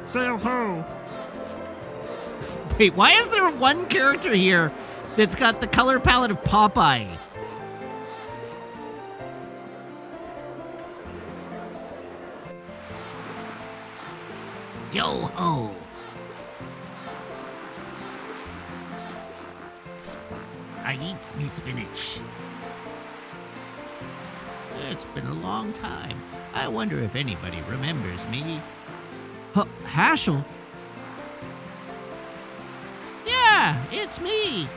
Sail ho! Wait, why is there one character here that's got the color palette of Popeye? Yo ho! I eats me spinach. It's been a long time. I wonder if anybody remembers me. Hashel? Yeah, it's me.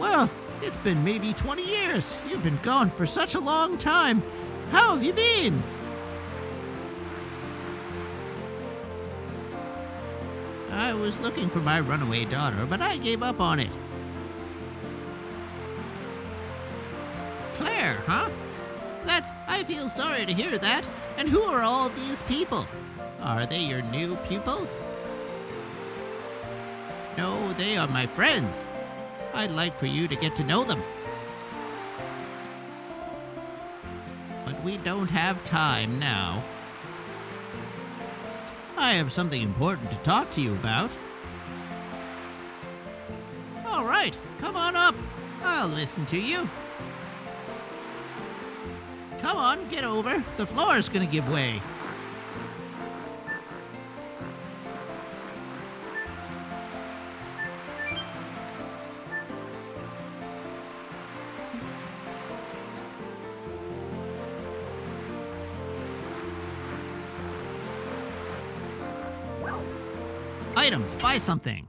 Well, it's been maybe 20 years. You've been gone for such a long time. How have you been? I was looking for my runaway daughter, but I gave up on it. Claire, huh? I feel sorry to hear that. And who are all these people? Are they your new pupils? No, they are my friends. I'd like for you to get to know them. But we don't have time now. I have something important to talk to you about. All right, come on up. I'll listen to you. Come on, get over. The floor's gonna give way. Items, buy something.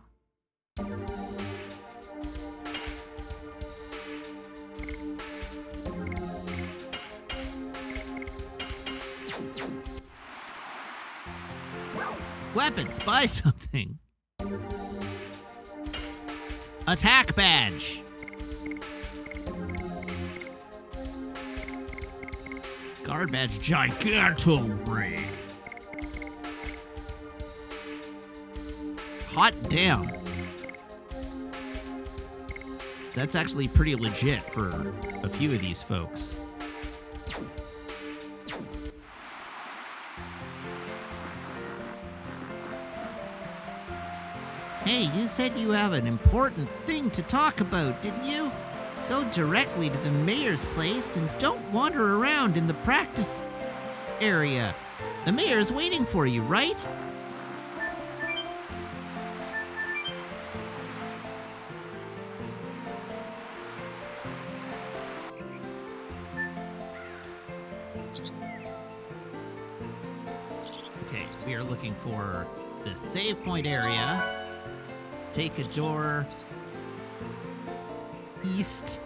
Weapons, buy something. Attack badge. Guard badge, Giganto-Ray. Hot damn. That's actually pretty legit for a few of these folks. Hey, you said you have an important thing to talk about, didn't you? Go directly to the mayor's place and don't wander around in the practice area. The mayor's waiting for you, right? Okay, we are looking for the save point area. Take a door east.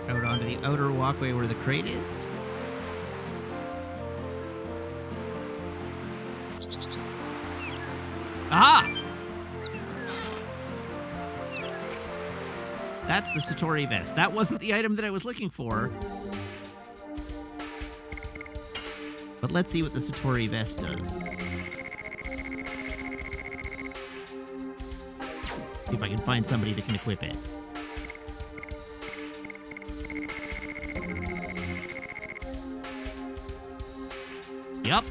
Out onto the outer walkway where the crate is. Aha! That's the Satori vest. That wasn't the item that I was looking for. But let's see what the Satori vest does. See if I can find somebody that can equip it. Yup.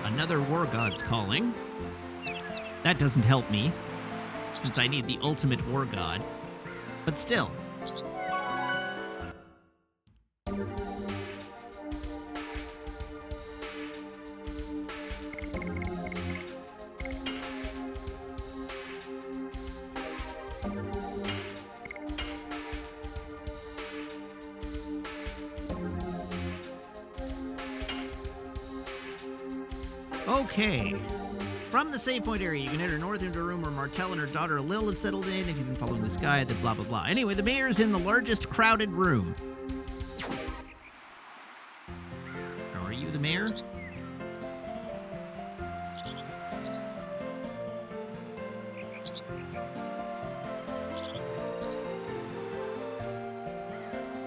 Another war god's calling. That doesn't help me, since I need the ultimate war god. But still. Okay. From the save point area, you can enter north into a room where Martell and her daughter Lil have settled in. If you've been following this guide, then blah, blah, blah. Anyway, the mayor's in the largest crowded room. Are you the mayor?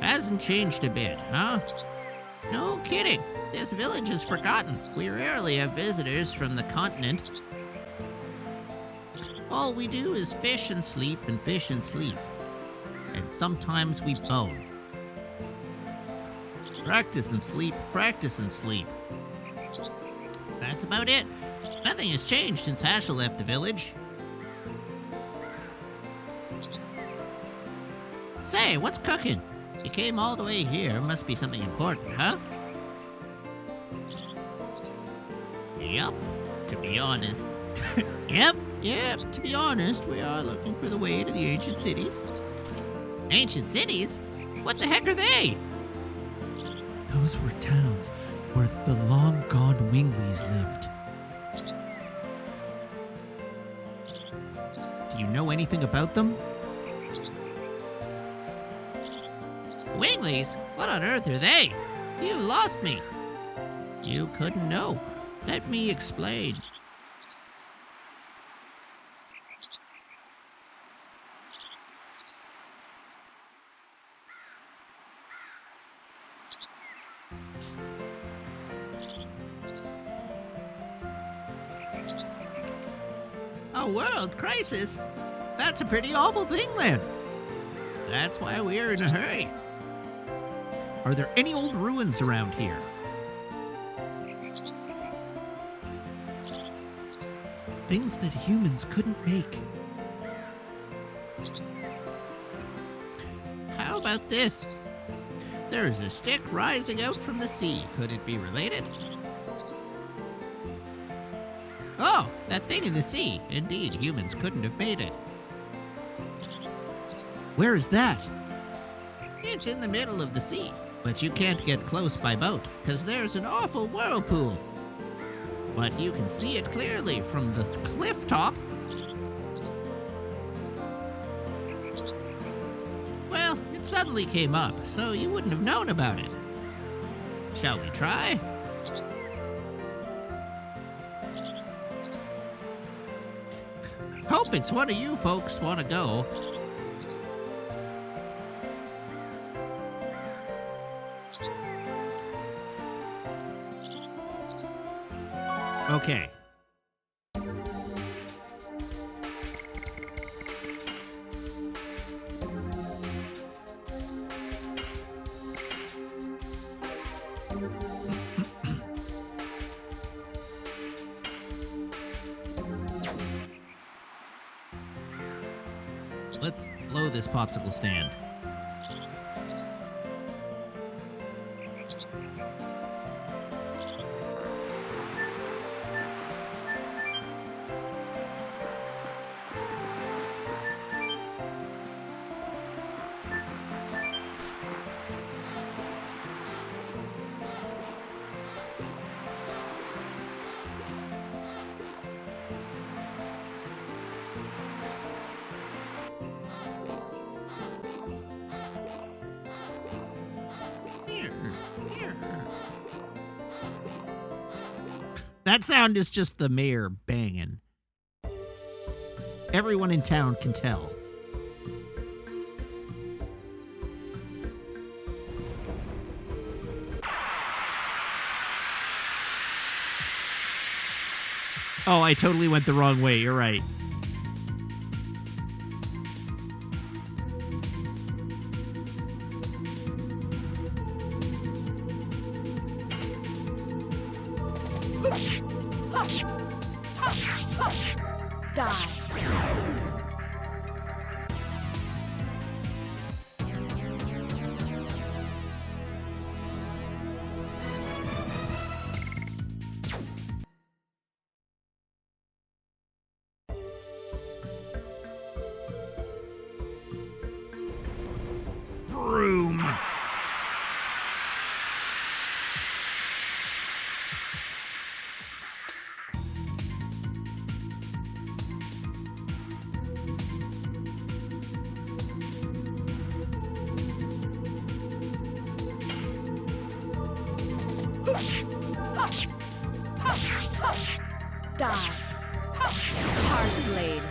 Hasn't changed a bit, huh? No kidding. This village is forgotten. We rarely have visitors from the continent. All we do is fish and sleep and fish and sleep. And sometimes we bone. Practice and sleep, practice and sleep. That's about it. Nothing has changed since Hasha left the village. Say, what's cooking? You came all the way here. Must be something important, huh? Yep, to be honest. Yep, to be honest, we are looking for the way to the ancient cities. Ancient cities? What the heck are they? Those were towns where the long-gone Wingleys lived. Do you know anything about them? Wingleys? What on earth are they? You lost me. You couldn't know. Let me explain. Oh, world crisis? That's a pretty awful thing, then. That's why we're in a hurry. Are there any old ruins around here? Things that humans couldn't make. How about this? There is a stick rising out from the sea. Could it be related? Oh, that thing in the sea. Indeed, humans couldn't have made it. Where is that? It's in the middle of the sea, but you can't get close by boat, because there's an awful whirlpool. But you can see it clearly from the cliff top. Well, it suddenly came up, so you wouldn't have known about it. Shall we try? Hope it's one of you folks want to go. Okay. Let's blow this popsicle stand. That sound is just the mayor banging. Everyone in town can tell. Oh, I totally went the wrong way. You're right. Die. Vroom. Die. Hard blade.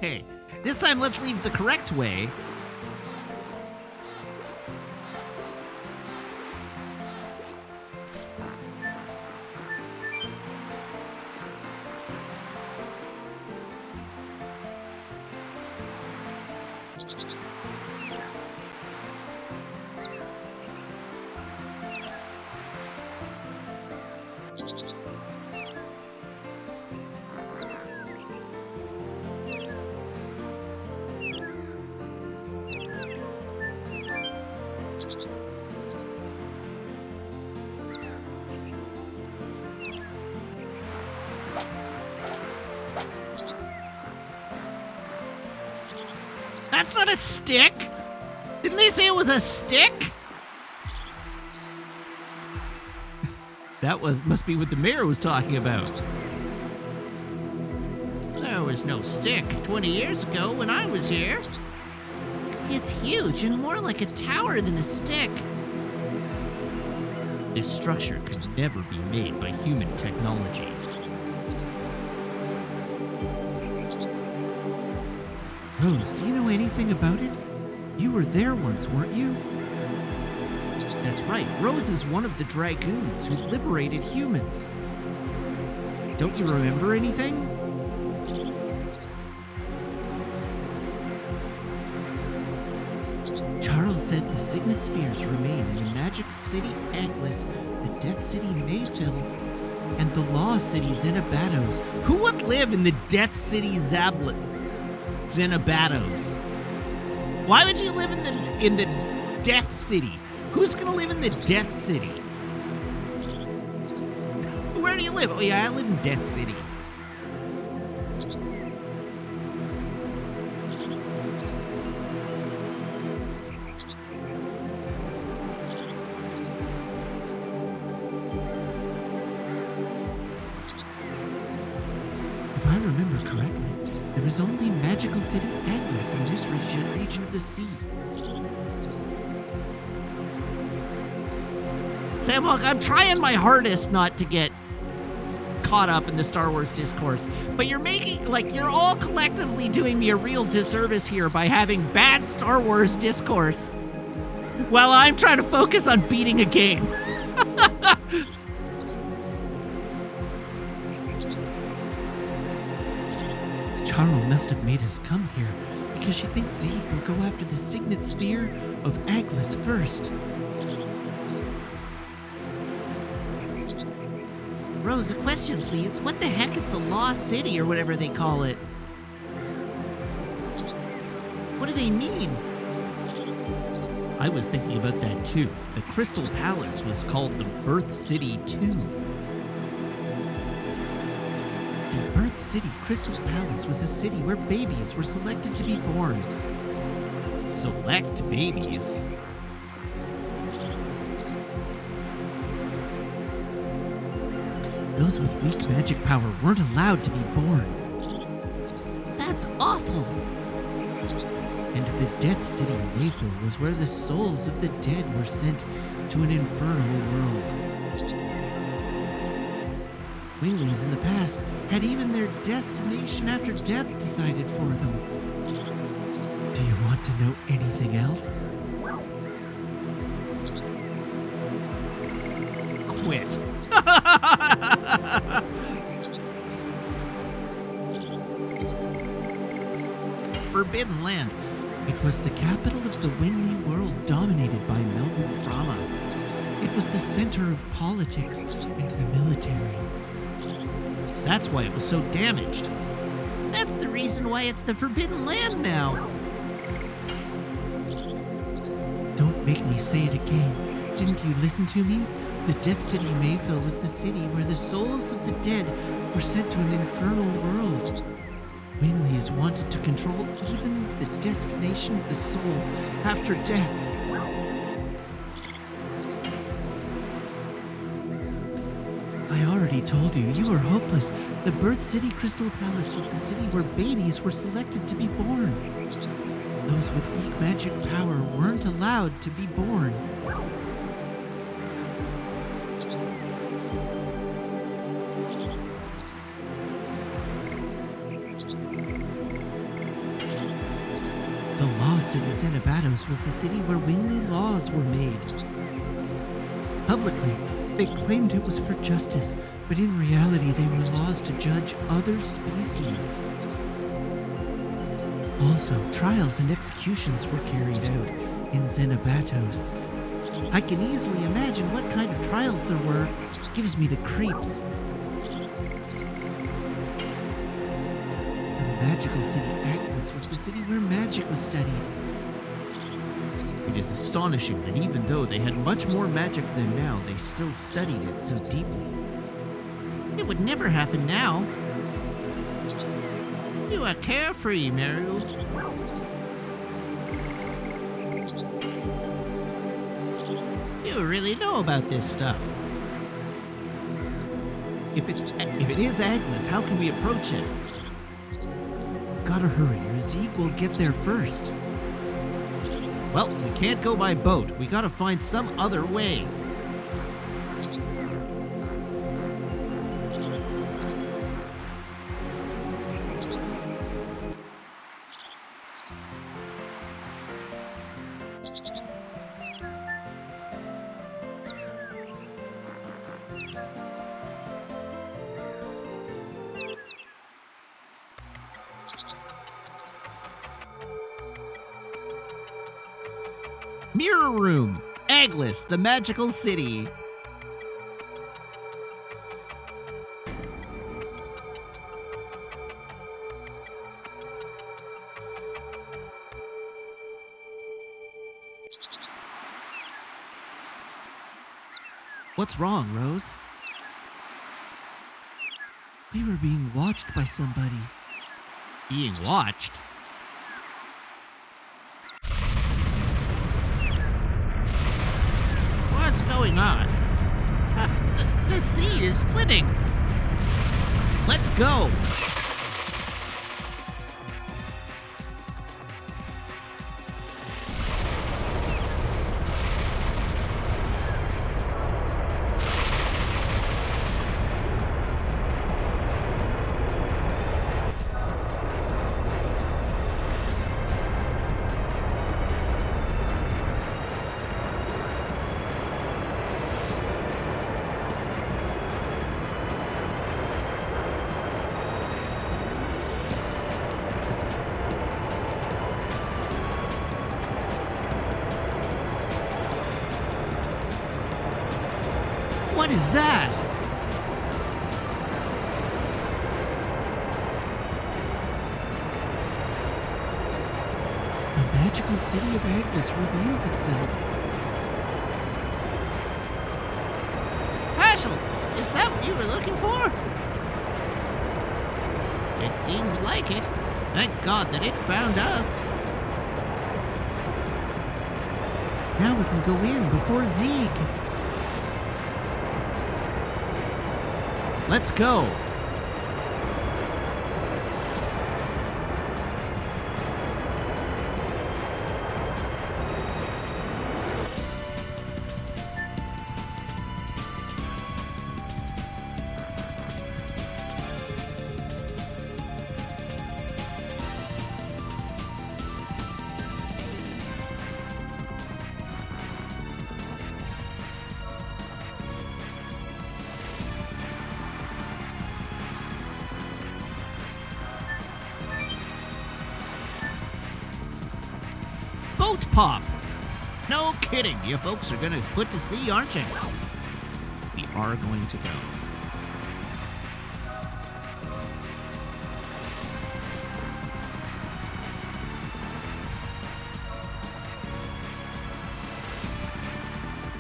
Okay, this time let's leave the correct way. That's not a stick! Didn't they say it was a stick? That must be what the mayor was talking about. There was no stick 20 years ago when I was here. It's huge and more like a tower than a stick. This structure could never be made by human technology. Rose, do you know anything about it? You were there once, weren't you? That's right. Rose is one of the Dragoons who liberated humans. Don't you remember anything? Charles said the Signet Spheres remain in the magical city Aglis, the Death City Mayfill, and the Law City Xenobatos. Who would live in the Death City Xenobatos? Why would you live in the Death City? Who's gonna live in the Death City? Where do you live? Oh yeah, I live in Death City. If I remember correctly, there is only magical city Agnes in this region of the sea. Sam, look, I'm trying my hardest not to get caught up in the Star Wars discourse, but you're all collectively doing me a real disservice here by having bad Star Wars discourse while I'm trying to focus on beating a game. Charo must have made us come here because she thinks Zeke will go after the Signet Sphere of Aglis first. Rose, a question, please. What the heck is the Lost City or whatever they call it? What do they mean? I was thinking about that too. The Crystal Palace was called the Birth City too. The Birth City Crystal Palace was a city where babies were selected to be born. Select babies? Those with weak magic power weren't allowed to be born. That's awful! And the Death City Mayfill was where the souls of the dead were sent to an infernal world. Winglies in the past had even their destination after death decided for them. Do you want to know anything else? Quit. Forbidden Land. It was the capital of the Winley world dominated by Melbu Frama. It was the center of politics and the military. That's why it was so damaged. That's the reason why it's the Forbidden Land now. Don't make me say it again. Didn't you listen to me? The Death City Mayfill was the city where the souls of the dead were sent to an infernal world. Winleys wanted to control even the destination of the soul after death. I already told you, you were hopeless. The Birth City Crystal Palace was the city where babies were selected to be born. Those with weak magic power weren't allowed to be born. The Law City Xenobatos was the city where Winley laws were made. Publicly, they claimed it was for justice, but in reality they were laws to judge other species. Also, trials and executions were carried out in Xenobatos. I can easily imagine what kind of trials there were. Gives me the creeps. The magical city Agnes was the city where magic was studied. It is astonishing that even though they had much more magic than now, they still studied it so deeply. It would never happen now. You are carefree, Meru. You really know about this stuff. If it is Agnes, how can we approach it? Gotta hurry, or Zeke will get there first. Well, we can't go by boat. We gotta find some other way. Mirror Room, Aglis, the magical city. What's wrong, Rose? We were being watched by somebody. Being watched? What's going on? The sea is splitting. Let's go. What is that? The magical city of Agnes revealed itself. Herschel, is that what you were looking for? It seems like it. Thank God that it found us. Now we can go in before Zeke. Let's go. Boat pop! No kidding, you folks are gonna put to sea, aren't you? We are going to go.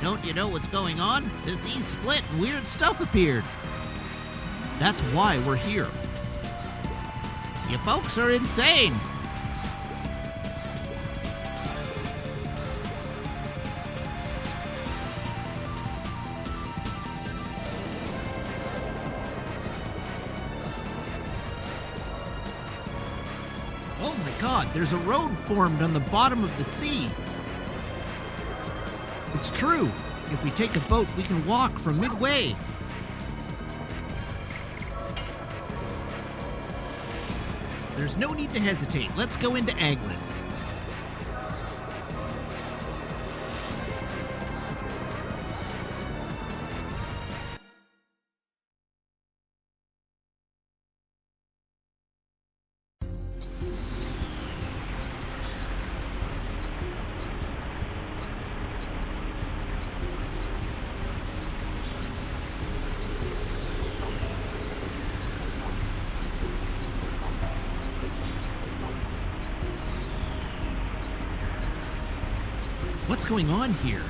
Don't you know what's going on? The sea split and weird stuff appeared. That's why we're here. You folks are insane. Oh my God, there's a road formed on the bottom of the sea. It's true. If we take a boat, we can walk from midway. There's no need to hesitate. Let's go into Aglis. What's going on here?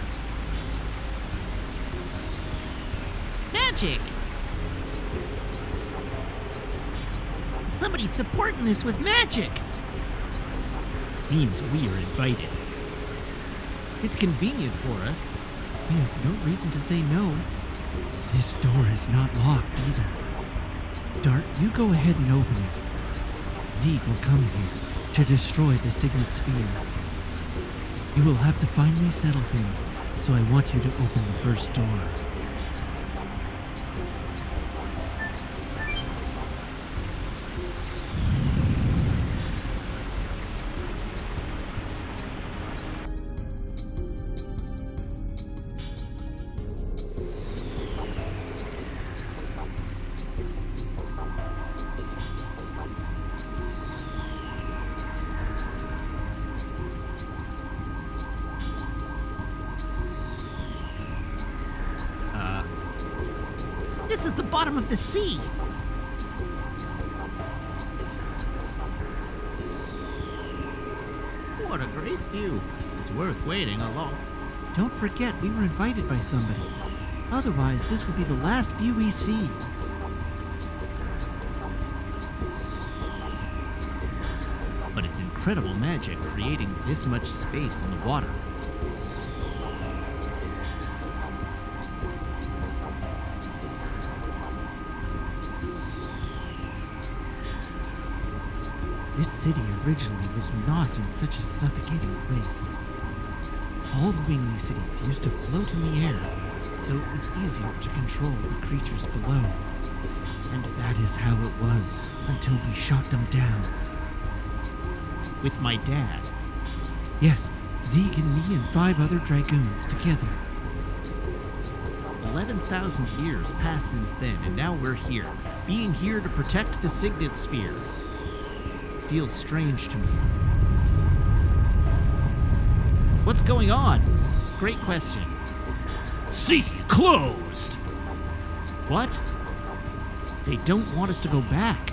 Magic! Somebody's supporting this with magic! Seems we are invited. It's convenient for us. We have no reason to say no. This door is not locked either. Dart, you go ahead and open it. Zeke will come here to destroy the Signet Sphere. You will have to finally settle things, so I want you to open the first door. This is the bottom of the sea. What a great view. It's worth waiting along. Don't forget, we were invited by somebody. Otherwise, this would be the last view we see. But it's incredible magic creating this much space in the water. This city originally was not in such a suffocating place. All the wingly cities used to float in the air, so it was easier to control the creatures below. And that is how it was until we shot them down. With my dad. Yes, Zeke and me and 5 other Dragoons together. 11,000 years passed since then, and now we're here, being here to protect the Signet Sphere. Feels strange to me. What's going on? Great question. Sea closed! What? They don't want us to go back.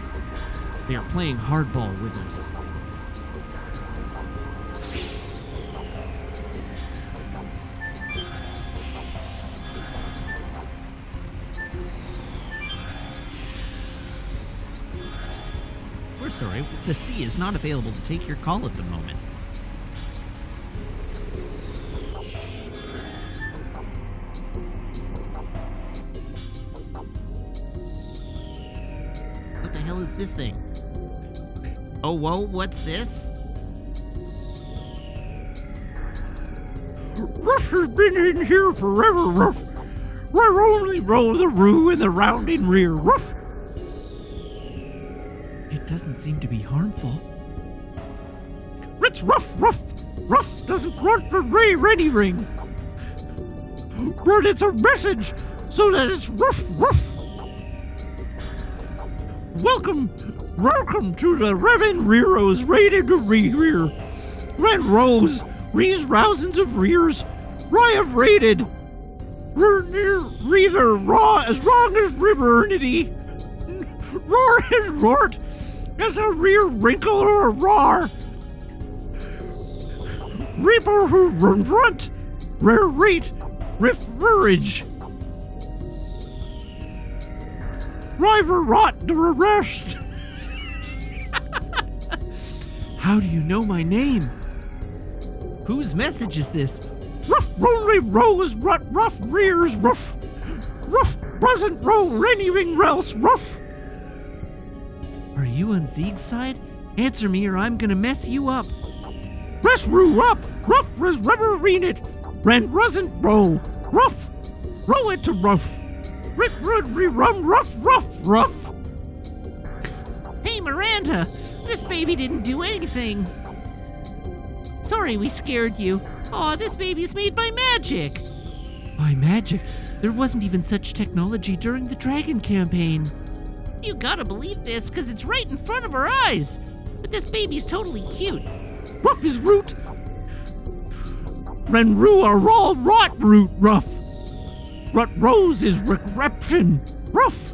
They are playing hardball with us. We're sorry, the sea is not available to take your call at the moment. What the hell is this thing? Oh, whoa, what's this? Ruff has been in here forever, Ruff. We're only row the roo in the rounding rear, Ruff. It doesn't seem to be harmful. It's Ruff, Ruff. Ruff doesn't want for Ray Renny Ring. But it's a message so that it's Ruff, Ruff. Welcome to the Revan Rearos raided to rear. Ren Rose, Rees Rousins of Rears, Rye of raided. Reither raw as wrong as ribernity. Roar as rort as a rear wrinkle or a roar. Reaper who run front, rare rate, riff rurage. River rot to arrest. How do you know my name? Whose message is this? Ruff only rose rut rough rears ruff. Ruff doesn't row anything else ruff. Are you on Zeke's side? Answer me or I'm gonna mess you up. Rest roo up, ruff res rubber reen it. Ren rusn't row. Ruff. Row it to ruff. Rip rud re rum ruff ruff ruff. Hey, Miranda! This baby didn't do anything. Sorry we scared you. Aw, this baby's made by magic. By magic? There wasn't even such technology during the Dragon campaign. You gotta believe this, because it's right in front of our eyes. But this baby's totally cute. Ruff is root. Ren roo are raw rot root ruff. Rut rose is regression ruff.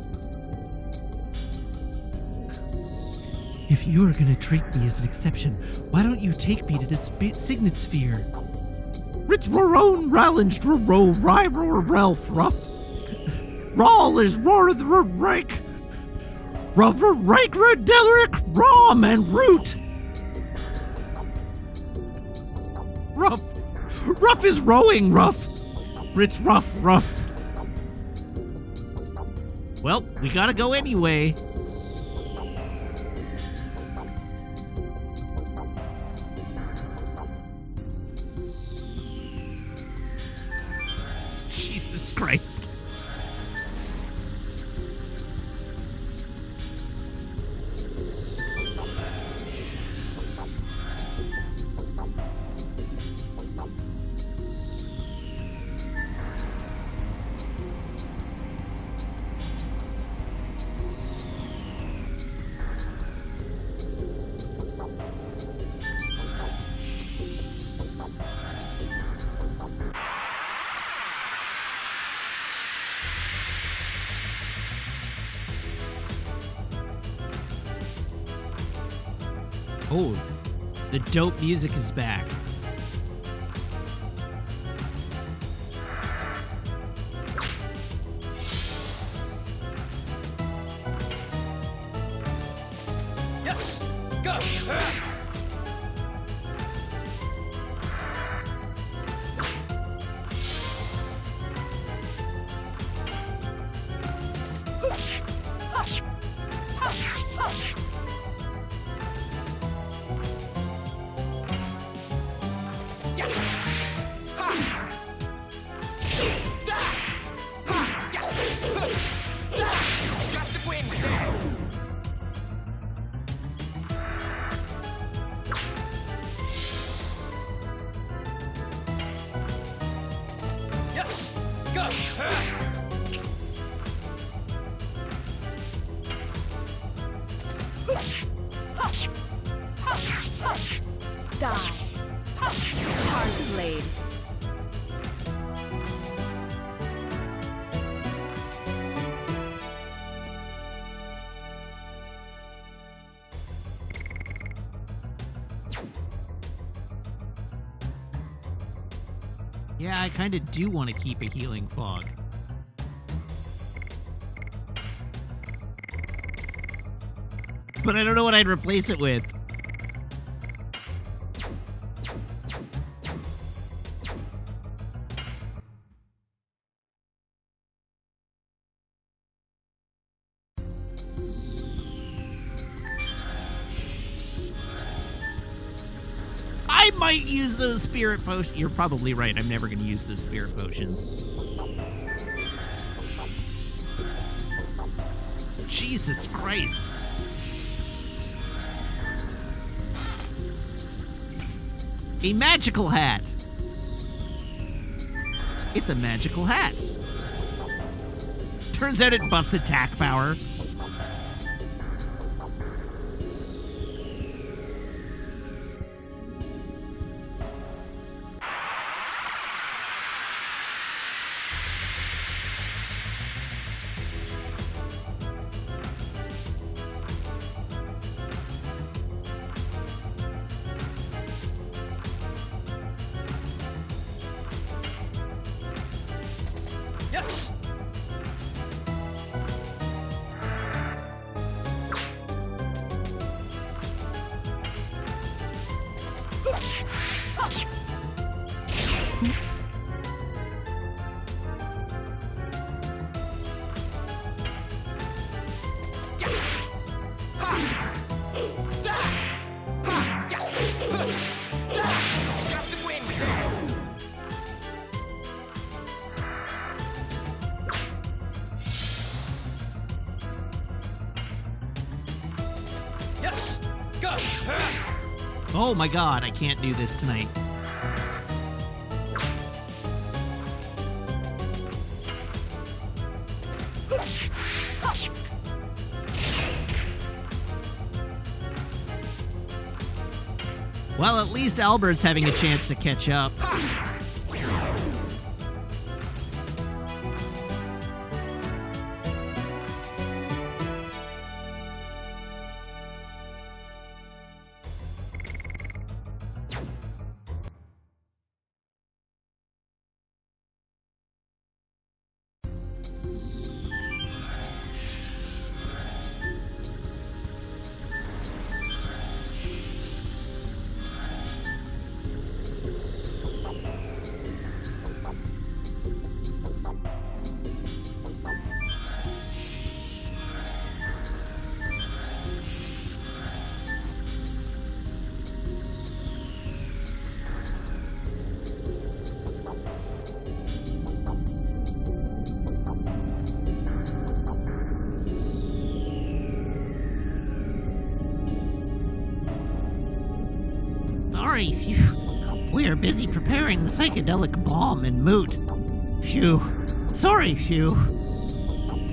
If you are gonna treat me as an exception, why don't you take me to the Signet Sphere? Ritz Rorone Rallenge to row Rybor Ralph Ruff. Rawl is roar the rake. Rubber rake Redelic Rom and Root. Ruff is rowing Ruff. It's Ruff, Ruff. Well, we gotta go anyway. Jesus Christ. Oh, the dope music is back. Yes! Go! Just to win the dance! Yes! Go! Die. Hard blade. Yeah, I kind of do want to keep a healing fog. But I don't know what I'd replace it with. I might use those spirit potions. You're probably right. I'm never going to use those spirit potions. Jesus Christ. A magical hat. It's a magical hat. Turns out it buffs attack power. Yes! Oops. Just to win the dance! Yes! Go! Oh my god, I can't do this tonight. Well, at least Albert's having a chance to catch up. Sorry, phew. We are busy preparing the psychedelic bomb and moot. Phew. Sorry, phew.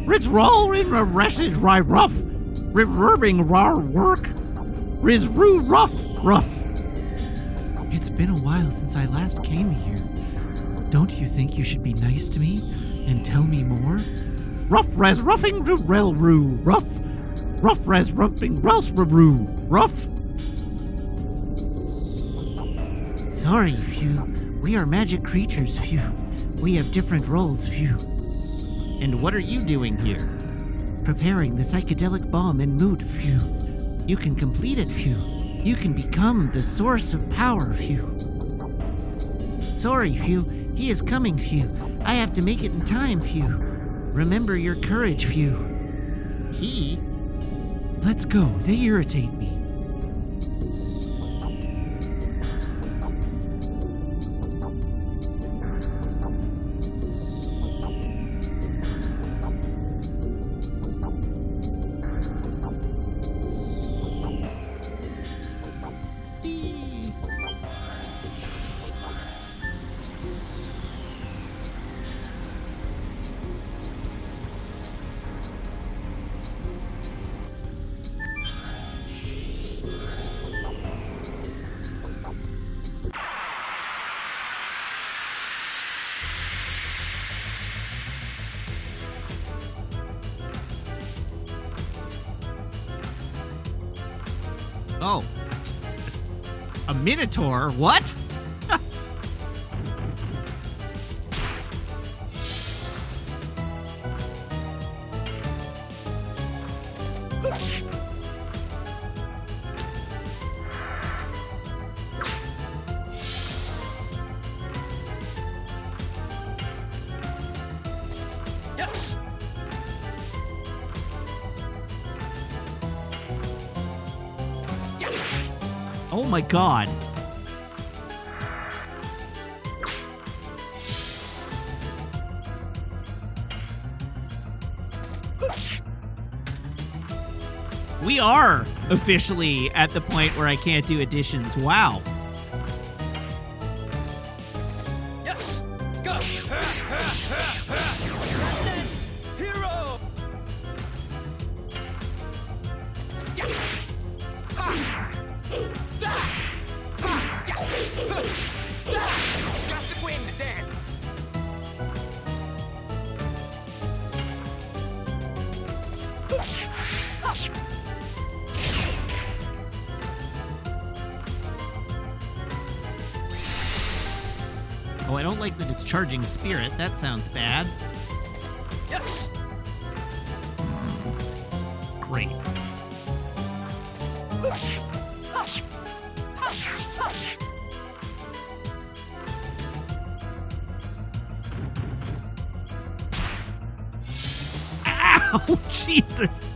Ritz rollin' reshes ry rough. Reverbing rar work. Riz roo rough. It's been a while since I last came here. Don't you think you should be nice to me and tell me more? Ruff res ruffing rel roo rough. Ruff res rumping rels roo rough. Sorry, phew. We are magic creatures, phew. We have different roles, phew. And what are you doing here? Preparing the psychedelic bomb and mood, phew. You can complete it, phew. You can become the source of power, phew. Sorry, phew. He is coming, phew. I have to make it in time, phew. Remember your courage, phew. He? Let's go. They irritate me. Oh. A minotaur? What? Yes! Oh my god. We are officially at the point where I can't do additions. Wow. Yes! Go! Hero! Just a queen to dance. Oh, I don't like that it's charging spirit. That sounds bad. Yes! Great. Ow! Jesus!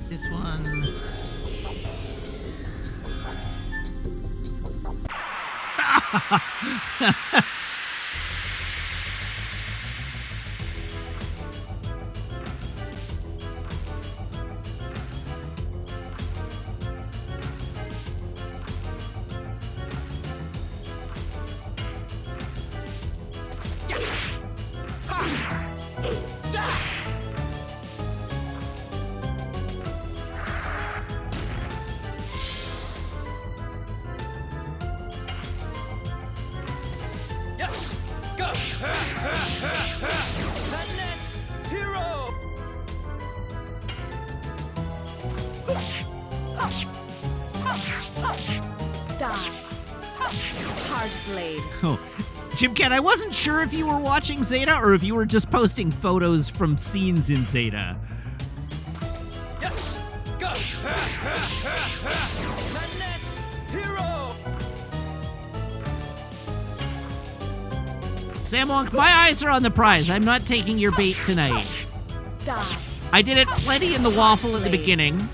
This one. Die. Hard blade. Oh, Jim Cat, I wasn't sure if you were watching Zeta or if you were just posting photos from scenes in Zeta. Yes! Go! The next hero! Samwonk, my eyes are on the prize. I'm not taking your bait tonight. Die. I did it plenty in the waffle at the beginning.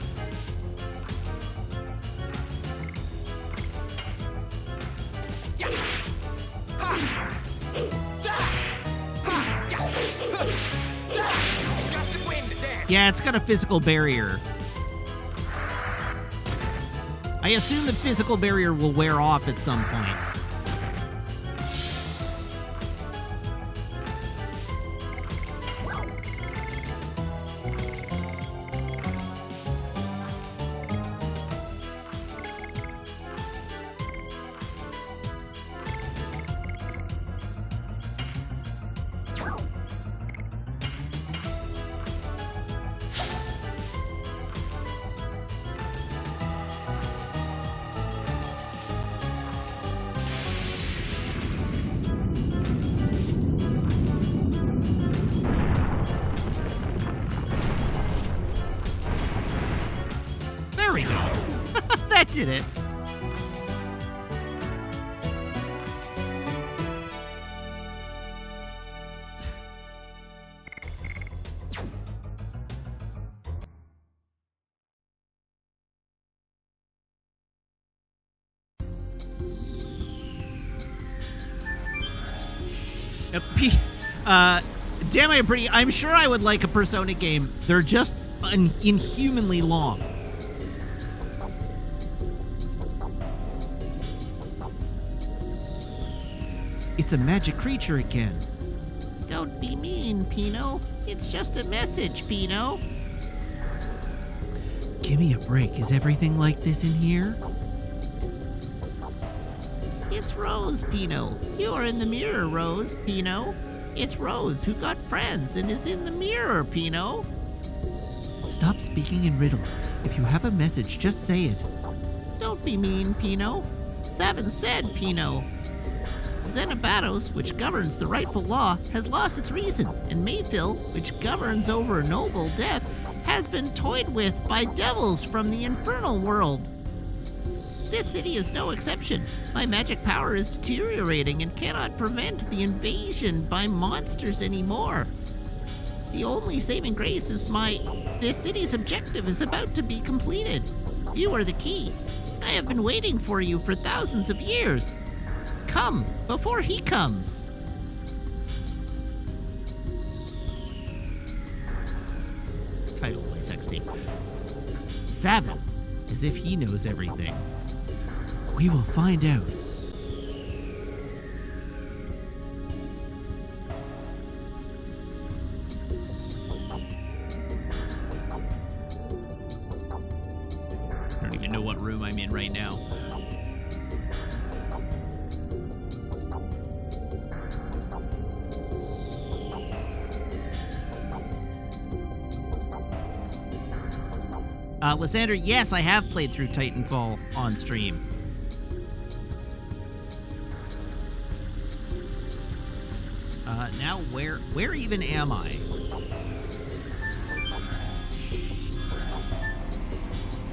Yeah, it's got a physical barrier. I assume the physical barrier will wear off at some point. There we go. That did it. Damn, I'm sure I would like a Persona game. They're just inhumanly long. It's a magic creature again. Don't be mean, Pino. It's just a message, Pino. Give me a break. Is everything like this in here? It's Rose, Pino. You are in the mirror, Rose, Pino. It's Rose who got friends and is in the mirror, Pino. Stop speaking in riddles. If you have a message, just say it. Don't be mean, Pino. Savin said, Pino. Xenobatos, which governs the rightful law, has lost its reason, and Mayfill, which governs over noble death, has been toyed with by devils from the infernal world. This city is no exception. My magic power is deteriorating and cannot prevent the invasion by monsters anymore. The only saving grace is this city's objective is about to be completed. You are the key. I have been waiting for you for thousands of years. Come, before he comes. Title of my sex tape. Savin, as if he knows everything. We will find out. I don't even know what room I'm in right now. Lysander, yes, I have played through Titanfall on stream. Now where even am I?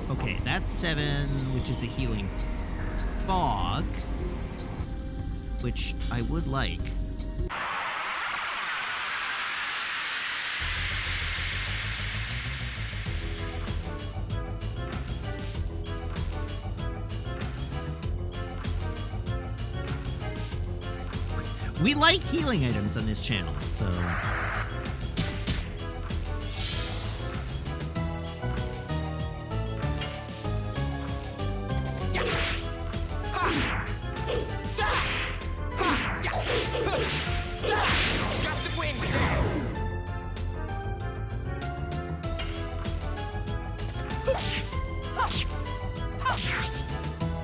Okay, that's 7, which is a healing fog, which I would like. We like healing items on this channel, so...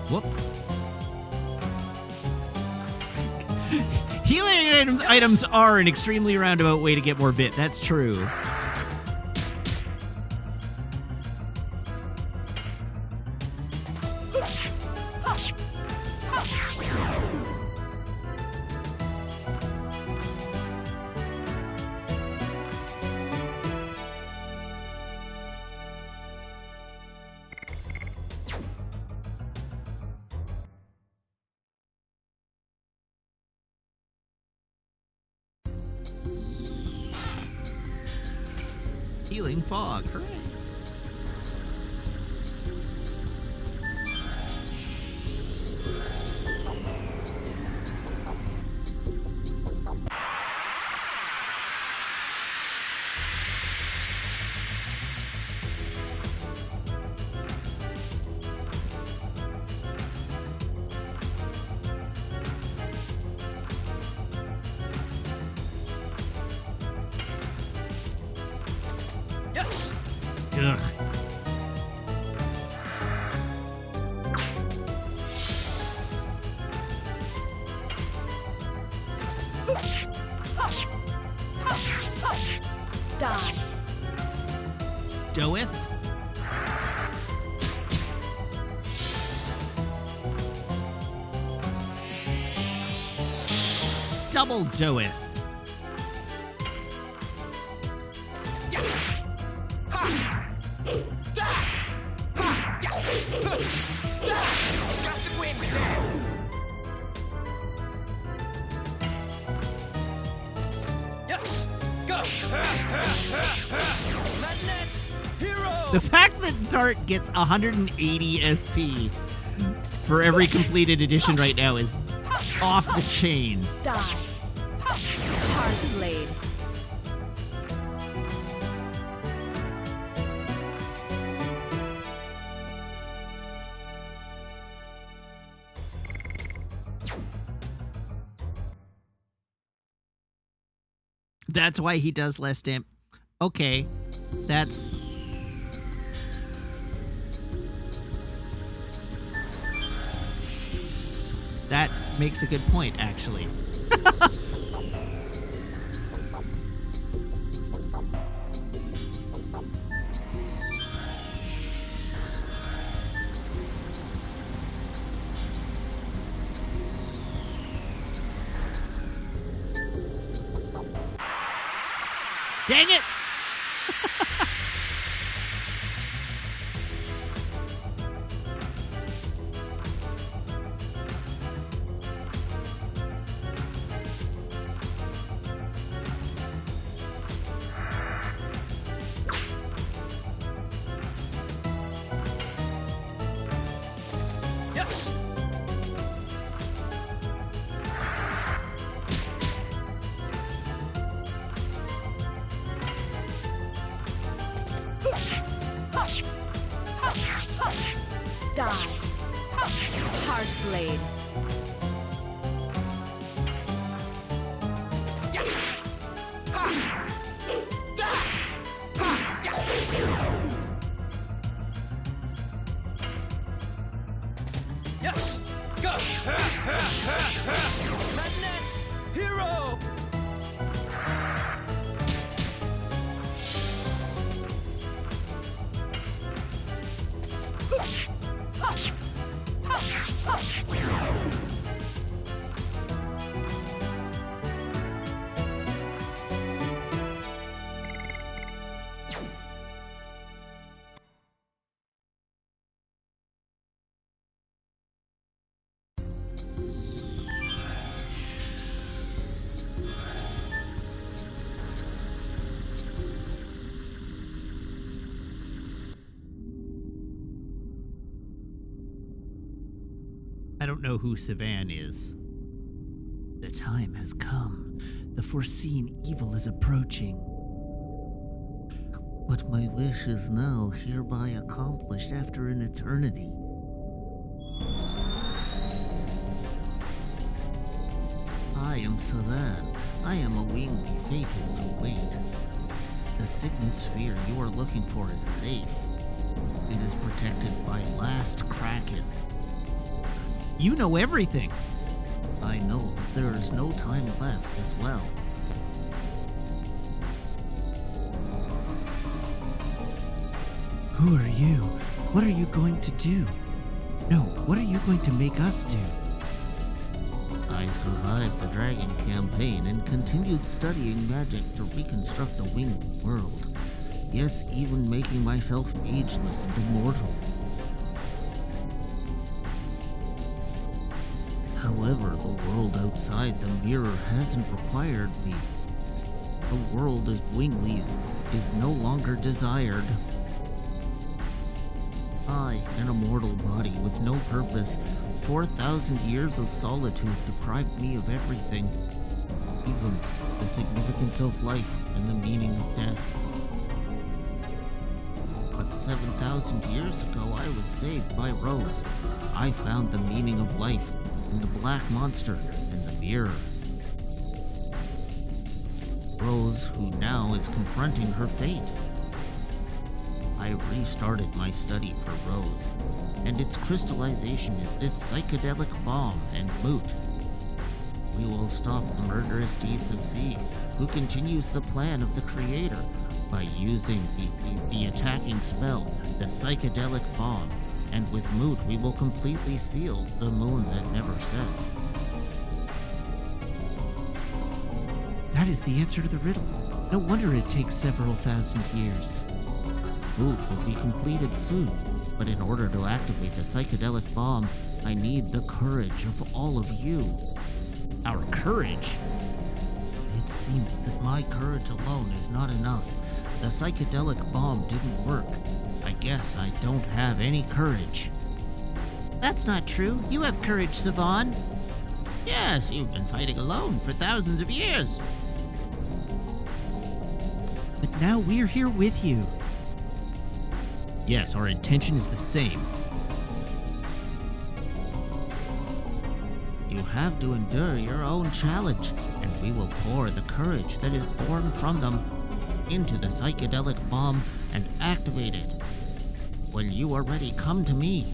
Whoops. Healing items are an extremely roundabout way to get more bit. That's true. Healing fog. Hooray. Yes! Ugh. Die. Doeth. Double doeth. Just a wind dance! Yes! Go! Magnet! Hero! The fact that Dart gets 180 SP for every completed edition right now is off the chain. Die. Hard blade. That's why he does less damage. Okay, that's... That makes a good point, actually. Dang it! Yes! Die. Hard blade. Yes! Go! Magnet! Hero! I don't know who Sivan is. The time has come. The foreseen evil is approaching. But my wish is now hereby accomplished after an eternity. I am Sivan. I am a wingly fated to wait. The signet sphere you are looking for is safe. It is protected by Last Kraken. You know everything. I know that there is no time left as well. Who are you? What are you going to do? No, what are you going to make us do? I survived the Dragon campaign and continued studying magic to reconstruct a winged world. Yes, even making myself ageless and immortal. However, the world outside the mirror hasn't required me. The world of winglies is no longer desired. I, an immortal body with no purpose, 4,000 years of solitude deprived me of everything, even the significance of life and the meaning of death. But 7,000 years ago, I was saved by Rose. I found the meaning of life in the black monster and the mirror. Rose, who now is confronting her fate. I restarted my study for Rose, and its crystallization is this psychedelic bomb and moot. We will stop the murderous deeds of Zeke, who continues the plan of the Creator by using the attacking spell, the psychedelic bomb, and with moot we will completely seal the moon that never sets. That is the answer to the riddle. No wonder it takes several thousand years. Moot will be completed soon, but in order to activate the psychedelic bomb, I need the courage of all of you. Our courage? It seems that my courage alone is not enough. The psychedelic bomb didn't work. I guess I don't have any courage. That's not true. You have courage, Savan. Yes, you've been fighting alone for thousands of years. But now we're here with you. Yes, our intention is the same. You have to endure your own challenge, and we will pour the courage that is born from them into the psychedelic bomb and activate it. When you are ready, come to me.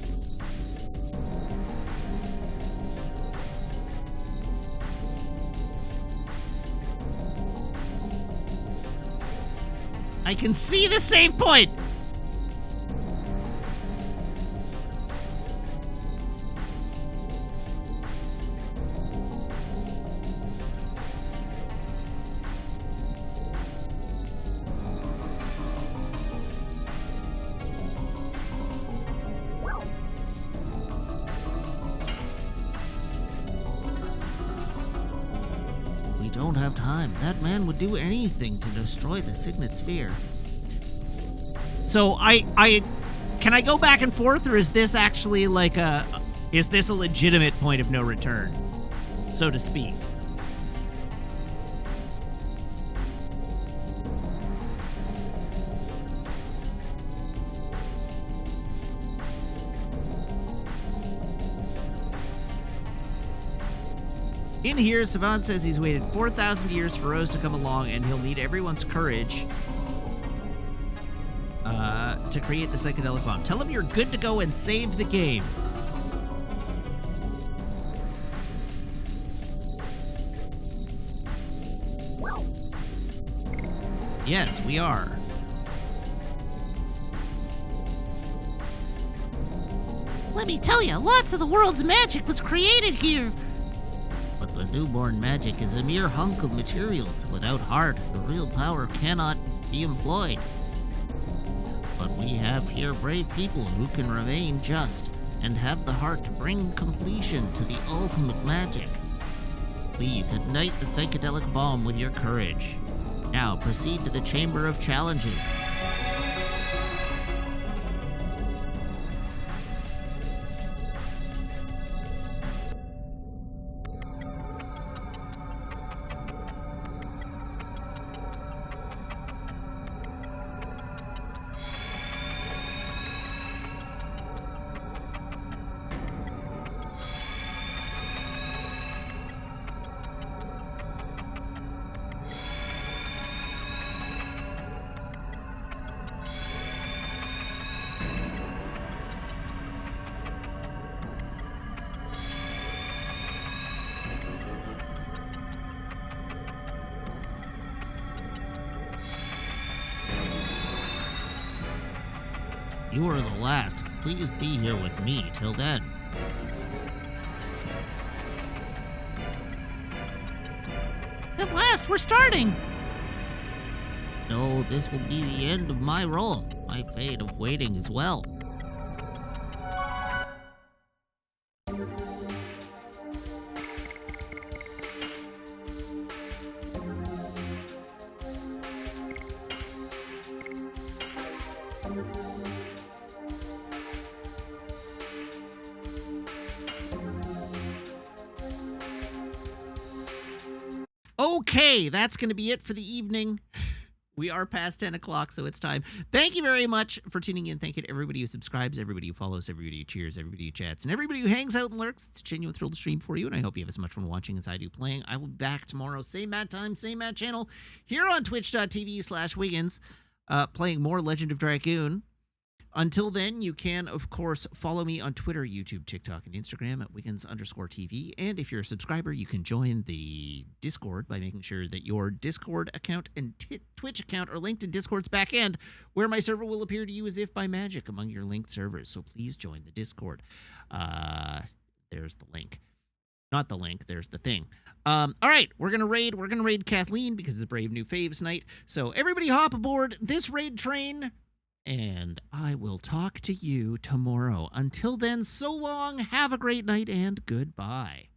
I can see the save point! We don't have time. That man would do anything to destroy the Signet Sphere. So can I go back and forth, or is this actually like is this a legitimate point of no return, so to speak? In here, Savan says he's waited 4,000 years for Rose to come along, and he'll need everyone's courage to create the psychedelic bomb. Tell him you're good to go and save the game. Yes, we are. Let me tell you, lots of the world's magic was created here. But the newborn magic is a mere hunk of materials. Without heart, the real power cannot be employed. But we have here brave people who can remain just and have the heart to bring completion to the ultimate magic. Please ignite the psychedelic bomb with your courage. Now proceed to the Chamber of Challenges. You are the last. Please be here with me till then. At last, we're starting. So this will be the end of my role, my fate of waiting as well. Okay, that's going to be it for the evening. We are past 10 o'clock, so it's time. Thank you very much for tuning in. Thank you to everybody who subscribes, everybody who follows, everybody who cheers, everybody who chats, and everybody who hangs out and lurks. It's a genuine thrill to stream for you, and I hope you have as much fun watching as I do playing. I will be back tomorrow, same Matt time, same Matt channel, here on twitch.tv/Wiggins, playing more Legend of Dragoon. Until then, you can, of course, follow me on Twitter, YouTube, TikTok, and Instagram at Wiggins_TV. And if you're a subscriber, you can join the Discord by making sure that your Discord account and Twitch account are linked in Discord's back end, where my server will appear to you as if by magic among your linked servers. So please join the Discord. There's the link. Not the link, there's the thing. All right, we're gonna raid Kathleen because it's Brave New Faves night. So everybody hop aboard this raid train. And I will talk to you tomorrow. Until then, so long, have a great night, and goodbye.